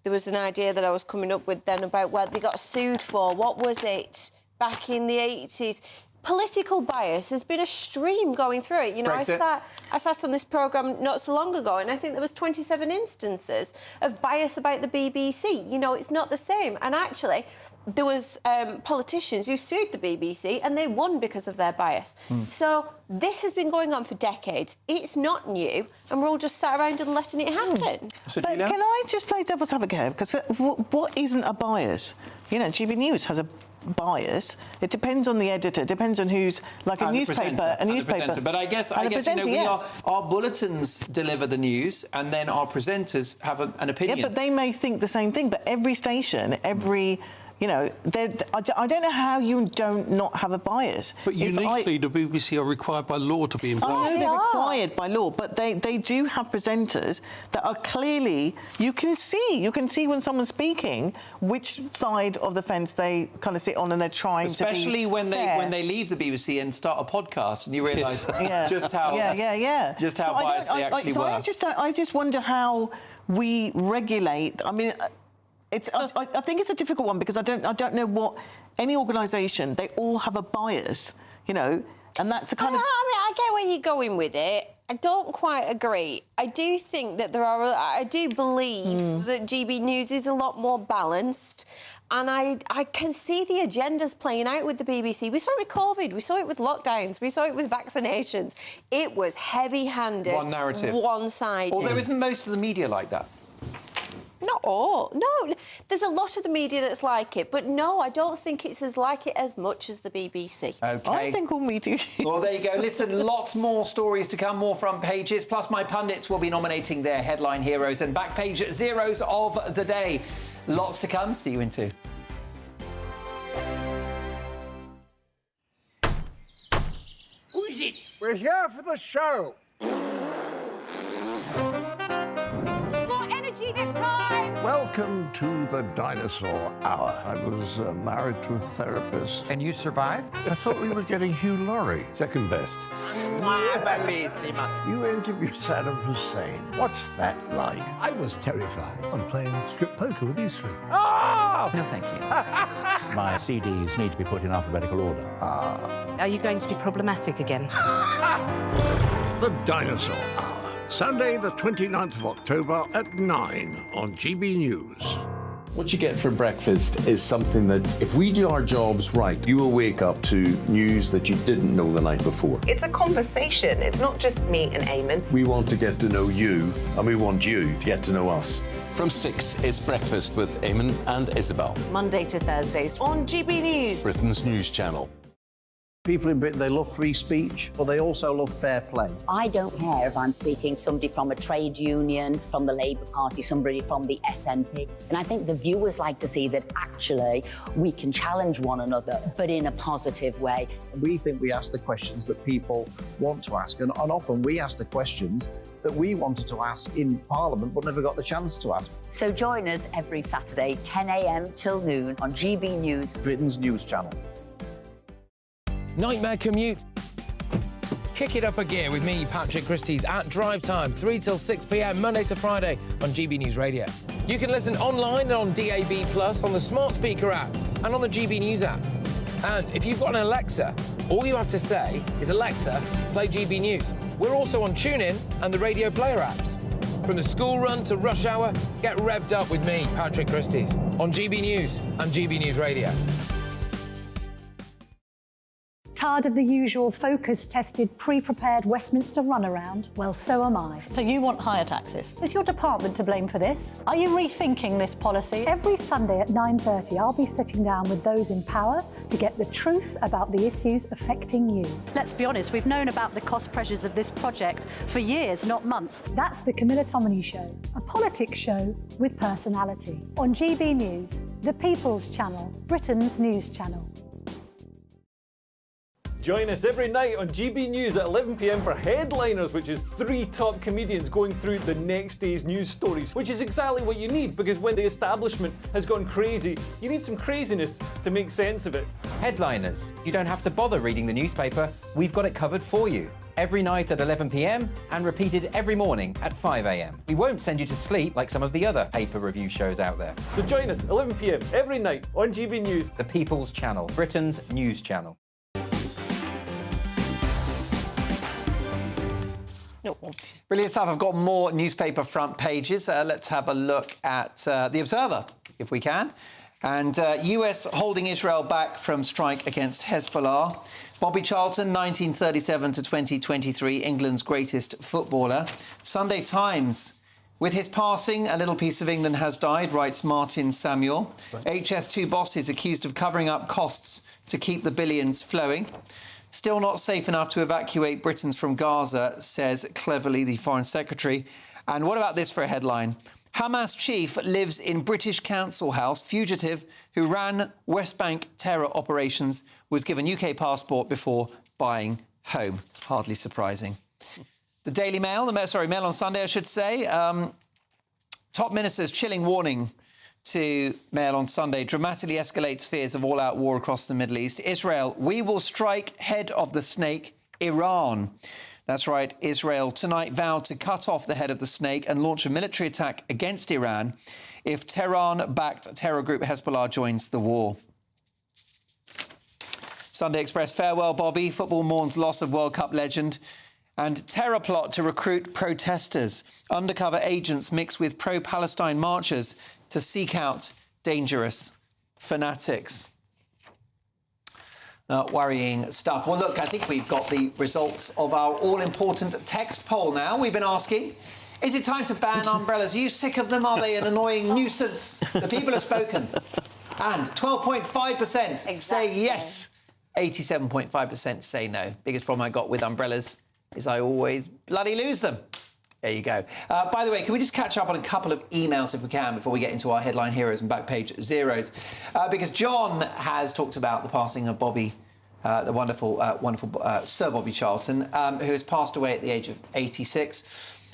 there was an idea that I was coming up with then about what they got sued for. What was it back in the 80s? Political bias has been a stream going through it. You know, I sat on this programme not so long ago and I think there was 27 instances of bias about the BBC. You know, it's not the same. And actually, there was politicians who sued the BBC and they won because of their bias. So this has been going on for decades. It's not new and we're all just sat around and letting it happen. But can I just play devil's advocate here? Because what isn't a bias? You know, GBNews has a bias. It depends on the editor. It depends on who's, like a newspaper. But I guess you know, our bulletins deliver the news, and then our presenters have an opinion. Yeah, but they may think the same thing. But every station, you know, I don't know how you don't not have a bias. But uniquely, the BBC are required by law to be involved. I know they're required by law, but they do have presenters that are clearly, you can see when someone's speaking which side of the fence they kind of sit on, and they're trying to be Especially when they leave the BBC and start a podcast, and you realise just how biased they actually were. I just wonder how we regulate. I mean, I think it's a difficult one because I don't know what any organisation, they all have a bias, you know, and that's the kind of. I mean, I get where you're going with it. I don't quite agree. I do think that I do believe that GBNews is a lot more balanced. And I can see the agendas playing out with the BBC. We saw it with COVID, we saw it with lockdowns, we saw it with vaccinations. It was heavy-handed. One narrative. One-sided. Although isn't most of the media like that? Not all. No, there's a lot of the media that's like it, but no, I don't think it's as like it as much as the BBC. OK. I think all media. Well, there you go. Listen, lots more stories to come, more front pages. Plus, my pundits will be nominating their headline heroes and back page zeros of the day. Lots to come. See you in 2. Who is it? We're here for the show. More energy this time! Welcome to the Dinosaur Hour. I was married to a therapist. And you survived? I thought we were getting Hugh Laurie. Second best. You interviewed Saddam Hussein. What's that like? I was terrified. I'm playing strip poker with these three. Oh! No, thank you. My CDs need to be put in alphabetical order. Are you going to be problematic again? The Dinosaur Hour. Sunday, the 29th of October at 9 on GB News. What you get for breakfast is something that, if we do our jobs right, you will wake up to news that you didn't know the night before. It's a conversation. It's not just me and Eamon. We want to get to know you, and we want you to get to know us. From 6, it's Breakfast with Eamon and Isabel. Monday to Thursdays on GB News. Britain's news channel. People in Britain, they love free speech, but they also love fair play. I don't care if I'm speaking somebody from a trade union, from the Labour Party, somebody from the SNP. And I think the viewers like to see that actually we can challenge one another, but in a positive way. We think we ask the questions that people want to ask, and often we ask the questions that we wanted to ask in Parliament but never got the chance to ask. So join us every Saturday, 10 a.m. till noon on GB News, Britain's news channel. Nightmare commute. Kick it up a gear with me, Patrick Christie's, at drive time, 3 till 6 p.m, Monday to Friday on GB News Radio. You can listen online and on DAB+, on the smart speaker app, and on the GB News app. And if you've got an Alexa, all you have to say is, Alexa, play GB News. We're also on TuneIn and the Radio Player apps. From the school run to rush hour, get revved up with me, Patrick Christie's, on GB News and GB News Radio. Tired of the usual focus-tested, pre-prepared Westminster runaround? Well, so am I. So you want higher taxes? Is your department to blame for this? Are you rethinking this policy? Every Sunday at 9:30, I'll be sitting down with those in power to get the truth about the issues affecting you. Let's be honest, we've known about the cost pressures of this project for years, not months. That's the Camilla Tominey Show, a politics show with personality. On GB News, the People's Channel, Britain's news channel. Join us every night on GB News at 11 p.m. for Headliners, which is 3 top comedians going through the next day's news stories, which is exactly what you need, because when the establishment has gone crazy, you need some craziness to make sense of it. Headliners. You don't have to bother reading the newspaper. We've got it covered for you. Every night at 11 p.m. and repeated every morning at 5 a.m. We won't send you to sleep like some of the other paper review shows out there. So join us 11 p.m. every night on GB News. The People's Channel, Britain's news channel. Brilliant stuff. I've got more newspaper front pages. Let's have a look at The Observer, if we can. And US holding Israel back from strike against Hezbollah. Bobby Charlton, 1937 to 2023, England's greatest footballer. Sunday Times, with his passing, a little piece of England has died, writes Martin Samuel. HS2 bosses accused of covering up costs to keep the billions flowing. Still not safe enough to evacuate Britons from Gaza, says cleverly the Foreign Secretary. And what about this for a headline? Hamas chief lives in British council house. Fugitive who ran West Bank terror operations was given UK passport before buying home. Hardly surprising. The Daily Mail, Mail on Sunday, I should say. Top minister's chilling warning to Mail on Sunday dramatically escalates fears of all-out war across the Middle East. Israel, we will strike head of the snake, Iran. That's right, Israel tonight vowed to cut off the head of the snake and launch a military attack against Iran if Tehran-backed terror group Hezbollah joins the war. Sunday Express, farewell, Bobby. Football mourns loss of World Cup legend. And terror plot to recruit protesters. Undercover agents mix with pro-Palestine marchers to seek out dangerous fanatics. Worrying stuff. Well, look, I think we've got the results of our all-important text poll now. We've been asking, is it time to ban umbrellas? Are you sick of them? Are they an annoying nuisance? The people have spoken. And 12.5% say yes. 87.5% say no. Biggest problem I got with umbrellas is I always bloody lose them. There you go. By the way, can we just catch up on a couple of emails if we can before we get into our headline heroes and back page zeros? Because John has talked about the passing of Bobby, the wonderful Sir Bobby Charlton, who has passed away at the age of 86.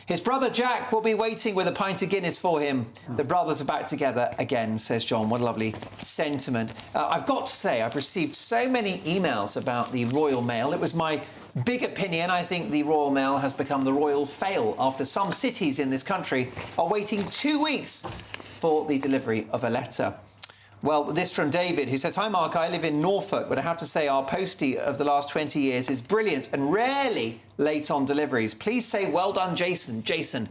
His brother Jack will be waiting with a pint of Guinness for him. The brothers are back together again, says John. What a lovely sentiment. I've got to say, I've received so many emails about the Royal Mail. It was my big opinion. I think the Royal Mail has become the royal fail after some cities in this country are waiting 2 weeks for the delivery of a letter. Well, this from David, who says, hi, Mark, I live in Norfolk, but I have to say our postie of the last 20 years is brilliant and rarely late on deliveries. Please say, well done, Jason. Jason,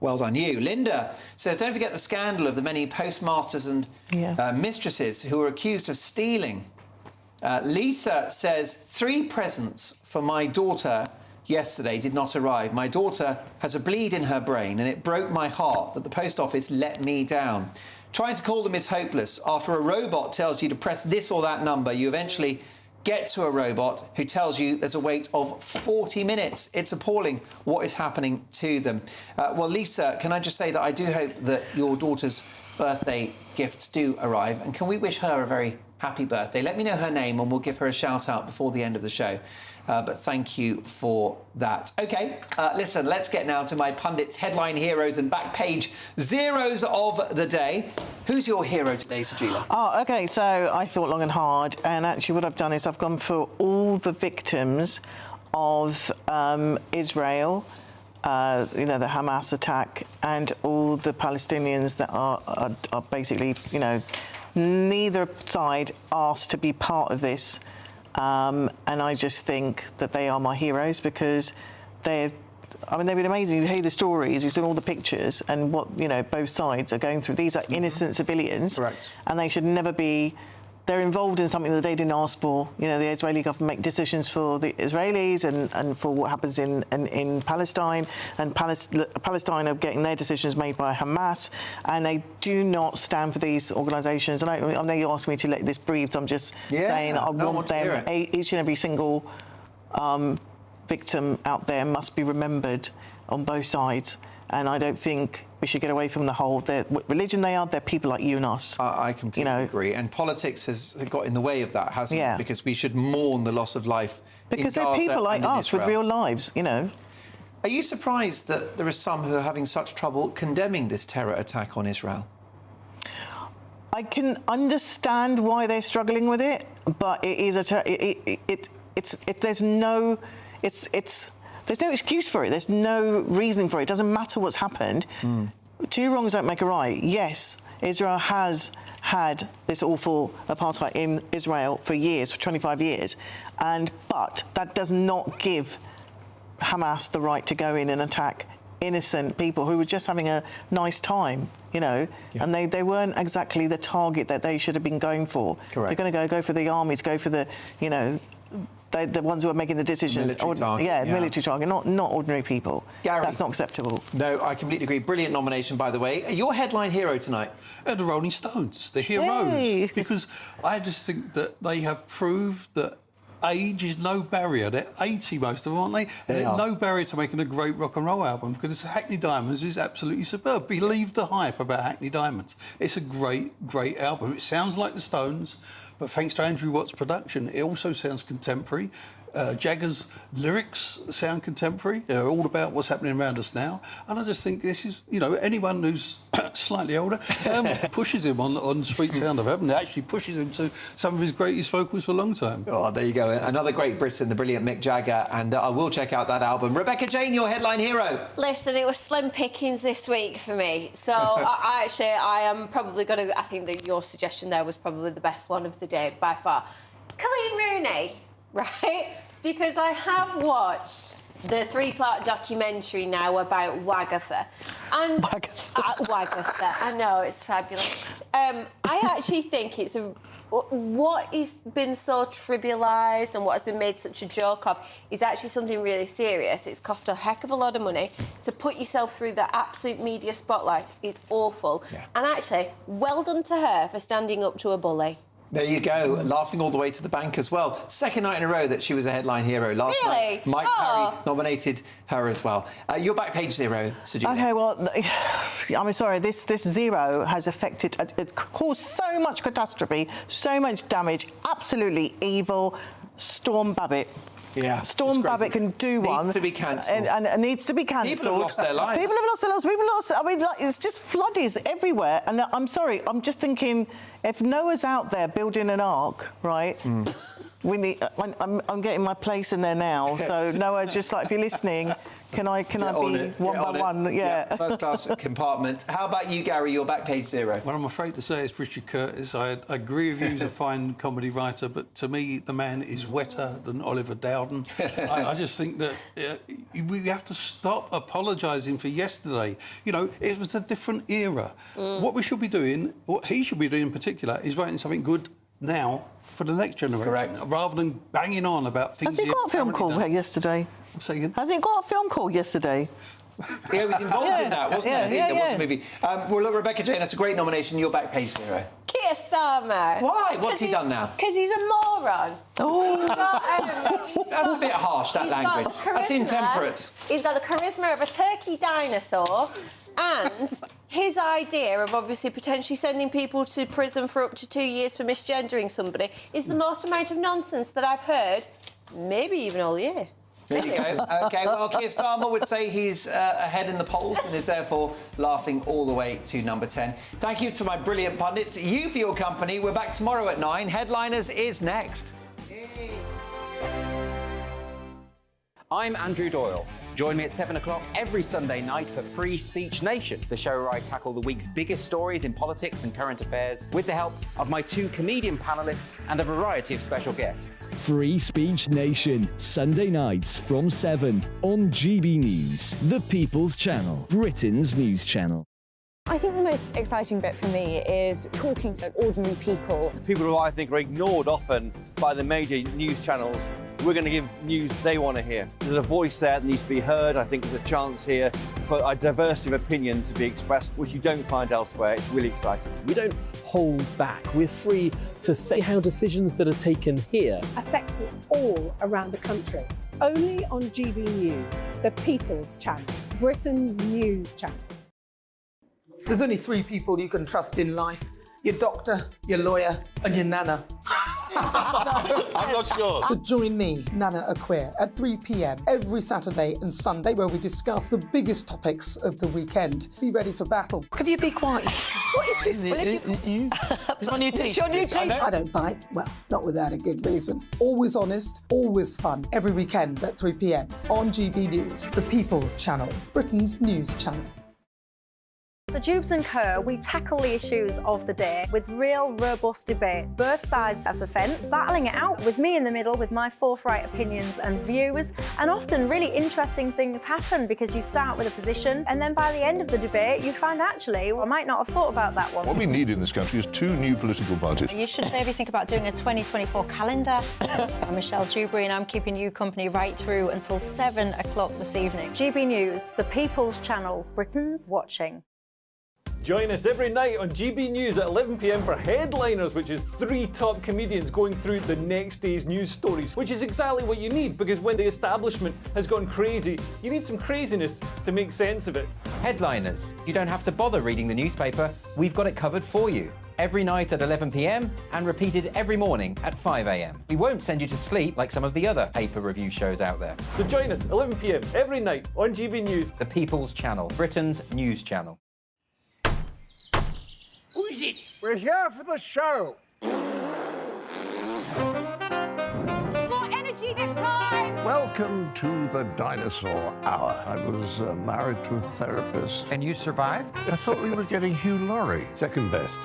well done you. Linda says, don't forget the scandal of the many postmasters and mistresses who were accused of stealing. Lisa says, 3 presents for my daughter yesterday did not arrive. My daughter has a bleed in her brain and it broke my heart that the post office let me down. Trying to call them is hopeless. After a robot tells you to press this or that number, you eventually get to a robot who tells you there's a wait of 40 minutes. It's appalling what is happening to them. Well, Lisa, can I just say that I do hope that your daughter's birthday gifts do arrive, and can we wish her a very happy birthday? Let me know her name and we'll give her a shout out before the end of the show. But thank you for that. OK, listen, let's get now to my Pundits headline heroes and back page zeros of the day. Who's your hero today, Sajila? Oh, OK, so I thought long and hard, and actually what I've done is I've gone for all the victims of Israel, the Hamas attack, and all the Palestinians that are basically, neither side asked to be part of this. And I just think that they are my heroes because they've been amazing. You hear the stories, you've seen all the pictures and what, both sides are going through. These are innocent civilians. Correct. And they should never be... They're involved in something that they didn't ask for. The Israeli government make decisions for the Israelis and for what happens in Palestine. And Palestine are getting their decisions made by Hamas. And they do not stand for these organisations. And I know you asked me to let this breathe. So I'm just saying I want them, each and every single victim out there must be remembered on both sides. And I don't think we should get away from the whole, what religion they are, they're people like you and us. I completely agree. And politics has got in the way of that, hasn't it? Because we should mourn the loss of life because in Gaza they're people like us Israel. with real lives, Are you surprised that there are some who are having such trouble condemning this terror attack on Israel? I can understand why they're struggling with it, but it is there's no excuse for it. There's no reason for it. It doesn't matter what's happened. Two wrongs don't make a right. Yes, Israel has had this awful apartheid in Israel for years, for 25 years, but that does not give Hamas the right to go in and attack innocent people who were just having a nice time, and they weren't exactly the target that they should have been going for. Correct. They're going to go for the armies, go for the, the ones who are making the decisions. Military target. Military target, not ordinary people. Gary. That's not acceptable. No, I completely agree. Brilliant nomination, by the way. Your headline hero tonight? The Rolling Stones, the heroes. Hey. Because I just think that they have proved that age is no barrier. They're 80, most of them, aren't they? They are. No barrier to making a great rock and roll album because Hackney Diamonds is absolutely superb. Believe the hype about Hackney Diamonds. It's a great, great album. It sounds like the Stones, but thanks to Andrew Watt's production, it also sounds contemporary. Jagger's lyrics sound contemporary. They're all about what's happening around us now. And I just think this is, anyone who's slightly older pushes him on Sweet Sound of Heaven. It actually pushes him to some of his greatest vocals for a long time. Oh, there you go. Another great Briton, the brilliant Mick Jagger. And I will check out that album. Rebecca Jane, your headline hero. Listen, it was slim pickings this week for me. So I am probably going to... I think that your suggestion there was probably the best one of the day by far. Colleen Rooney, right? Because I have watched the 3-part documentary now about Wagatha. And Wagatha, I know, it's fabulous. I actually think it's what has been so trivialised and what has been made such a joke of is actually something really serious. It's cost a heck of a lot of money to put yourself through the absolute media spotlight. It's awful. Yeah. And actually, well done to her for standing up to a bully. There you go, laughing all the way to the bank as well. Second night in a row that she was a headline hero. Last night, Mike Parry nominated her as well. Your back page zero, Sajida. OK, well, I'm sorry, this zero has affected... It's caused so much catastrophe, so much damage, absolutely evil. Storm Babbitt. Yeah, Storm Babbitt can do one. Needs to be cancelled. And needs to be cancelled. People have lost their lives. People have lost their lives. People have lost... I mean, it's just floodies everywhere. And I'm sorry, I'm just thinking... If Noah's out there building an ark, right, we need... I'm getting my place in there now. So, Noah, just like, if you're listening, can I be one by one? Yeah. First class compartment. How about you, Gary, your back page zero? Well, I'm afraid to say it's Richard Curtis. I agree with you, he's a fine comedy writer, but to me, the man is wetter than Oliver Dowden. I just think that we have to stop apologising for yesterday. It was a different era. What we should be doing, what he should be doing in particular, is writing something good now for the next generation. Correct. Rather than banging on about things... Has he got a film called yesterday? Say again? Has he got a film called yesterday? Yeah, he was involved in that, wasn't he? There was a movie. Well, look, Rebecca Jane, that's a great nomination. Your back page zero. Keir Starmer. Why? What's he done now? Because he's a moron. Oh. That's a bit harsh, that language. That's intemperate. He's got the charisma of a turkey dinosaur. And his idea of obviously potentially sending people to prison for up to 2 years for misgendering somebody is the most amount of nonsense that I've heard, maybe even all year. There you go. OK, well, Keir Starmer would say he's ahead in the polls and is therefore laughing all the way to number 10. Thank you to my brilliant pundits. You for your company. We're back tomorrow at 9. Headliners is next. I'm Andrew Doyle. Join me at 7 o'clock every Sunday night for Free Speech Nation, the show where I tackle the week's biggest stories in politics and current affairs with the help of my 2 comedian panellists and a variety of special guests. Free Speech Nation, Sunday nights from 7 on GB News, the People's Channel, Britain's news channel. I think the most exciting bit for me is talking to ordinary people. People who I think are ignored often by the major news channels. We're going to give news they want to hear. There's a voice there that needs to be heard. I think there's a chance here for a diversity of opinion to be expressed, which you don't find elsewhere. It's really exciting. We don't hold back. We're free to say how decisions that are taken here affect us all around the country. Only on GB News, the People's Channel, Britain's news channel. There's only 3 people you can trust in life. Your doctor, your lawyer, and your nana. I'm not sure. So join me, Nana Aquare, at 3 p.m. every Saturday and Sunday, where we discuss the biggest topics of the weekend. Be ready for battle. Could you be quiet? What is this? It's my new teeth. It's your new teeth. I don't bite. Well, not without a good reason. Always honest, always fun. Every weekend at 3 p.m. on GB News, the People's Channel, Britain's news channel. So Jubes and Kerr, we tackle the issues of the day with real, robust debate, both sides of the fence, battling it out with me in the middle with my forthright opinions and views. And often really interesting things happen because you start with a position and then by the end of the debate you find actually, well, I might not have thought about that one. What we need in this country is 2 new political parties. You should maybe think about doing a 2024 calendar. I'm Michelle Dewberry and I'm keeping you company right through until 7 o'clock this evening. GB News, the People's Channel, Britain's watching. Join us every night on GB News at 11 p.m. for Headliners, which is 3 top comedians going through the next day's news stories, which is exactly what you need, because when the establishment has gone crazy, you need some craziness to make sense of it. Headliners. You don't have to bother reading the newspaper. We've got it covered for you. Every night at 11 p.m. and repeated every morning at 5 a.m. We won't send you to sleep like some of the other paper review shows out there. So join us 11 p.m. every night on GB News, the People's Channel, Britain's news channel. Who is it? We're here for the show. More energy this time! Welcome to the Dinosaur Hour. I was married to a therapist. And you survived? I thought we were getting Hugh Laurie. Second best.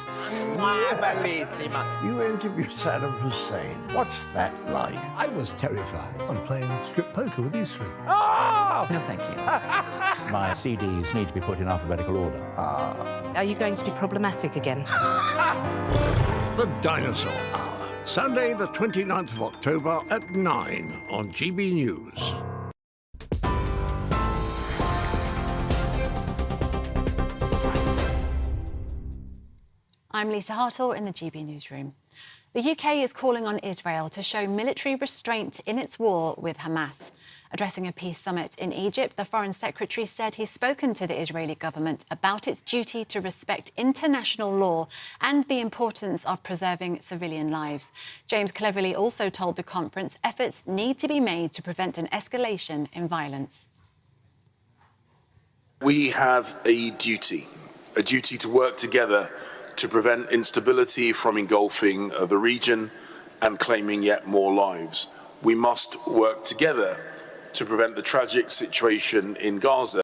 You interviewed Saddam Hussein. What's that like? I was terrified. I'm playing strip poker with these 3. Oh! No, thank you. My CDs need to be put in alphabetical order. Are you going to be problematic again? The Dinosaur Hour. Sunday, the 29th of October at 9 on GB News. I'm Lisa Hartle in the GB Newsroom. The UK is calling on Israel to show military restraint in its war with Hamas. Addressing a peace summit in Egypt, the Foreign Secretary said he's spoken to the Israeli government about its duty to respect international law and the importance of preserving civilian lives. James Cleverly also told the conference efforts need to be made to prevent an escalation in violence. We have a duty to work together to prevent instability from engulfing the region and claiming yet more lives. We must work together to prevent the tragic situation in Gaza.